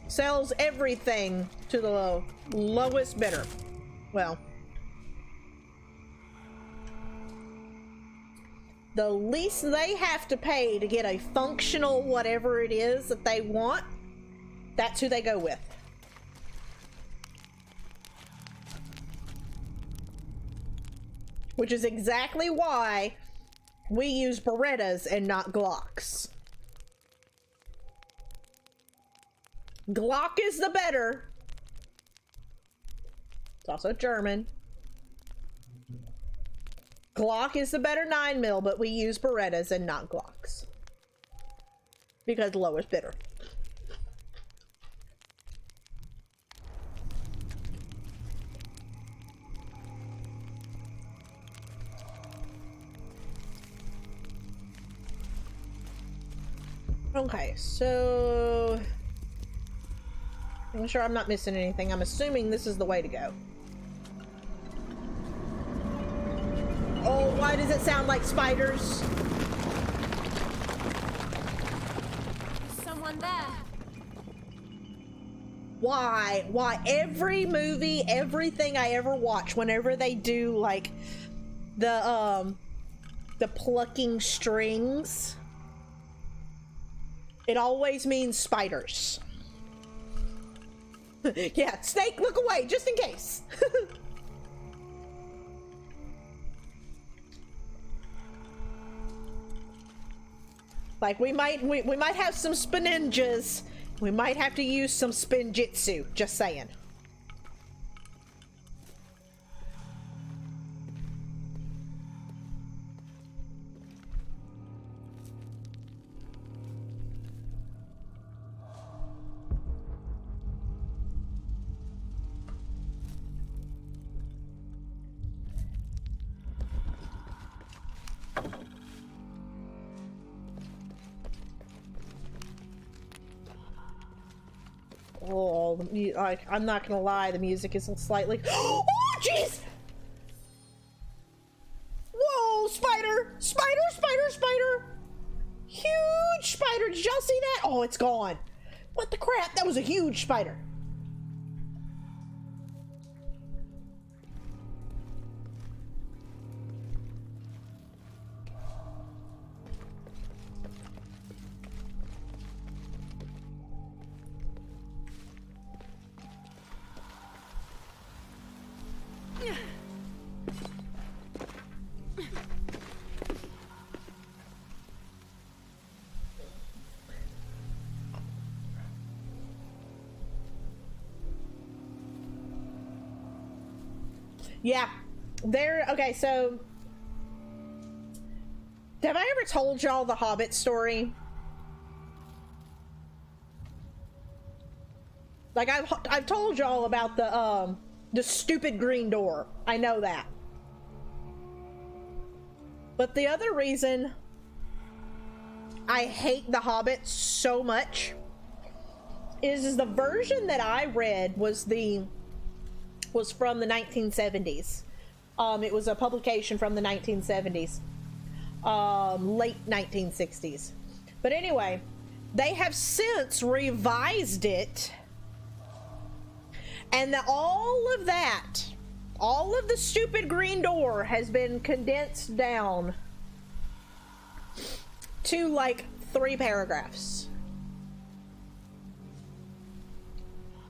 sells everything to the lowest bidder. Well, the least they have to pay to get a functional whatever it is that they want, that's who they go with. Which is exactly why we use Berettas and not Glocks. Glock is the better. It's also German. Glock is the better 9mm, but we use Berettas and not Glocks. Because low is bitter. Okay, so I'm sure I'm not missing anything. I'm assuming this is the way to go. Oh, why does it sound like spiders? Someone there. Why? Why? Every movie, everything I ever watch, whenever they do like the plucking strings, it always means spiders. Yeah, snake, look away, just in case. Like we might have some spinninjas. We might have to use some spinjitzu, just saying. Oh, like, I'm not gonna lie, the music is slightly. Oh, jeez! Whoa, spider! Spider, spider, spider! Huge spider! Did y'all see that? Oh, it's gone. What the crap? That was a huge spider. Yeah, there. Okay, so have I ever told y'all the Hobbit story? Like I've told y'all about the stupid green door. I know that. But the other reason I hate the Hobbit so much is the version that I read was from the 1970s. It was a publication from the 1970s, late 1960s. But anyway, they have since revised it, and all of the stupid green door has been condensed down to like 3 paragraphs.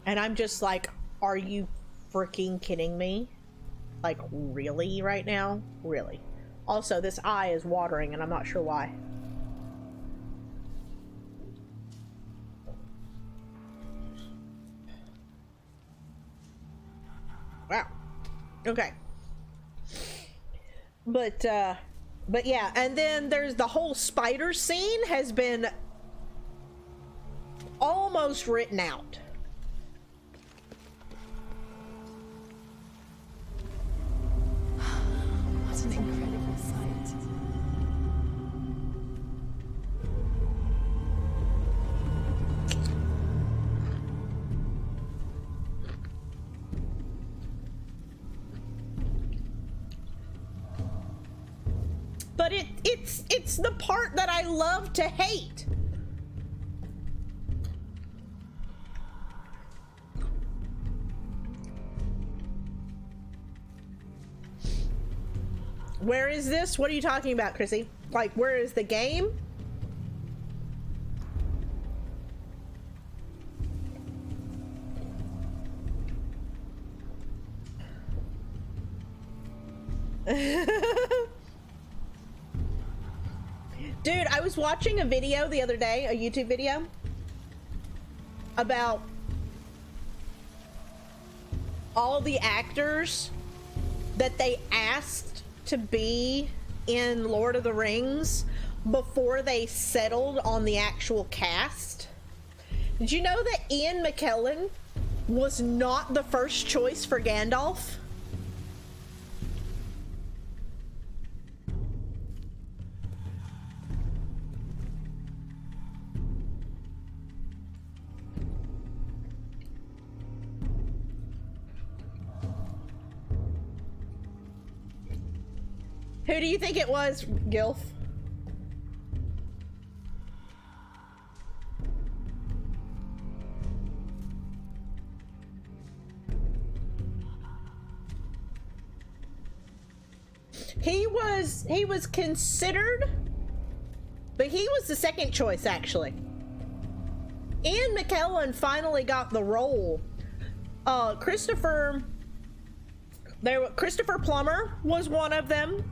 And I'm just like, are you freaking kidding me? Like, really right now? Really? Also, this eye is watering and I'm not sure why. Wow. Okay. But yeah, and then there's the whole spider scene has been almost written out. What an incredible sight. But it's the part that I love to hate. Where is this? What are you talking about, Chrissy? Like, where is the game? Dude, I was watching a video the other day, a YouTube video, about all the actors that they asked to be in Lord of the Rings before they settled on the actual cast. Did you know that Ian McKellen was not the first choice for Gandalf? Who do you think it was, Gilf? He was considered, but he was the second choice, actually. Ian McKellen finally got the role. Christopher Plummer was one of them.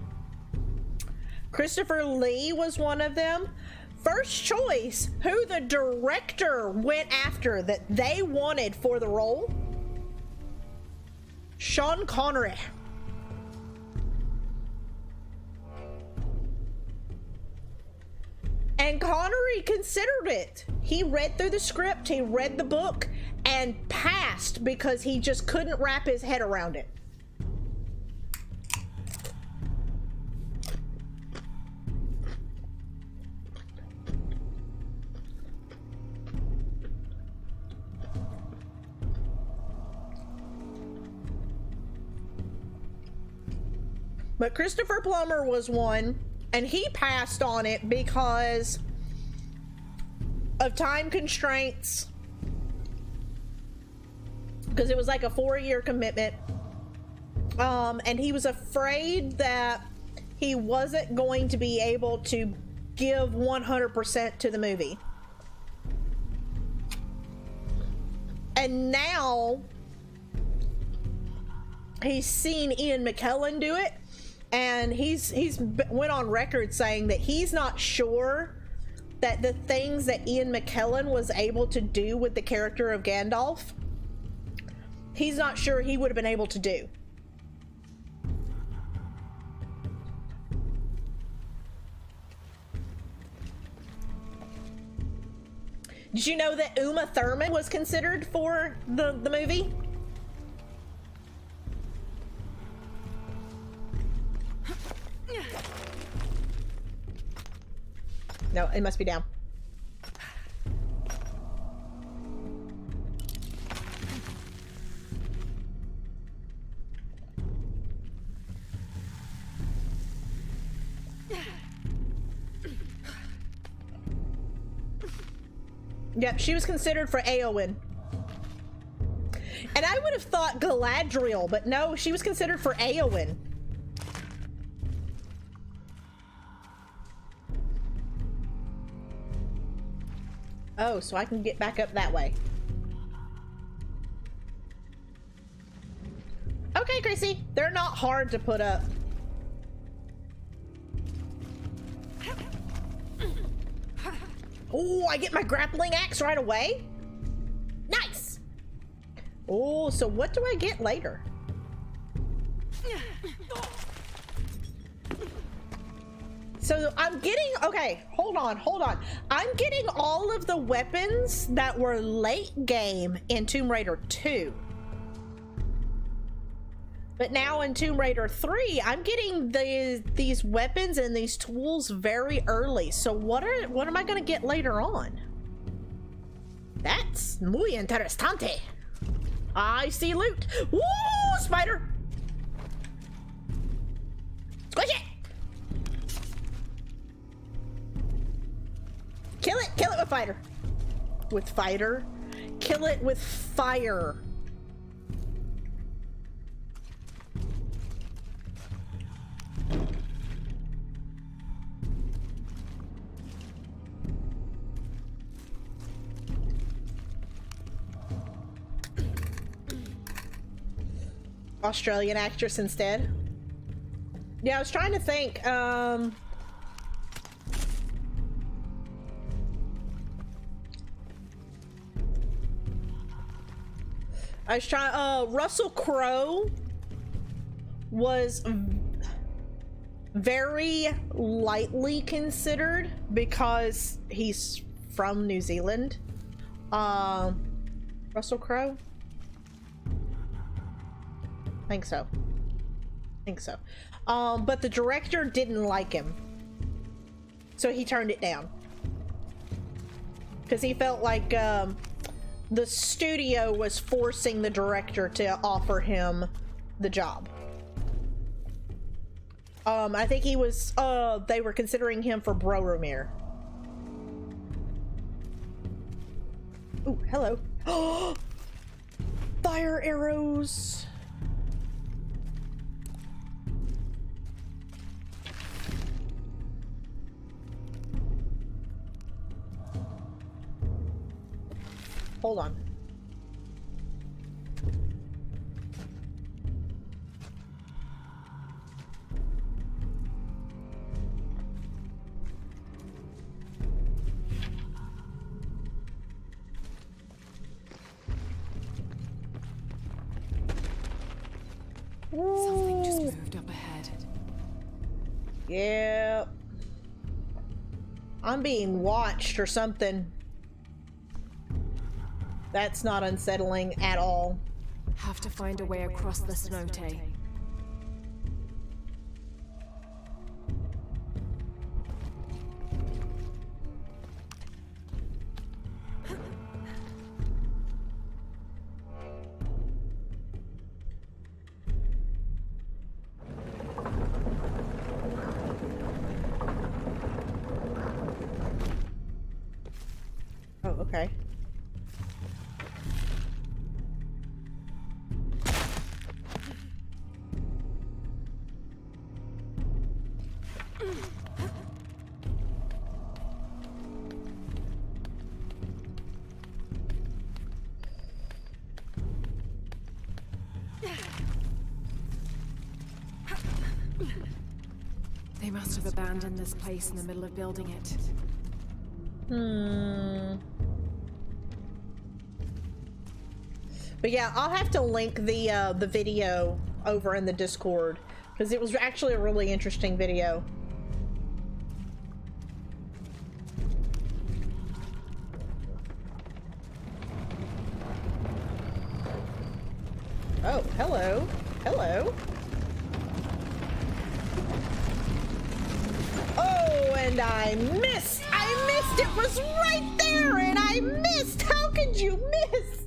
Christopher Lee was one of them. First choice, who the director went after that they wanted for the role, Sean Connery. And Connery considered it. He read through the script, he read the book, and passed because he just couldn't wrap his head around it. But Christopher Plummer was one, and he passed on it because of time constraints, because it was like a 4-year commitment, and he was afraid that he wasn't going to be able to give 100% to the movie. And now he's seen Ian McKellen do it, and he's went on record saying that he's not sure that the things that Ian McKellen was able to do with the character of Gandalf, he's not sure he would have been able to do. Did you know that Uma Thurman was considered for the movie? No, it must be down. Yep, she was considered for Eowyn. And I would have thought Galadriel, but no, she was considered for Eowyn. Oh, so I can get back up that way. Okay, Gracie, they're not hard to put up. Oh, I get my grappling axe right away. Nice. Oh, so what do I get later? So I'm getting, okay, hold on. I'm getting all of the weapons that were late game in Tomb Raider 2. But now in Tomb Raider 3, I'm getting these weapons and these tools very early. So what am I gonna get later on? That's muy interesante. I see loot. Woo, spider! Squish it! Kill it with fighter. With fighter? Kill it with fire. Australian actress instead. Yeah, I was trying to think. I was trying. Russell Crowe was very lightly considered because he's from New Zealand. Russell Crowe? Think so. But the director didn't like him, so he turned it down because he felt like the studio was forcing the director to offer him the job. I think he was they were considering him for Boromir. Ooh, hello. Fire arrows. Hold on. Something just moved up ahead. Yep. I'm being watched or something. That's not unsettling at all. Have to find a way across the snow, Tay. Oh, okay. They must have abandoned this place in the middle of building it. But yeah, I'll have to link the video over in the Discord because it was actually a really interesting video. Oh, hello. Hello. Oh, and I missed. I missed. It was right there and I missed. How could you miss?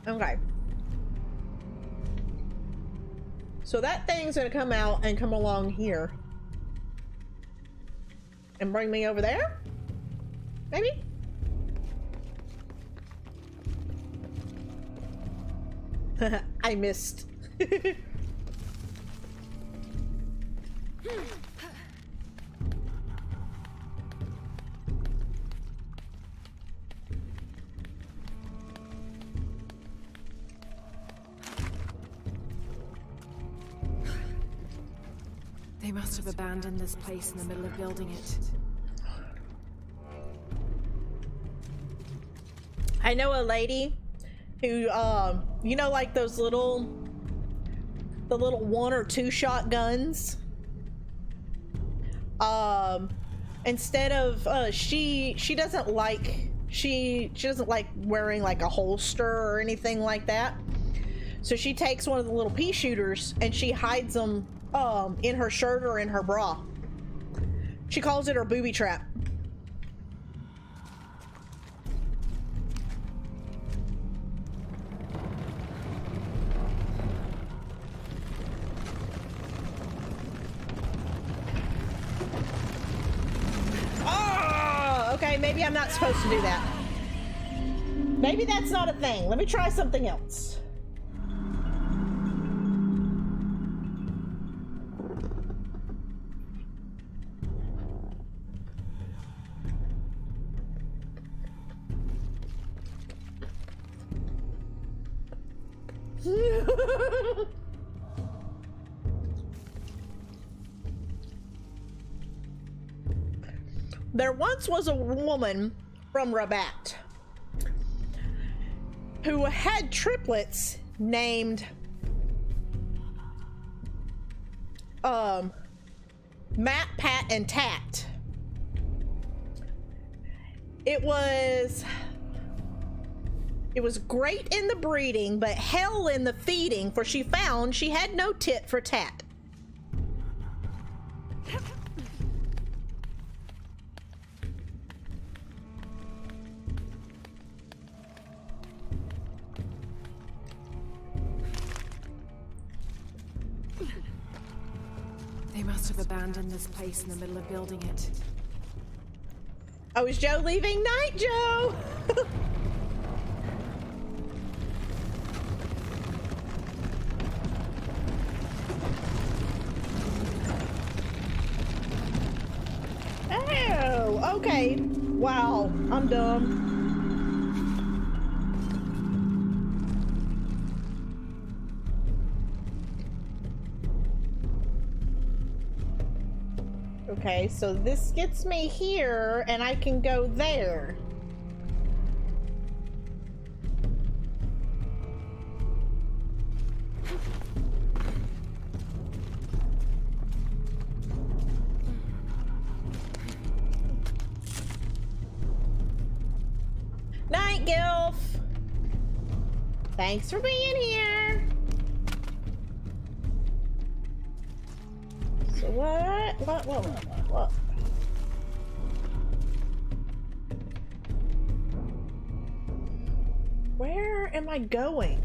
Okay. So that thing's gonna come out and come along here. And bring me over there? Maybe? I missed. They must have abandoned this place in the middle of building it. I know a lady who, you know, like those little, the little 1 or 2 shot guns. Instead of, she doesn't like, she doesn't like wearing like a holster or anything like that. So she takes one of the little pea shooters and she hides them in her shirt or in her bra. She calls it her booby trap. maybe I'm not supposed to do that. Maybe that's not a thing. Let me try something else. There once was a woman from Rabat who had triplets named Matt, Pat, and Tat. It was great in the breeding, but hell in the feeding, for she found she had no tit for Tat. They must have abandoned this place in the middle of building it. Oh, is Joe leaving? Night, Joe! Oh, okay. Wow, I'm dumb. Okay, so this gets me here, and I can go there. Night, Gilf! Thanks for being here! So what? What? Where am I going?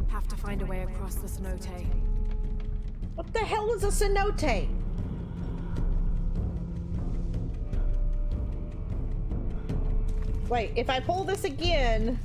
Have to find a way across the cenote. What the hell is a cenote? Wait, if I pull this again...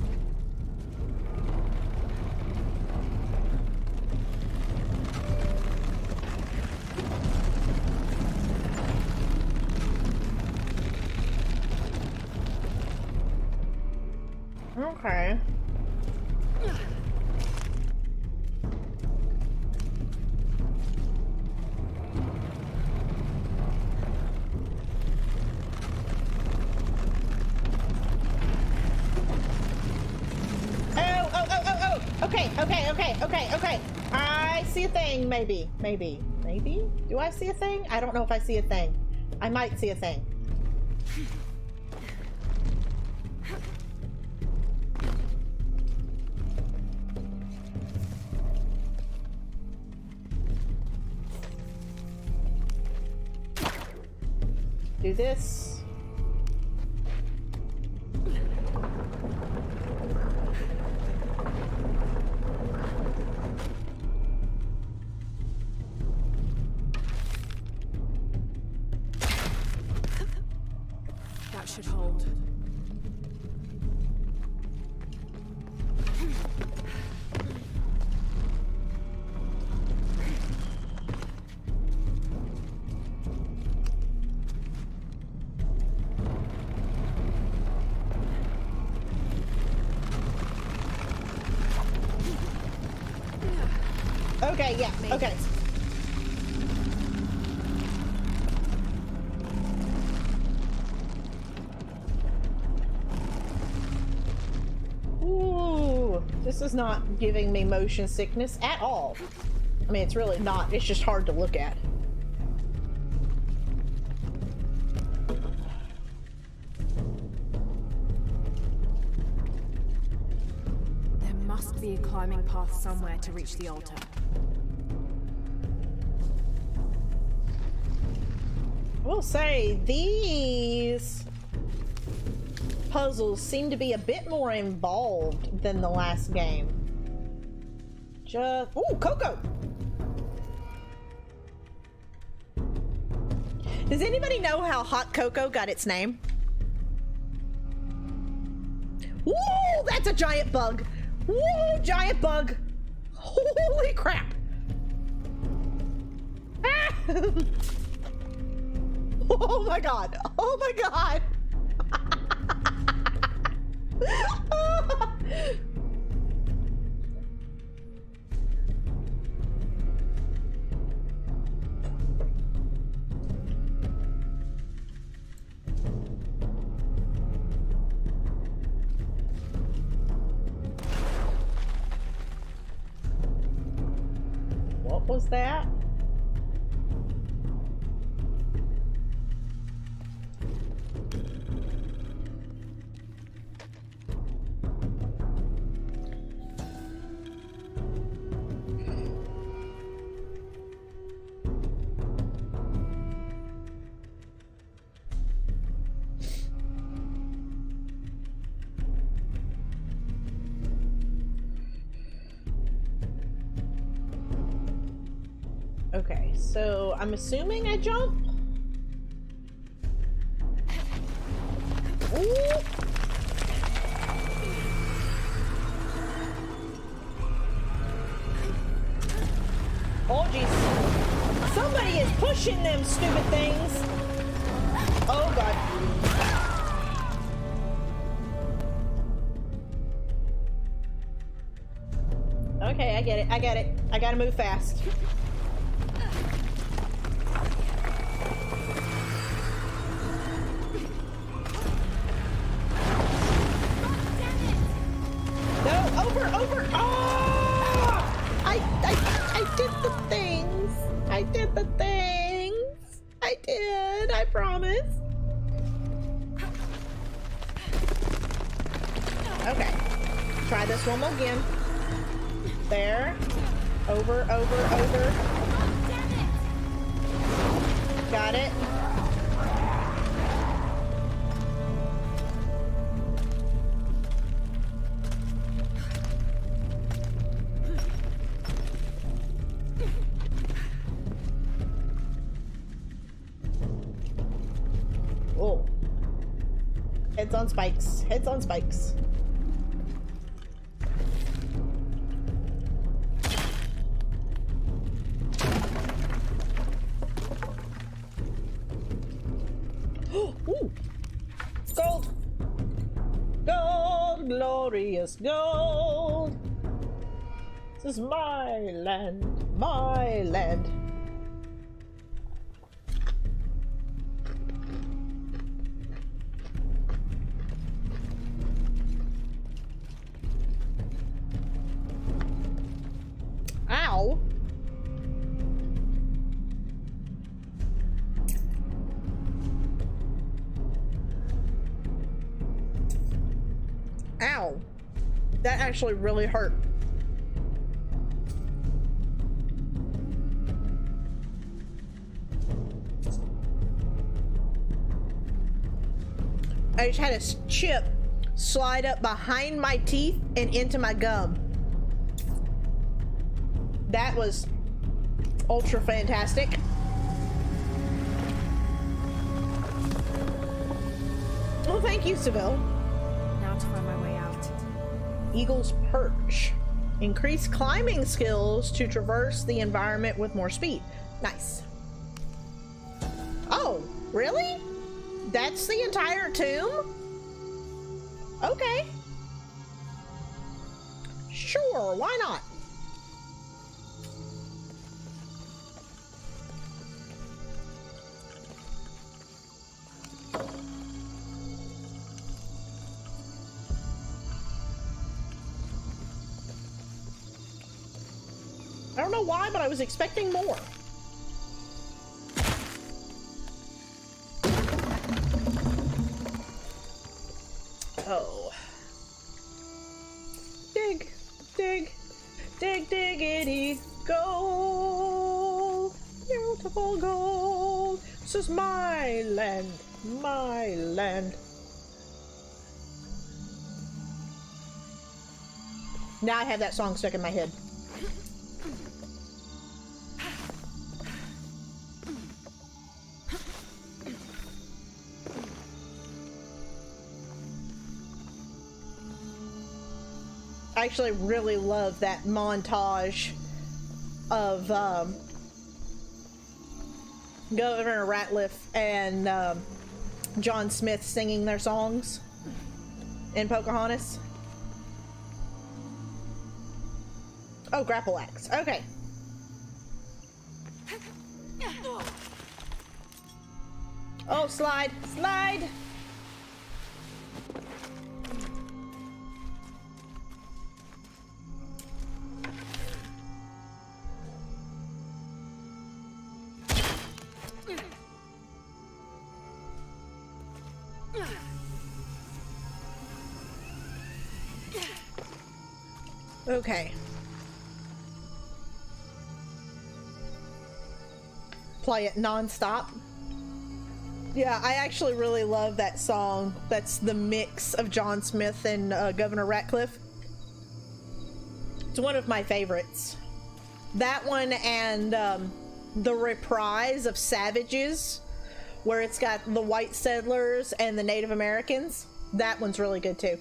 Okay. Okay. I see a thing, maybe. Do I see a thing? I don't know if I see a thing. I might see a thing. Do this. That should hold. Okay, yeah, okay. Ooh, this is not giving me motion sickness at all. I mean, it's really not. It's just hard to look at. There must be a climbing path somewhere to reach the altar. I will say, these puzzles seem to be a bit more involved than the last game. Ooh, Coco! Does anybody know how hot cocoa got its name? Woo! That's a giant bug. Woo! Giant bug. Holy crap. Ah! Oh my god. Oh my god. What was that? Okay, so I'm assuming I jump. Ooh. Oh jeez. Somebody is pushing them stupid things. Oh god. Okay, I get it. I get it. I gotta move fast. Over! Oh! I did the things. I did the things. I did. I promise. Okay. Try this one more again. There. Over. Got it. Oh. Heads on spikes. Heads on spikes. Ooh. Gold. Gold, glorious gold. This is my land. My land. Ow. Ow. That actually really hurt. I just had a chip slide up behind my teeth and into my gum. That was ultra fantastic. Well, thank you, Seville. Now to find my way out. Eagle's Perch. Increase climbing skills to traverse the environment with more speed. Nice. Oh, really? That's the entire tomb? Okay. Sure, why not? I don't know why, but I was expecting more. Oh. Dig, dig, dig, diggity, gold, beautiful gold. This is my land, my land. Now I have that song stuck in my head. I actually really love that montage of Governor Ratliff and John Smith singing their songs in Pocahontas. Oh, grapple axe. Okay. Oh, slide. Slide! Okay. Play it non-stop. Yeah, I actually really love that song. That's the mix of John Smith and Governor Ratcliffe. It's one of my favorites. That one and the reprise of Savages, where it's got the white settlers and the Native Americans. That one's really good too.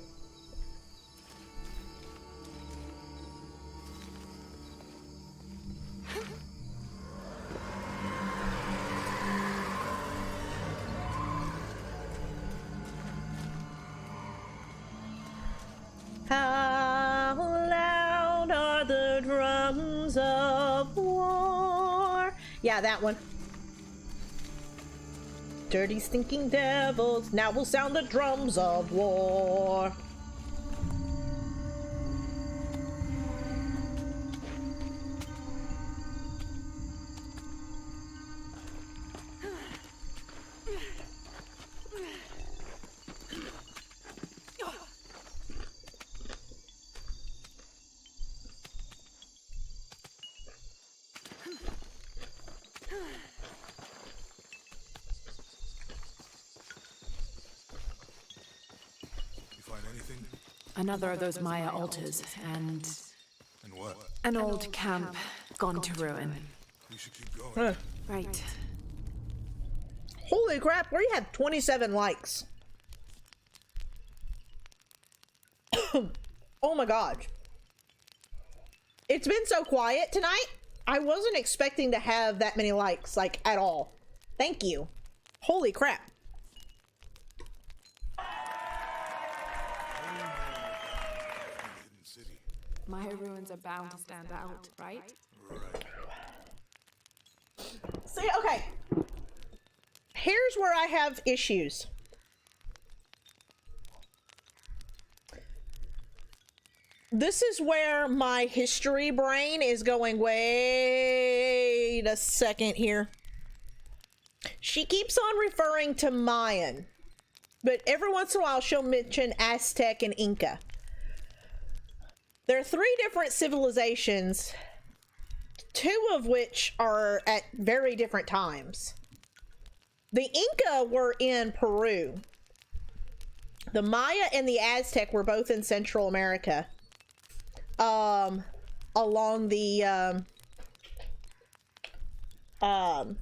How loud are the drums of war? Yeah, that one. Dirty stinking devils, now will sound the drums of war. Another of those Maya altars, and what? an old camp gone to ruin. We should keep going. Right. Holy crap, we had 27 likes. Oh my god. It's been so quiet tonight. I wasn't expecting to have that many likes, like, at all. Thank you. Holy crap. Maya ruins are bound to stand out, right? See, okay. Here's where I have issues. This is where my history brain is going, wait a second here. She keeps on referring to Mayan, but every once in a while she'll mention Aztec and Inca. There are 3 different civilizations, 2 of which are at very different times. The Inca were in Peru. The Maya and the Aztec were both in Central America. Along the, the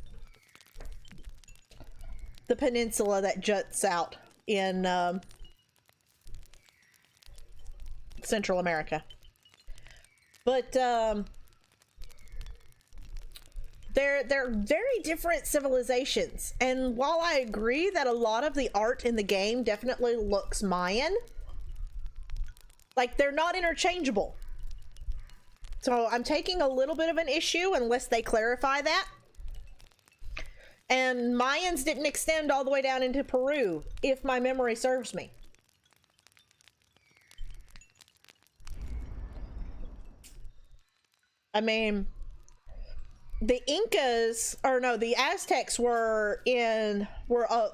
peninsula that juts out in, Central America. But they're very different civilizations, and while I agree that a lot of the art in the game definitely looks Mayan, like, they're not interchangeable. So I'm taking a little bit of an issue unless they clarify that. And Mayans didn't extend all the way down into Peru, if my memory serves me. I mean, the Incas, or no, the Aztecs were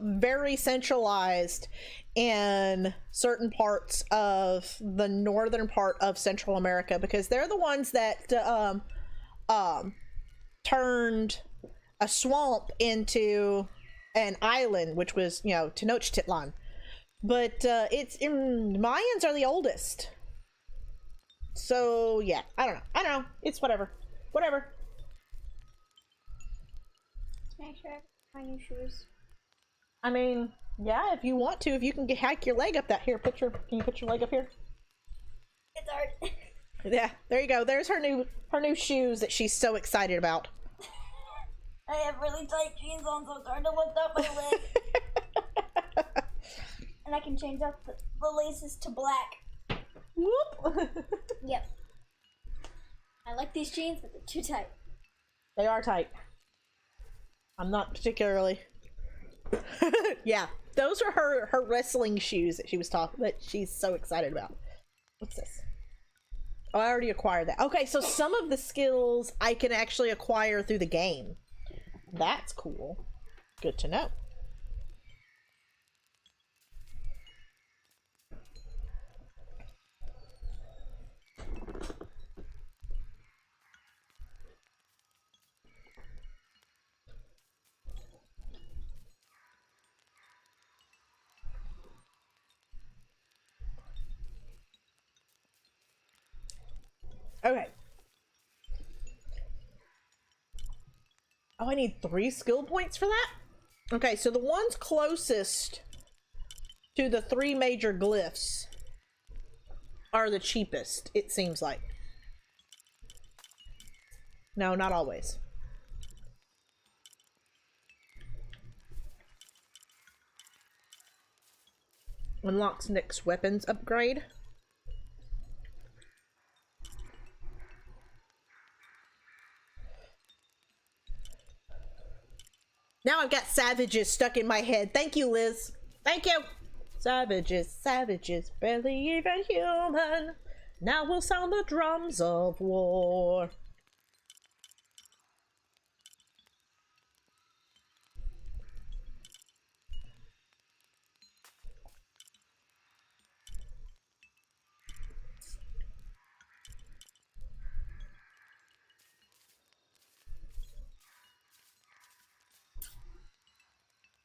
very centralized in certain parts of the northern part of Central America, because they're the ones that turned a swamp into an island, which was, you know, Tenochtitlan. But Mayans are the oldest. So yeah, I don't know. It's whatever. Make sure I find your shoes. I mean, yeah, if you want to, if you can hike your leg up that here, can you put your leg up here? It's hard. Yeah, there you go. There's her new shoes that she's so excited about. I have really tight jeans on, so it's hard to lift up my leg. And I can change up the laces to black. Whoop. Yep. I like these jeans, but they're too tight. They are tight. I'm not particularly. Yeah, those are her wrestling shoes that she's so excited about. What's this? Oh, I already acquired that. Okay, so some of the skills I can actually acquire through the game. That's cool. Good to know. Okay. Oh, I need 3 skill points for that? Okay, so the ones closest to the 3 major glyphs are the cheapest, it seems like. No, not always. Unlocks next weapons upgrade. Now I've got savages stuck in my head. Thank you, Liz. Thank you. Savages, savages, barely even human. Now we'll sound the drums of war.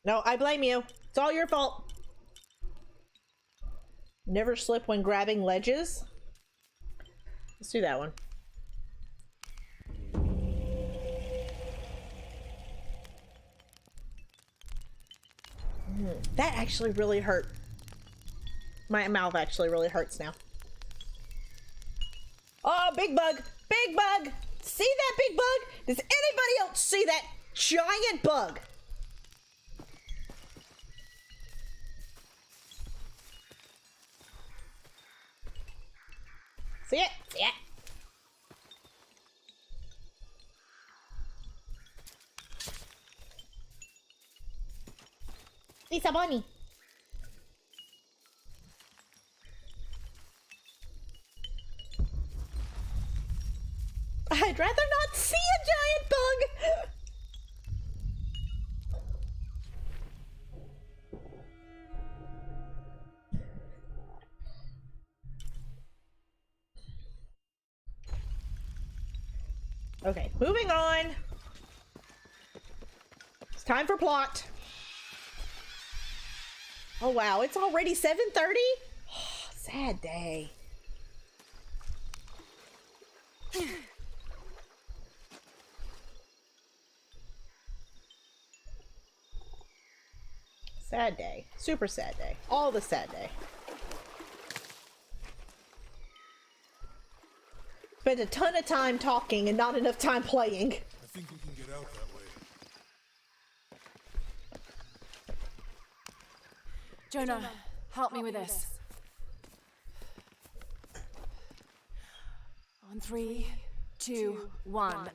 No, I blame you. It's all your fault. Never slip when grabbing ledges. Let's do that one. That actually really hurt. My mouth actually really hurts now. Oh, big bug! Big bug! See that big bug? Does anybody else see that giant bug? See it? See it? Lisa Bunny. I'd rather not see a giant bug. Okay, moving on. It's time for plot. Oh wow, it's already 7:30? Oh, sad day. Sad day. Super sad day. All the sad day. Spent a ton of time talking and not enough time playing. I think we can get out that way. Jonah, help me with this. On 3, 2, 1.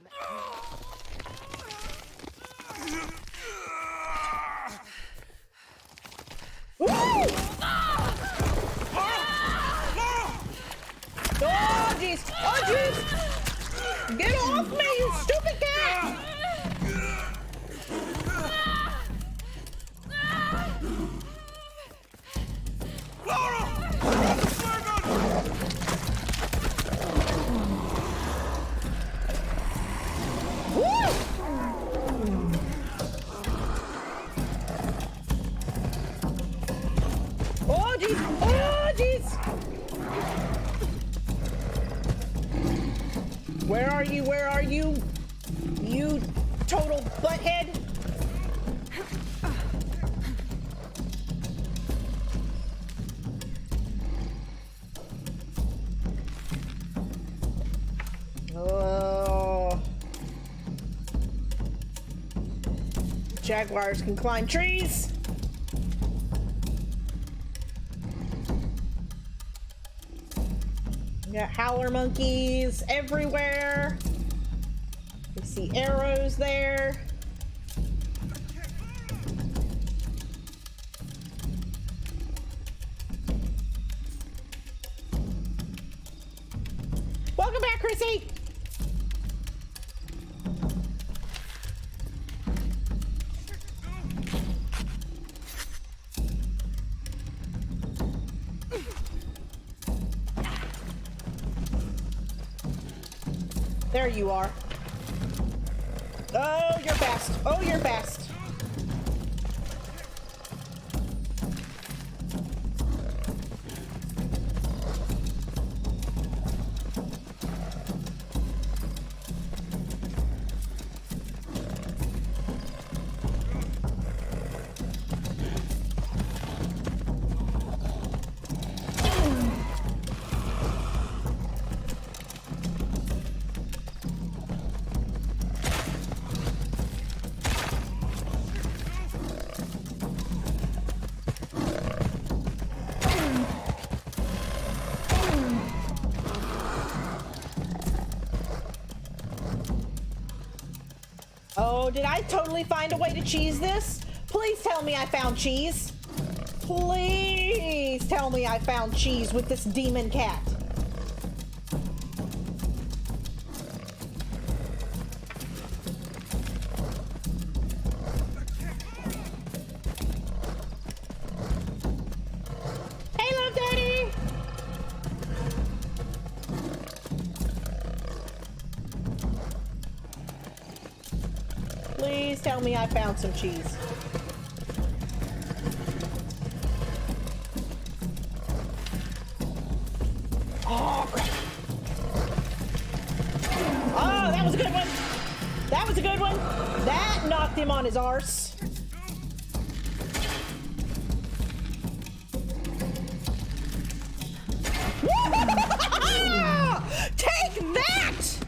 Woo! Oh jeez! Oh jeez! Get off me, you stupid cat! Oh jeez! Oh jeez! Where are you? Where are you? You total butthead! Jaguars can climb trees. We got howler monkeys everywhere. We see arrows there. Welcome back, Chrissy. There you are. Oh, you're fast. Oh, you're fast. Oh, did I totally find a way to cheese this? Please tell me I found cheese. Please tell me I found cheese with this demon cat. Hey, love daddy. Please tell me I found some cheese. Oh, crap. Oh, that was a good one. That was a good one. That knocked him on his arse. Take that!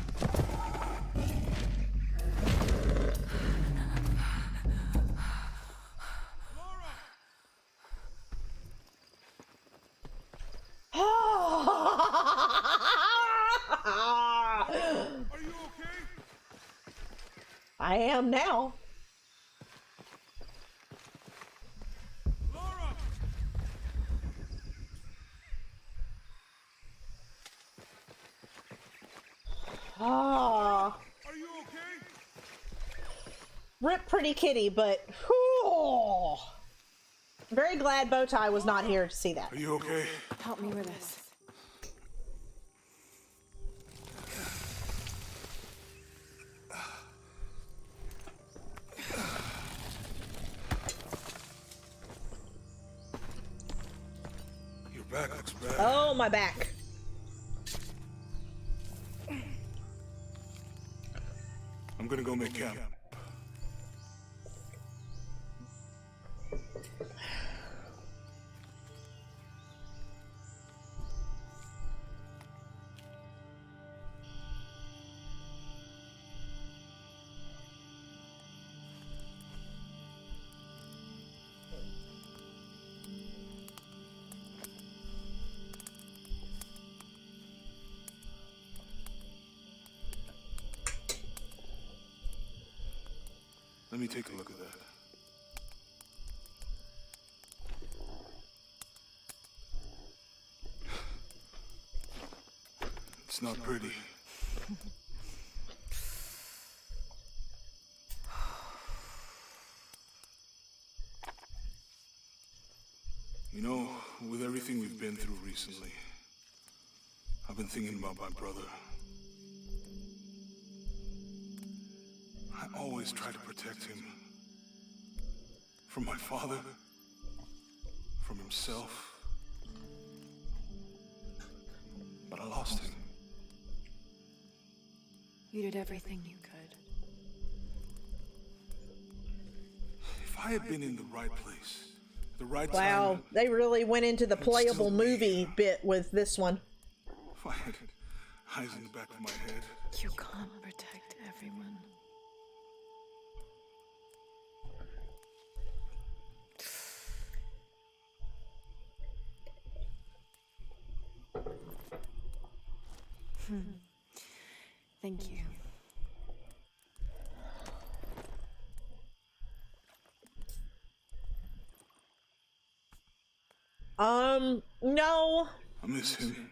Are you okay? I am now. Laura! Ah, Are you okay? rip pretty kitty, but whew. Very glad Bowtie was not here to see that. Are you okay? Help me with this. Your back looks bad. Oh, my back. I'm gonna go make camp. Let me take a look at that. It's not pretty. You know, with everything we've been through recently, I've been thinking about my brother. I always try to protect him. From my father. From himself. But I lost him. You did everything you could. If I had been in the right place, the right Wow, time... they really went into the It's playable still movie me. bit with this one. If I had eyes in the back of my head... You can't protect everyone. Thank you. No. I miss him.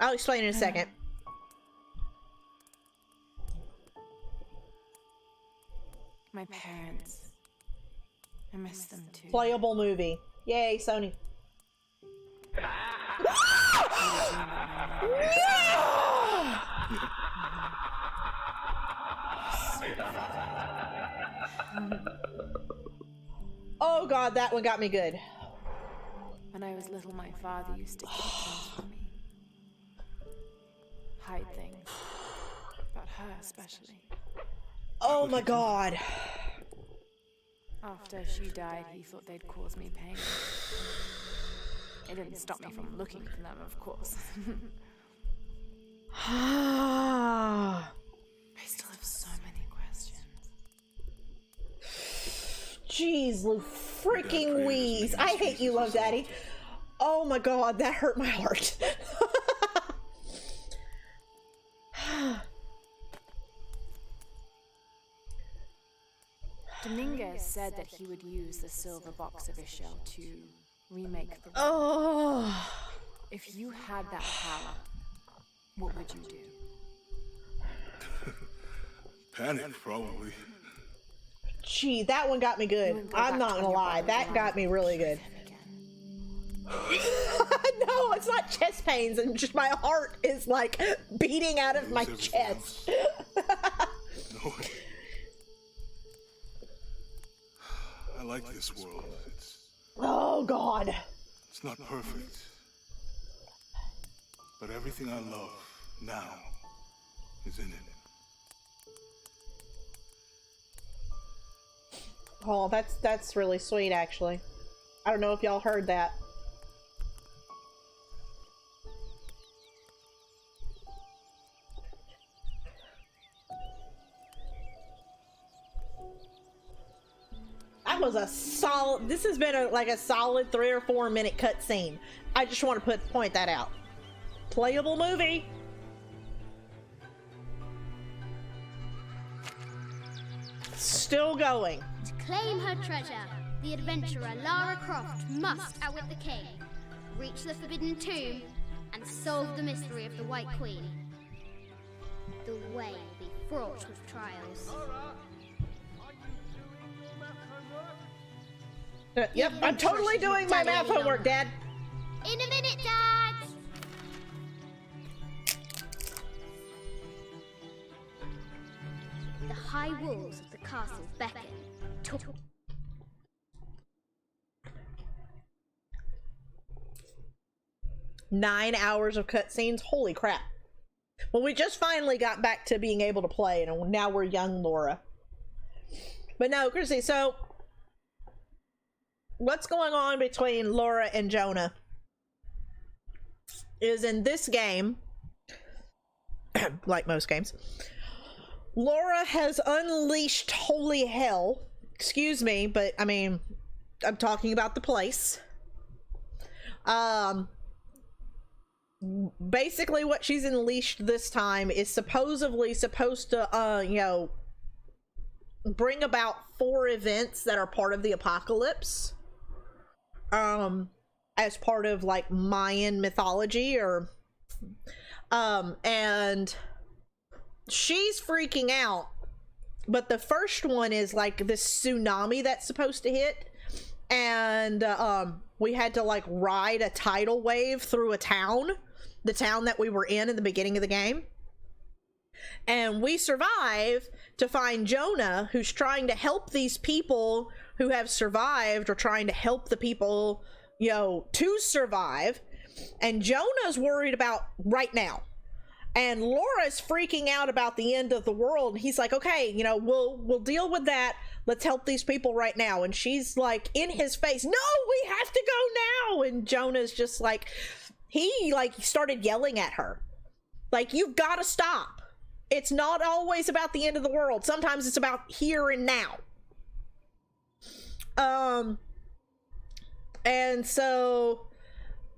I'll explain in a second. My parents. I miss them too. Playable movie. Yay, Sony. Oh god, that one got me good. When I was little, my father used to keep things from me. Hide things. About her, especially. Oh my god. After she died, he thought they'd cause me pain. It didn't stop me from looking for them, of course. I still have so many questions. Jeez, freaking Louise. I hate you, Love Daddy. Oh my god, that hurt my heart. Dominguez said that he would use the silver box of Ishel to remake the world. Oh. If you had that power, what would you do? Panic, probably. Gee, that one got me good. I'm not gonna lie, that got me really good. No, it's not chest pains, and just my heart is like beating out of my chest. No. I like this world. Oh god. It's not perfect. But everything I love now is in it. Oh, that's really sweet, actually. I don't know if y'all heard that. That was a solid. This has been like a solid 3 or 4 minute cutscene. I just want to point that out. Playable movie. Still going. To claim her treasure, the adventurer Lara Croft must outwit the king, reach the Forbidden Tomb, and solve the mystery of the White Queen. The way will be fraught with trials. Yep, I'm totally doing my math homework, Dad. In a minute, Dad! The high walls of the castle beckon. 9 hours of cutscenes? Holy crap. Well, we just finally got back to being able to play, and now we're young Laura. But no, Chrissy, so what's going on between Laura and Jonah is in this game, like most games, Laura has unleashed holy hell. Excuse me, but I mean, I'm talking about the place. Basically what she's unleashed this time is supposedly supposed to, you know, bring about 4 events that are part of the apocalypse. As part of like Mayan mythology, or and she's freaking out. But the first one is like this tsunami that's supposed to hit, and we had to like ride a tidal wave through a town, the town that we were in the beginning of the game. And we survive to find Jonah, who's trying to help these people who have survived, or trying to help the people, you know, to survive. And Jonah's worried about right now. And Laura's freaking out about the end of the world. He's like, okay, you know, we'll deal with that. Let's help these people right now. And she's like in his face, no, we have to go now. And Jonah's just like, he like started yelling at her. Like, you've got to stop. It's not always about the end of the world. Sometimes it's about here and now. And so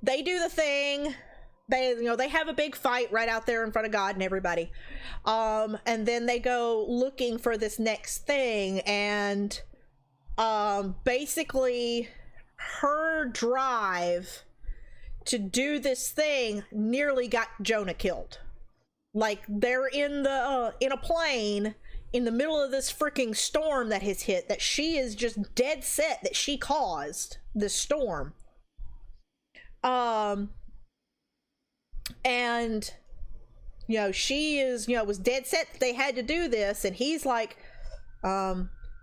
they do the thing. they have a big fight right out there in front of God and everybody. And then they go looking for this next thing, and basically her drive to do this thing nearly got Jonah killed. Like, they're in a plane in the middle of this freaking storm that has hit, that she is just dead set that she caused this storm. And she is, was dead set that they had to do this, and he's like,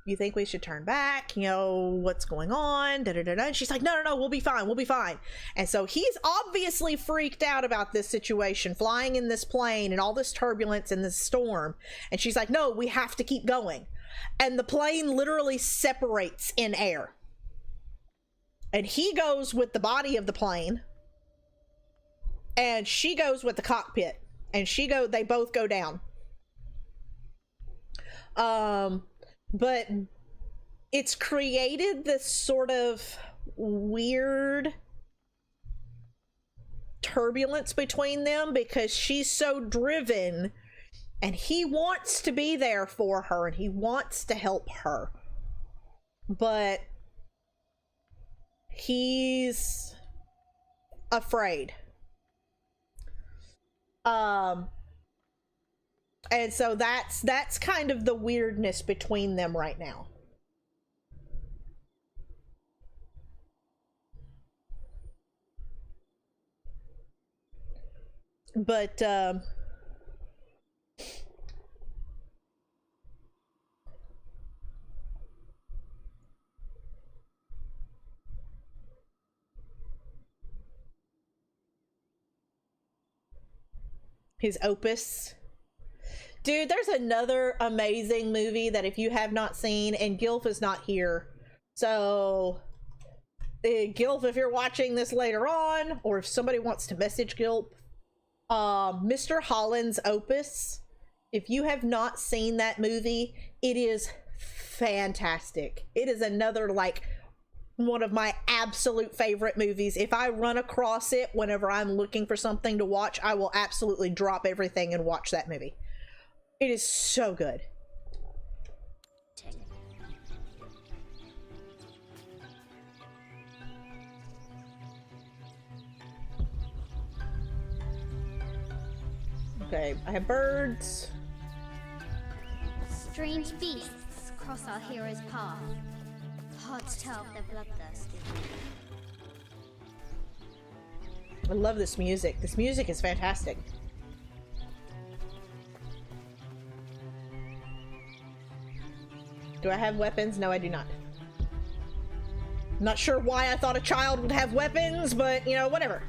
you think we should turn back? What's going on? Da, da, da, da. And she's like, no, we'll be fine. And so he's obviously freaked out about this situation, flying in this plane and all this turbulence and this storm. And she's like, no, we have to keep going. And the plane literally separates in air. And he goes with the body of the plane, and she goes with the cockpit, and they both go down. But it's created this sort of weird turbulence between them, because she's so driven and he wants to be there for her and he wants to help her, but he's afraid. And so that's kind of the weirdness between them right now. But his opus. Dude, there's another amazing movie that if you have not seen, and Gilf is not here, so Gilf, if you're watching this later on, or if somebody wants to message Gilf, Mr. Holland's Opus, if you have not seen that movie, it is fantastic. It is another, like, one of my absolute favorite movies. If I run across it whenever I'm looking for something to watch, I will absolutely drop everything and watch that movie. It is so good. Okay, I have birds. Strange beasts cross our hero's path. Hard to tell if they're bloodthirsty. I love this music. This music is fantastic. Do I have weapons? No, I do not. I'm not sure why I thought a child would have weapons, but, whatever.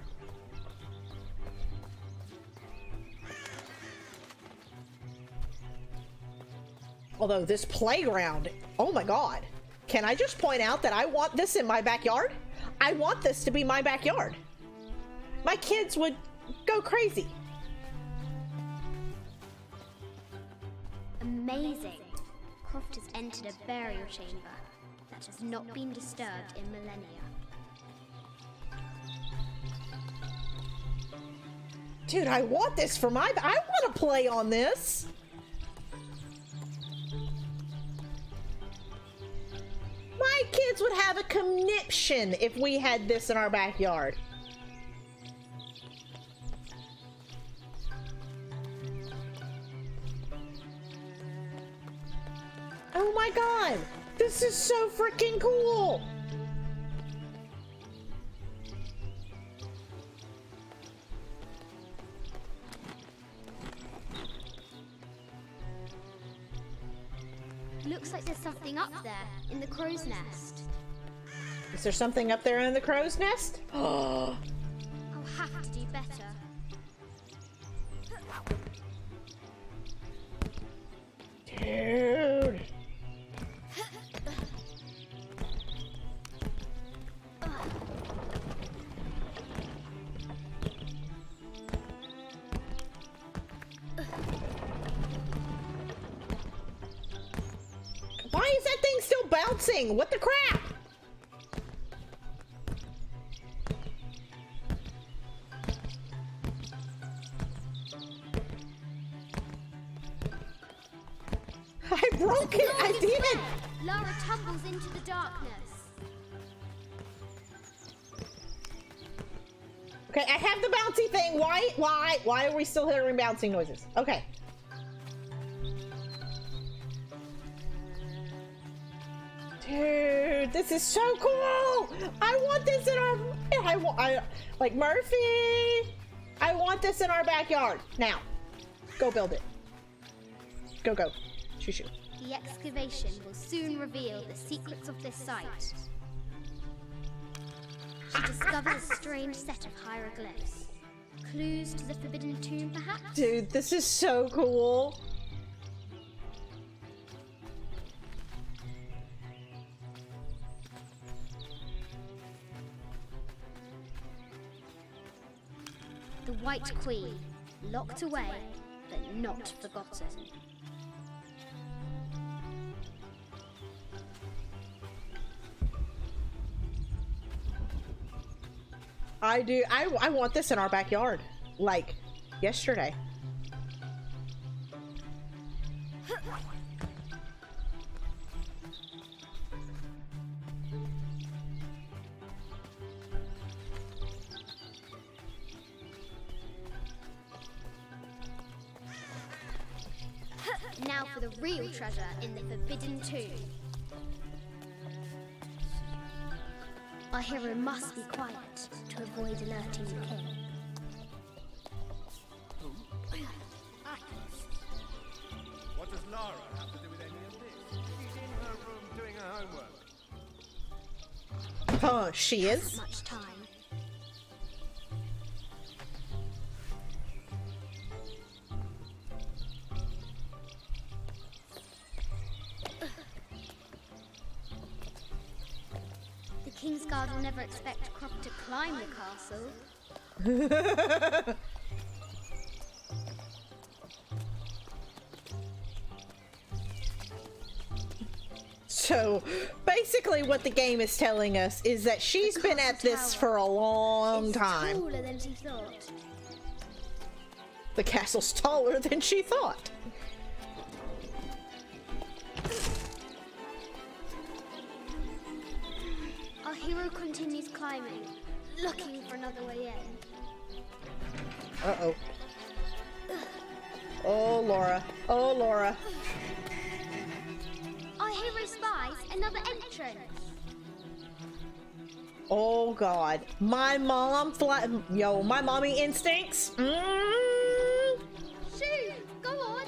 Although this playground, oh my god. Can I just point out that I want this in my backyard? I want this to be my backyard. My kids would go crazy. Amazing. Croft has entered a burial chamber that has not been disturbed in millennia. Dude, I want this for I want to play on this. My kids would have a conniption if we had this in our backyard. Oh my god! This is so freaking cool! Looks like there's something up there in the crow's nest. Is there something up there in the crow's nest? Oh. I'll have to do better. Dude. Why is that thing still bouncing? What the crap? broke it! I did it! Lara tumbles into the darkness. Okay, I have the bouncy thing. Why are we still hearing bouncing noises? Okay. Dude, this is so cool! I want this in our... like, Murphy! I want this in our backyard. Now. Go build it. Go. Shoo shoo. The excavation will soon reveal the secrets of this site. She discovers a strange set of hieroglyphs. Clues to the Forbidden Tomb, perhaps? Dude, this is so cool. The White Queen, locked away, but not forgotten. I want this in our backyard. Like, yesterday. Now for the real treasure in the Forbidden Tomb. Our hero must be quiet to avoid alerting the king. What does Lara have to do with any of this? She's in her room doing her homework. Oh, she is? Much time. The Kingsguard will never expect Crop to climb the castle. So, basically what the game is telling us is that she's been at this for a long time. Taller than she thought. The castle's taller than she thought. Our hero continues climbing, looking for another way in. Uh-oh. Oh, Laura. Oh, Laura. Our hero spies another entrance. Oh, God. My mom my mommy instincts. Shoo! Go on!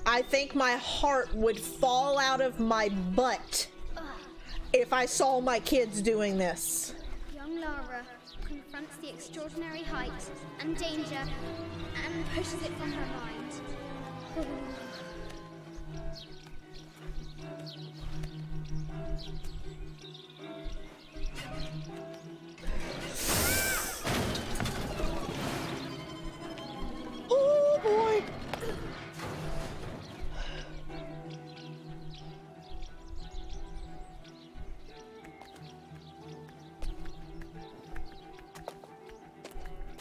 I think my heart would fall out of my butt if I saw my kids doing this. Young Lara confronts the extraordinary height and danger and pushes it from her mind. Oh boy!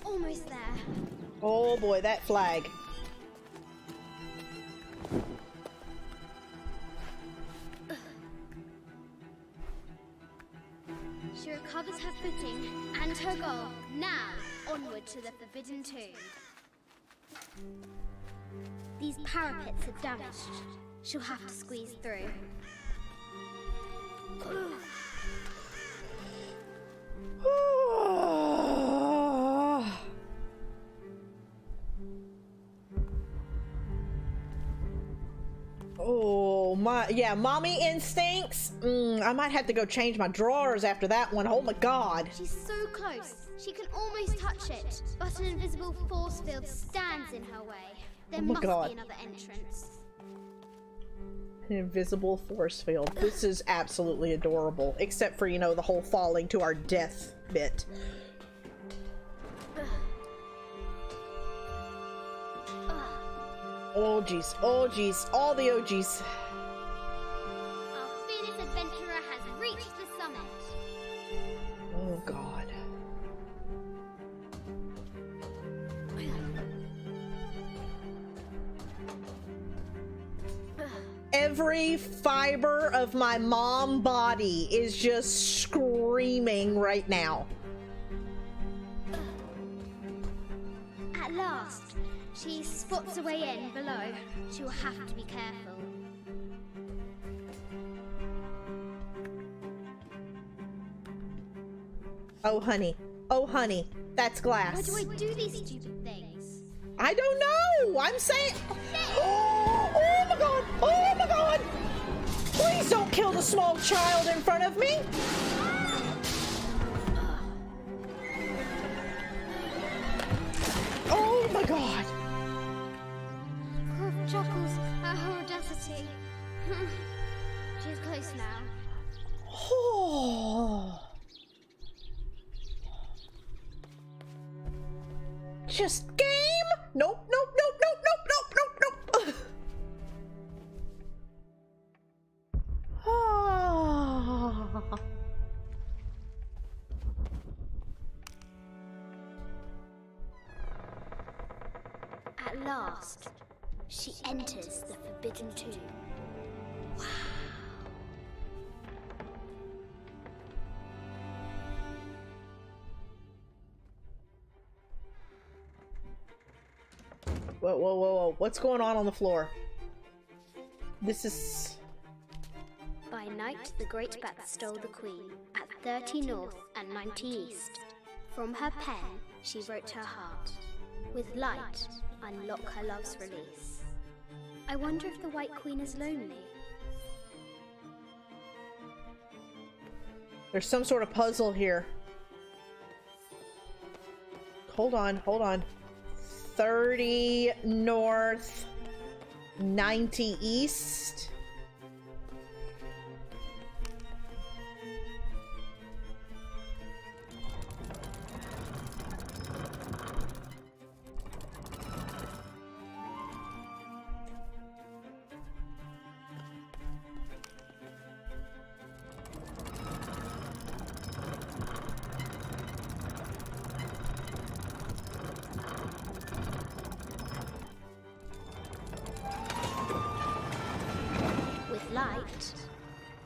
Almost there. Oh boy, that flag. She recovers her footing and her goal. Now, onward to the Forbidden Tomb. These parapets are damaged. She'll have to squeeze through. Oh my, yeah, mommy instincts. I might have to go change my drawers after that one. Oh my God. She's so close. She can almost touch it, but an invisible force field stands in her way. There Oh my must God. be another entrance. An invisible force field. This is absolutely adorable. Except for, you know, the whole falling to our death bit. Oh jeez, oh jeez, all the OGs. Our fearless adventurer has reached the summit. Oh God. every fiber of my mom body is just screaming right now. At last, she spots a way in below. She'll have to be careful. Oh, honey. Oh, honey. That's glass. Why do I do these stupid things? I don't know. I'm saying. Oh my god. Oh my god. Please don't kill the small child in front of me. Oh my god. Croft chuckles at her audacity. She's close now. Oh. Just game? Nope, nope, nope, nope, nope, nope, nope, nope. Oh. At last, she enters the Forbidden Tomb. Wow. Whoa, whoa, whoa, whoa. What's going on the floor? This is... By night, the great bat stole the queen at 30 north and 90 east. From her pen, she wrote her heart. With light, unlock her love's release. I wonder if the White Queen is lonely. There's some sort of puzzle here. Hold on, hold on. 30 north, 90 east. Light,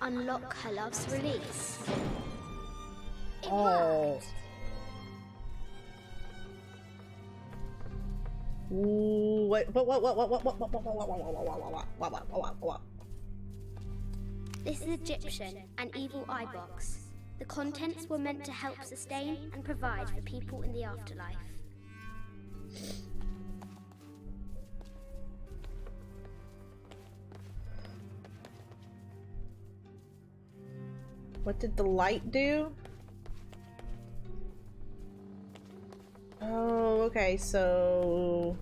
unlock her love's release. It Oh. worked. Ooh, what? This is Egyptian, an evil eye box. The contents were meant to help sustain and provide for people in the afterlife. What did the light do? Oh, okay, so...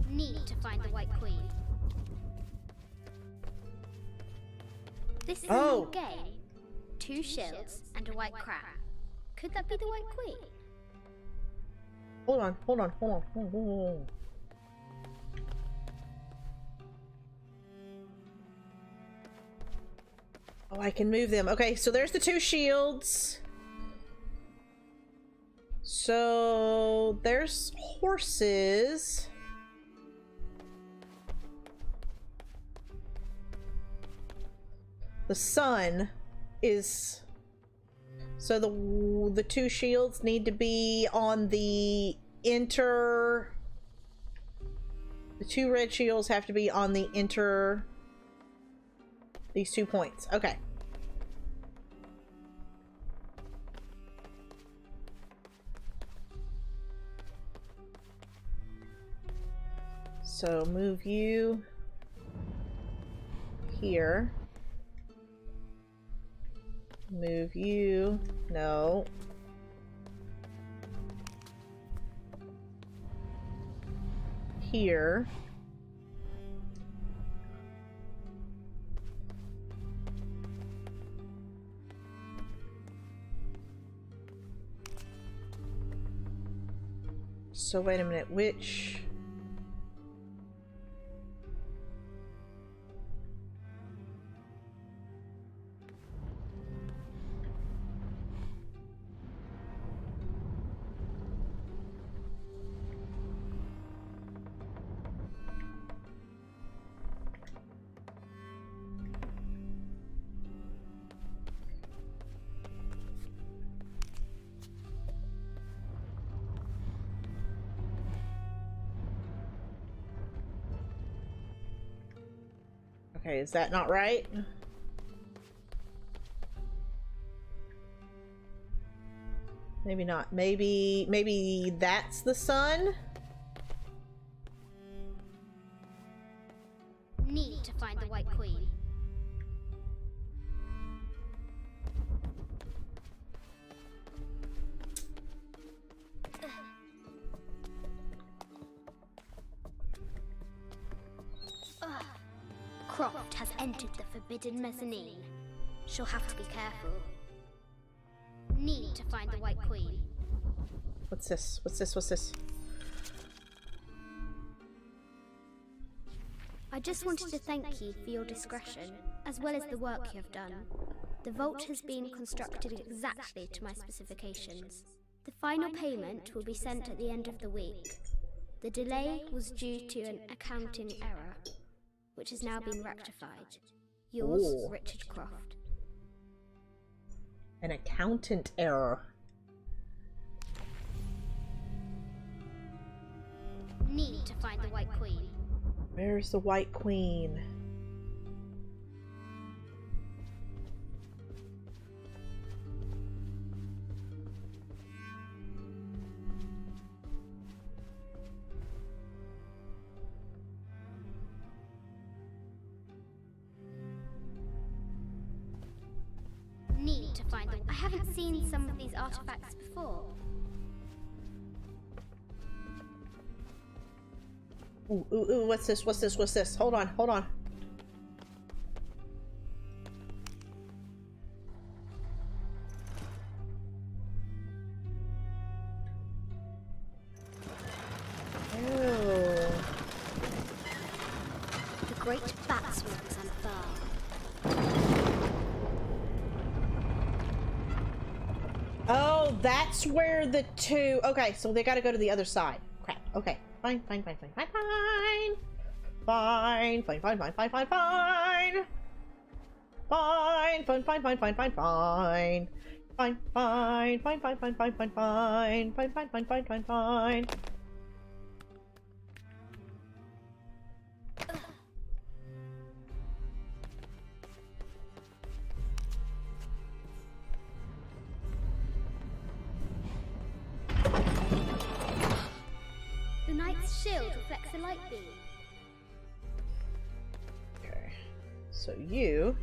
Need to find the White Queen. This is a Oh. new game. 2 shields and a white crown. Could that be the White Queen? Hold on, hold on, hold on, hold on, hold on. Oh, I can move them. Okay, so there's the 2 shields. So there's horses. The sun is... So the 2 shields need to be on the the 2 red shields have to be on the these 2 points. Okay. So move you here. Move you. No. Here. So wait a minute, which... Okay, is that not right? Maybe not. Maybe that's the sun? Need to find the White Queen. Croft has entered the forbidden mezzanine. She'll have to be careful. Need to find the White Queen. What's this? What's this? What's this? I just wanted to thank you for your discretion, as well as the work you have done. The vault has been constructed exactly to my specifications. The final payment will be sent at the end of the week. The delay was due to an accounting error, which has now been rectified. Yours, Ooh. Richard Croft. An accountant error. Need to find the White Queen. Where's the White Queen? Need to find the... I haven't seen some of these artifacts before. Ooh, ooh, ooh, what's this? What's this? What's this? Hold on, hold on. Ew. The Great Batsword is unfurled. Oh, that's where the two... Okay, so they gotta go to the other side. Crap. Okay. Fine, fine, fine, fine, fine, fine. Fine, fine, fine, fine, fine, fine, fine. Fine, fine, fine, fine, fine, fine, fine. Fine, fine, fine, fine, fine, fine, fine, fine. Fine, fine, fine, fine, fine, fine. The knight's shield reflects a light beam. Okay. So you...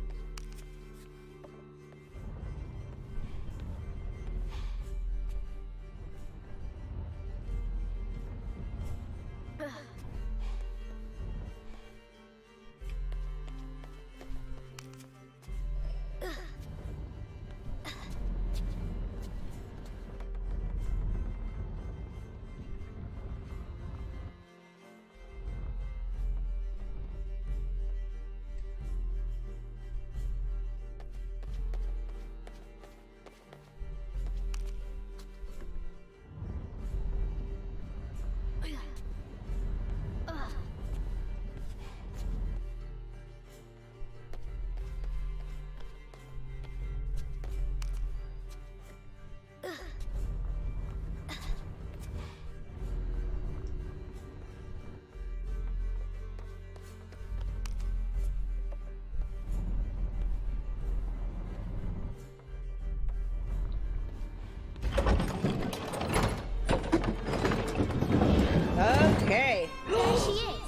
Okay. There she is!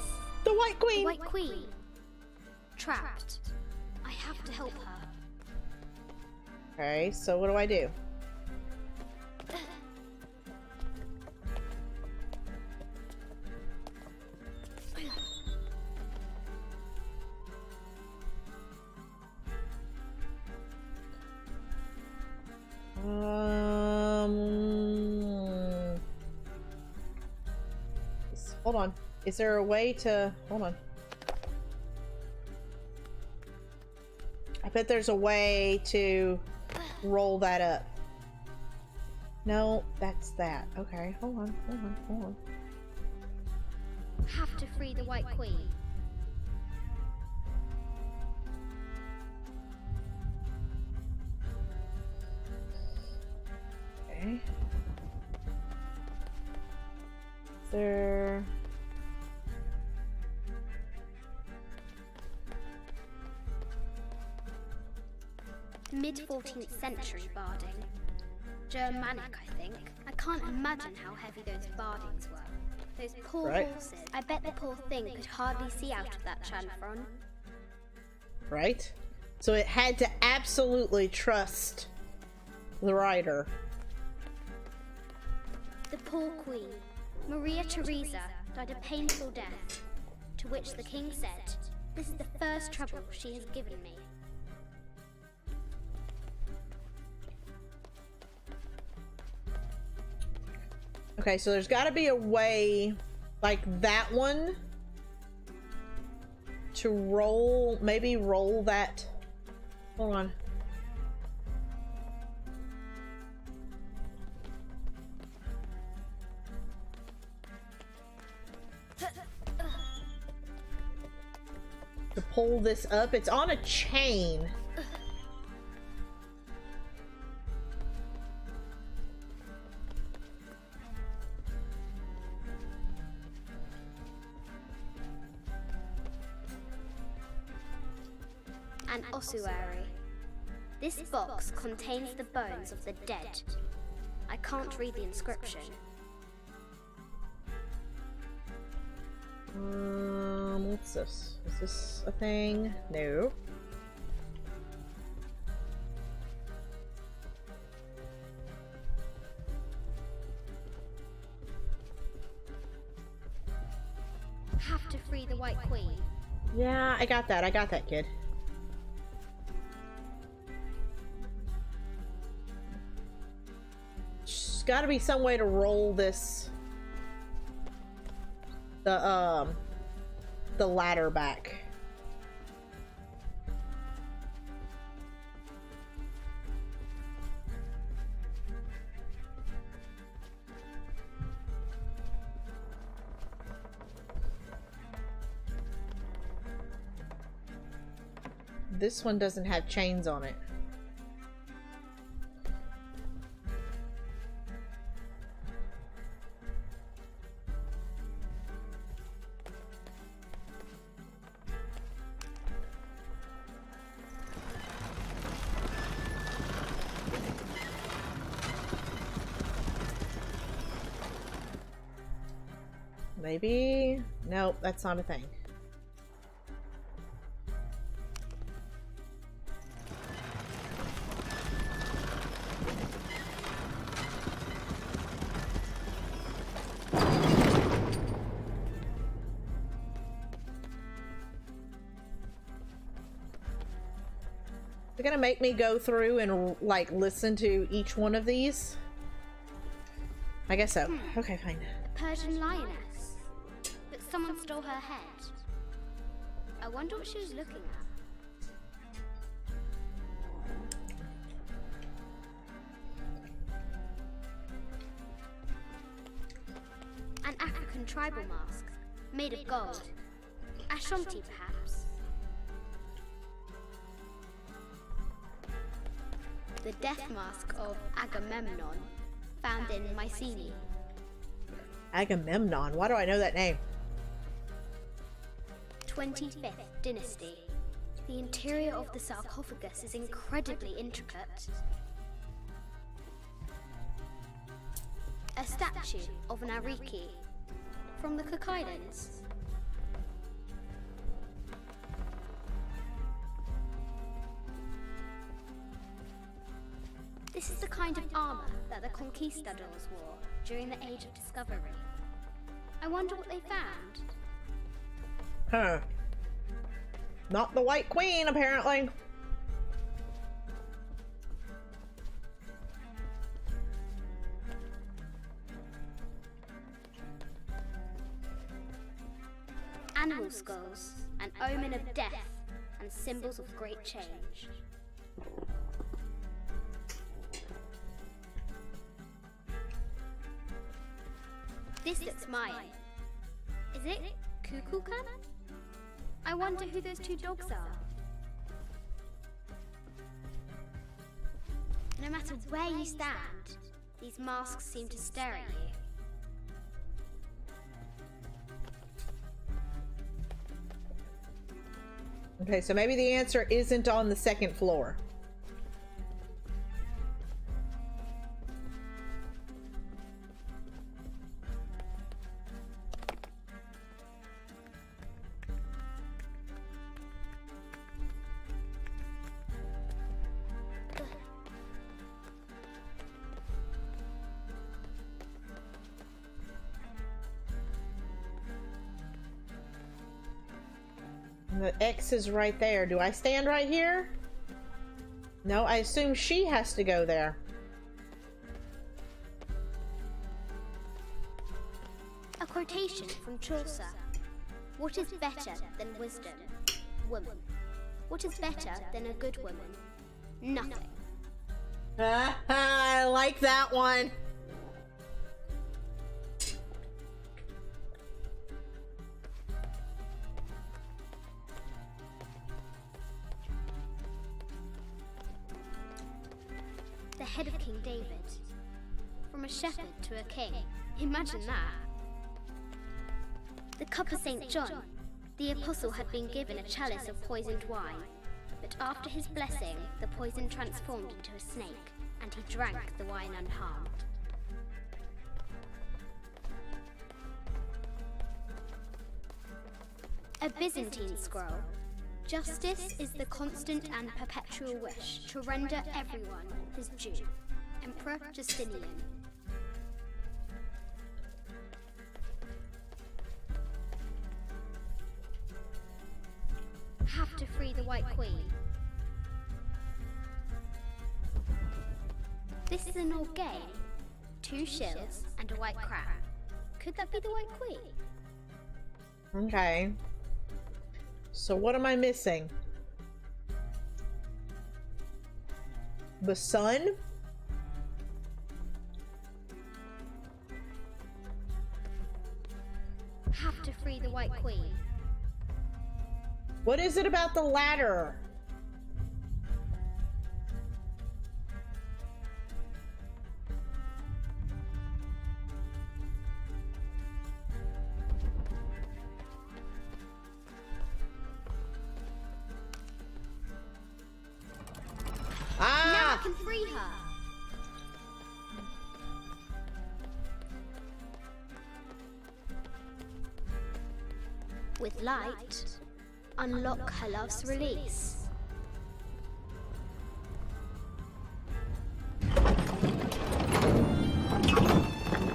The White The Queen! White Queen. Trapped. I have to help her. Okay, so what do I do? Hold on. Is there a way to... Hold on. I bet there's a way to roll that up. No, that's that. Okay, hold on, hold on, hold on. Have to free the White Queen. Okay. Is there... mid-14th century barding. Germanic, I think. I can't imagine how heavy those bardings were. Those poor horses. I bet the poor thing could hardly see out of that chanfron. Right? So it had to absolutely trust the rider. The poor queen, Maria Theresa, died a painful death, to which the king said, "This is the first trouble she has given me." Okay, so there's got to be a way, like that one, to roll, maybe roll that. Hold on. To pull this up, it's on a chain. An ossuary. This box contains the bones of the dead. I can't read the inscription. What's this? Is this a thing? No. Have to free the White Queen. Yeah, I got that. I got that, kid. There's got to be some way to roll this. The ladder back. This one doesn't have chains on it. Maybe? Nope, that's not a thing. They're gonna make me go through and like listen to each one of these. I guess so. Okay, fine. A Persian lioness. But someone stole her head. I wonder what she was looking at. An African tribal mask, made of gold. Ashanti, perhaps. The death mask of Agamemnon, found in Mycenae. Agamemnon? Why do I know that name? 25th dynasty. The interior of the sarcophagus is incredibly intricate. A statue of an Ariki from the Cook Islands. This is the kind of armor that the conquistadors wore during the Age of Discovery. I wonder what they found. Huh. Not the White Queen, apparently. Animal skulls, an omen of death, and symbols of great change. This looks mine. Is it Kukulkan? I wonder who those two dogs are. No matter where you stand, these masks seem to stare at you. Okay, so maybe the answer isn't on the second floor. The X is right there. Do I stand right here? No, I assume she has to go there. A quotation from Chaucer. What is better than wisdom? Woman. What is better than a good woman? Nothing. I like that one. The head of King David. From a shepherd to a king. Imagine that. The cup of St. John. The apostle had been given a chalice of poisoned wine, but after his blessing, the poison transformed into a snake, and he drank the wine unharmed. A Byzantine scroll. Justice is the constant and perpetual wish to render everyone his due. Emperor Justinian. Have to free the White Queen. This is an old game. 2 shills and a white crown. Could that be the White Queen? Okay. So what am I missing? The sun? Have to free the White Queen. What is it about the ladder? Now I Ah! can free her. With light, unlock her love's release.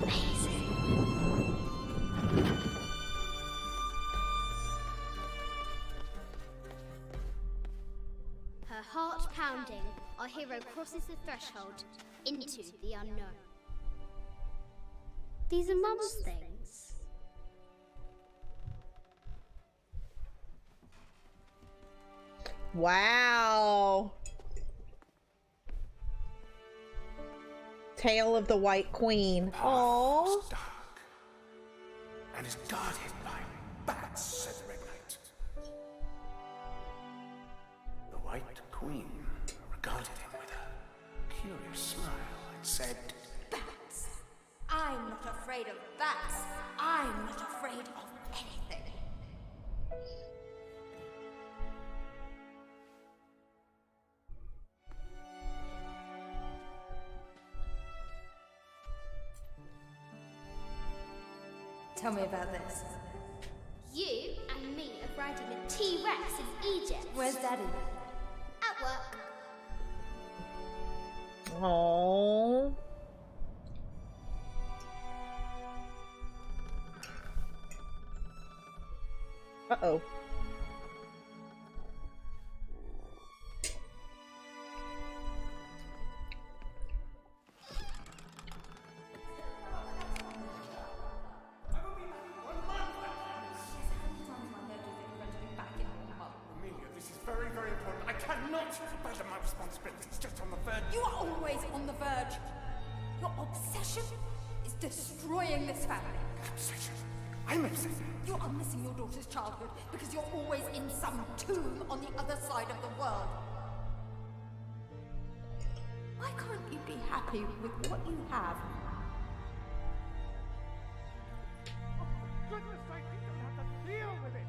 Amazing. Her heart pounding, our hero crosses the threshold into the unknown. These are Mum's things. Wow. Tale of the White Queen. Oh. It's dark and is guarded by bats, said the Red Knight. The White Queen regarded him with a curious smile and said, Bats. I'm not afraid of bats. I'm not afraid of anything. Tell me about this. You and me are riding a T-Rex in Egypt. Where's Daddy? At work. Oh. Uh-oh. Amelia, this is very, very important. I cannot burden my responsibilities just on the verge. You are always on the verge. Your obsession is destroying this family. Obsession. I'm obsessed. You are missing your daughter's childhood because you're always in some tomb on the other side of the world. Why can't you be happy with what you have? Goodness sake, you don't have to deal with it.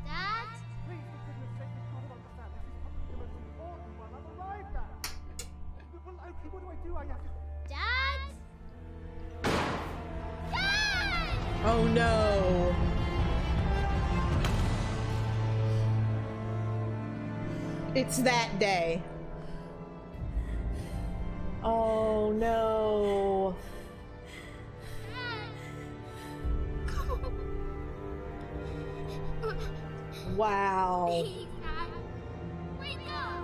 Dad? Please, for goodness sake, you can't understand. This is probably the most important one I've arrived at. Well, okay, what do? I have to... Dad? Dad! Oh no. It's that day. Oh no. Wow. Please, Dad. Wake up.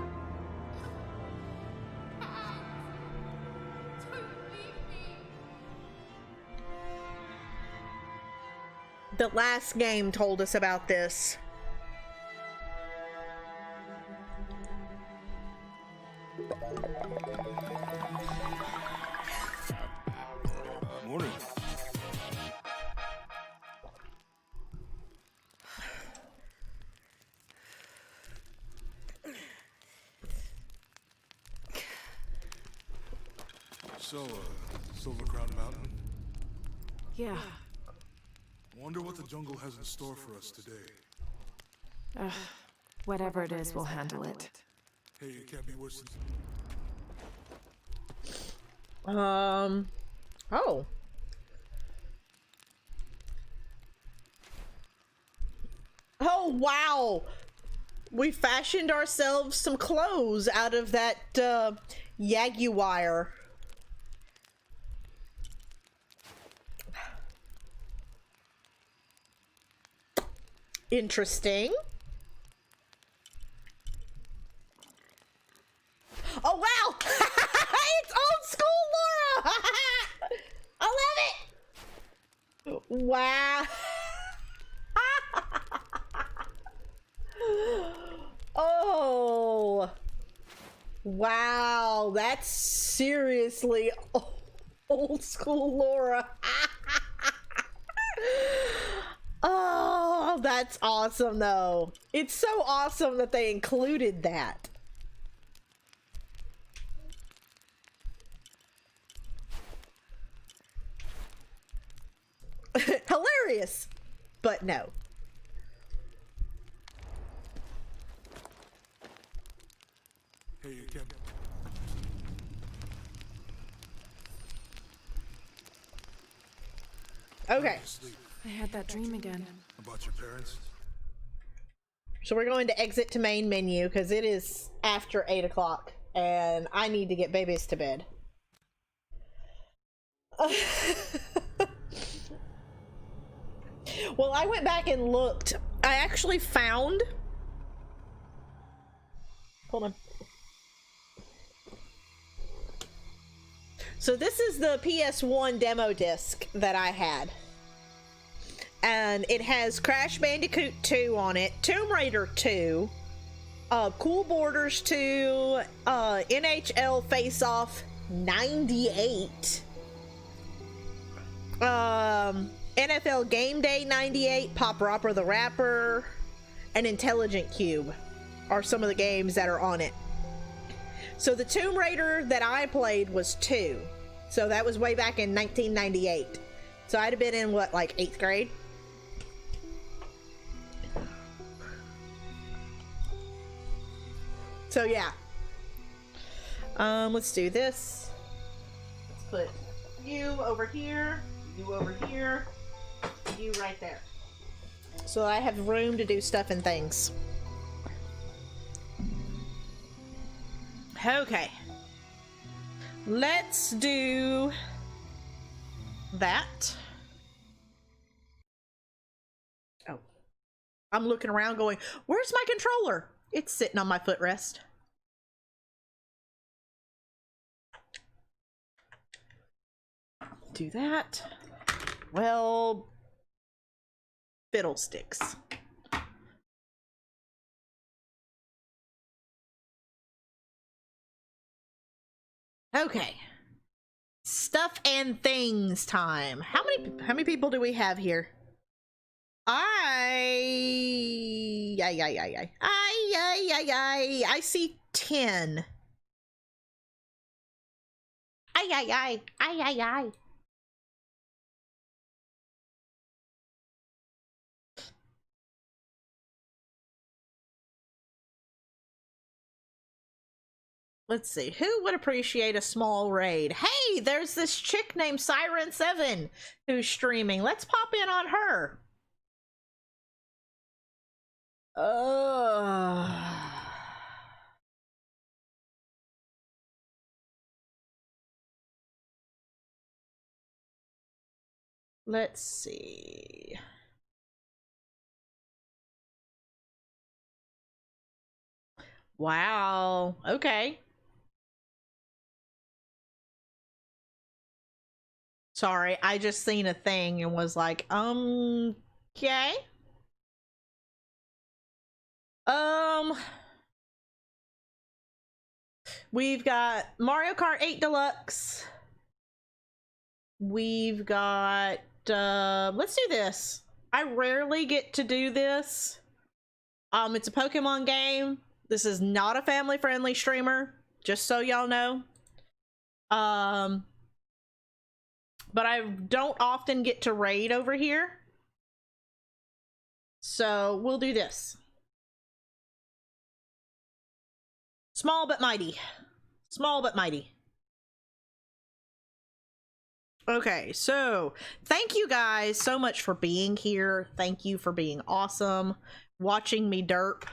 Dad. Don't leave me. The last game told us about this. Morning. So, Silver Crown Mountain? Yeah. Wonder what the jungle has in store for us today. Whatever it is, we'll handle it. Hey, it can't be worse than... Oh. Oh, wow. We fashioned ourselves some clothes out of that, Yagi wire. Interesting. Oh, wow. It's old school Laura. I love it. Wow. Oh. Wow. That's seriously old school Laura. Oh, that's awesome though. It's so awesome that they included that. Hilarious, but no. Hey, it can't... Okay, Sleep. I had that dream again. About your parents? so we're going to exit to main menu because it is after 8 o'clock and I need to get babies to bed. Well, I went back and looked. I actually found... Hold on. So this is the PS1 demo disc that I had. And it has Crash Bandicoot 2 on it, Tomb Raider 2, Cool Borders 2, NHL Face Off 98, NFL Game Day 98, Pop Romper the Rapper, and Intelligent Cube are some of the games that are on it. So the Tomb Raider that I played was 2. So that was way back in 1998. So I'd have been in what, like 8th grade? So yeah. Let's do this. Let's put you over here, you over here, you right there. So I have room to do stuff and things. Okay. Let's do that. Oh. I'm looking around going, where's my controller? It's sitting on my footrest. Do that. Well, fiddlesticks. Okay. Stuff and things time. How many people do we have here? I see 10. Let's see. Who would appreciate a small raid? Hey, there's this chick named Siren7 who's streaming. Let's pop in on her. Let's see. Wow. Okay. Sorry, I just seen a thing and was like, okay. We've got Mario Kart 8 Deluxe. We've got, let's do this. I rarely get to do this. It's a Pokemon game. This is not a family-friendly streamer, just so y'all know. But I don't often get to raid over here. So we'll do this. Small but mighty. Small but mighty. Okay, so thank you guys so much for being here. Thank you for being awesome. Watching me derp.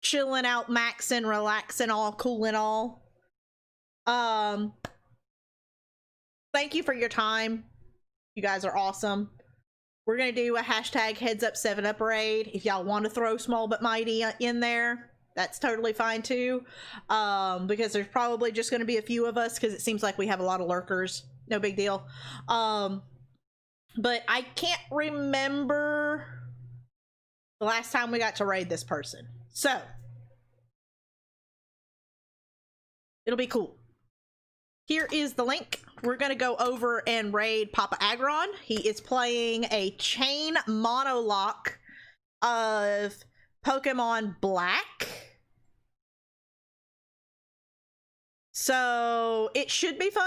Chilling out, maxing, relaxing, all cool and all. Thank you for your time. You guys are awesome. We're gonna do a hashtag heads up 7-up raid. If y'all want to throw small but mighty in there, that's totally fine too. Because there's probably just gonna be a few of us because it seems like we have a lot of lurkers. No big deal. But I can't remember the last time we got to raid this person. So it'll be cool. Here is the link. We're gonna go over and raid Papa Agron. He is playing a chain monolock of Pokemon Black. So it should be fun.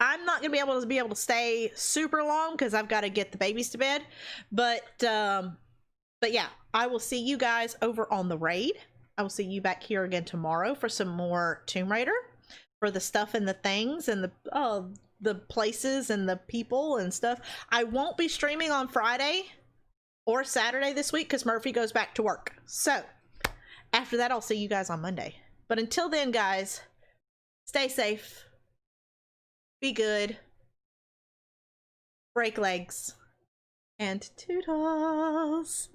I'm not gonna be able to stay super long because I've got to get the babies to bed. But yeah, I will see you guys over on the raid. I will see you back here again tomorrow for some more Tomb Raider, for the stuff and the things and the places and the people and stuff. I won't be streaming on Friday or Saturday this week because Murphy goes back to work. So after that, I'll see you guys on Monday. But until then, guys, stay safe. Be good. Break legs. And toodles.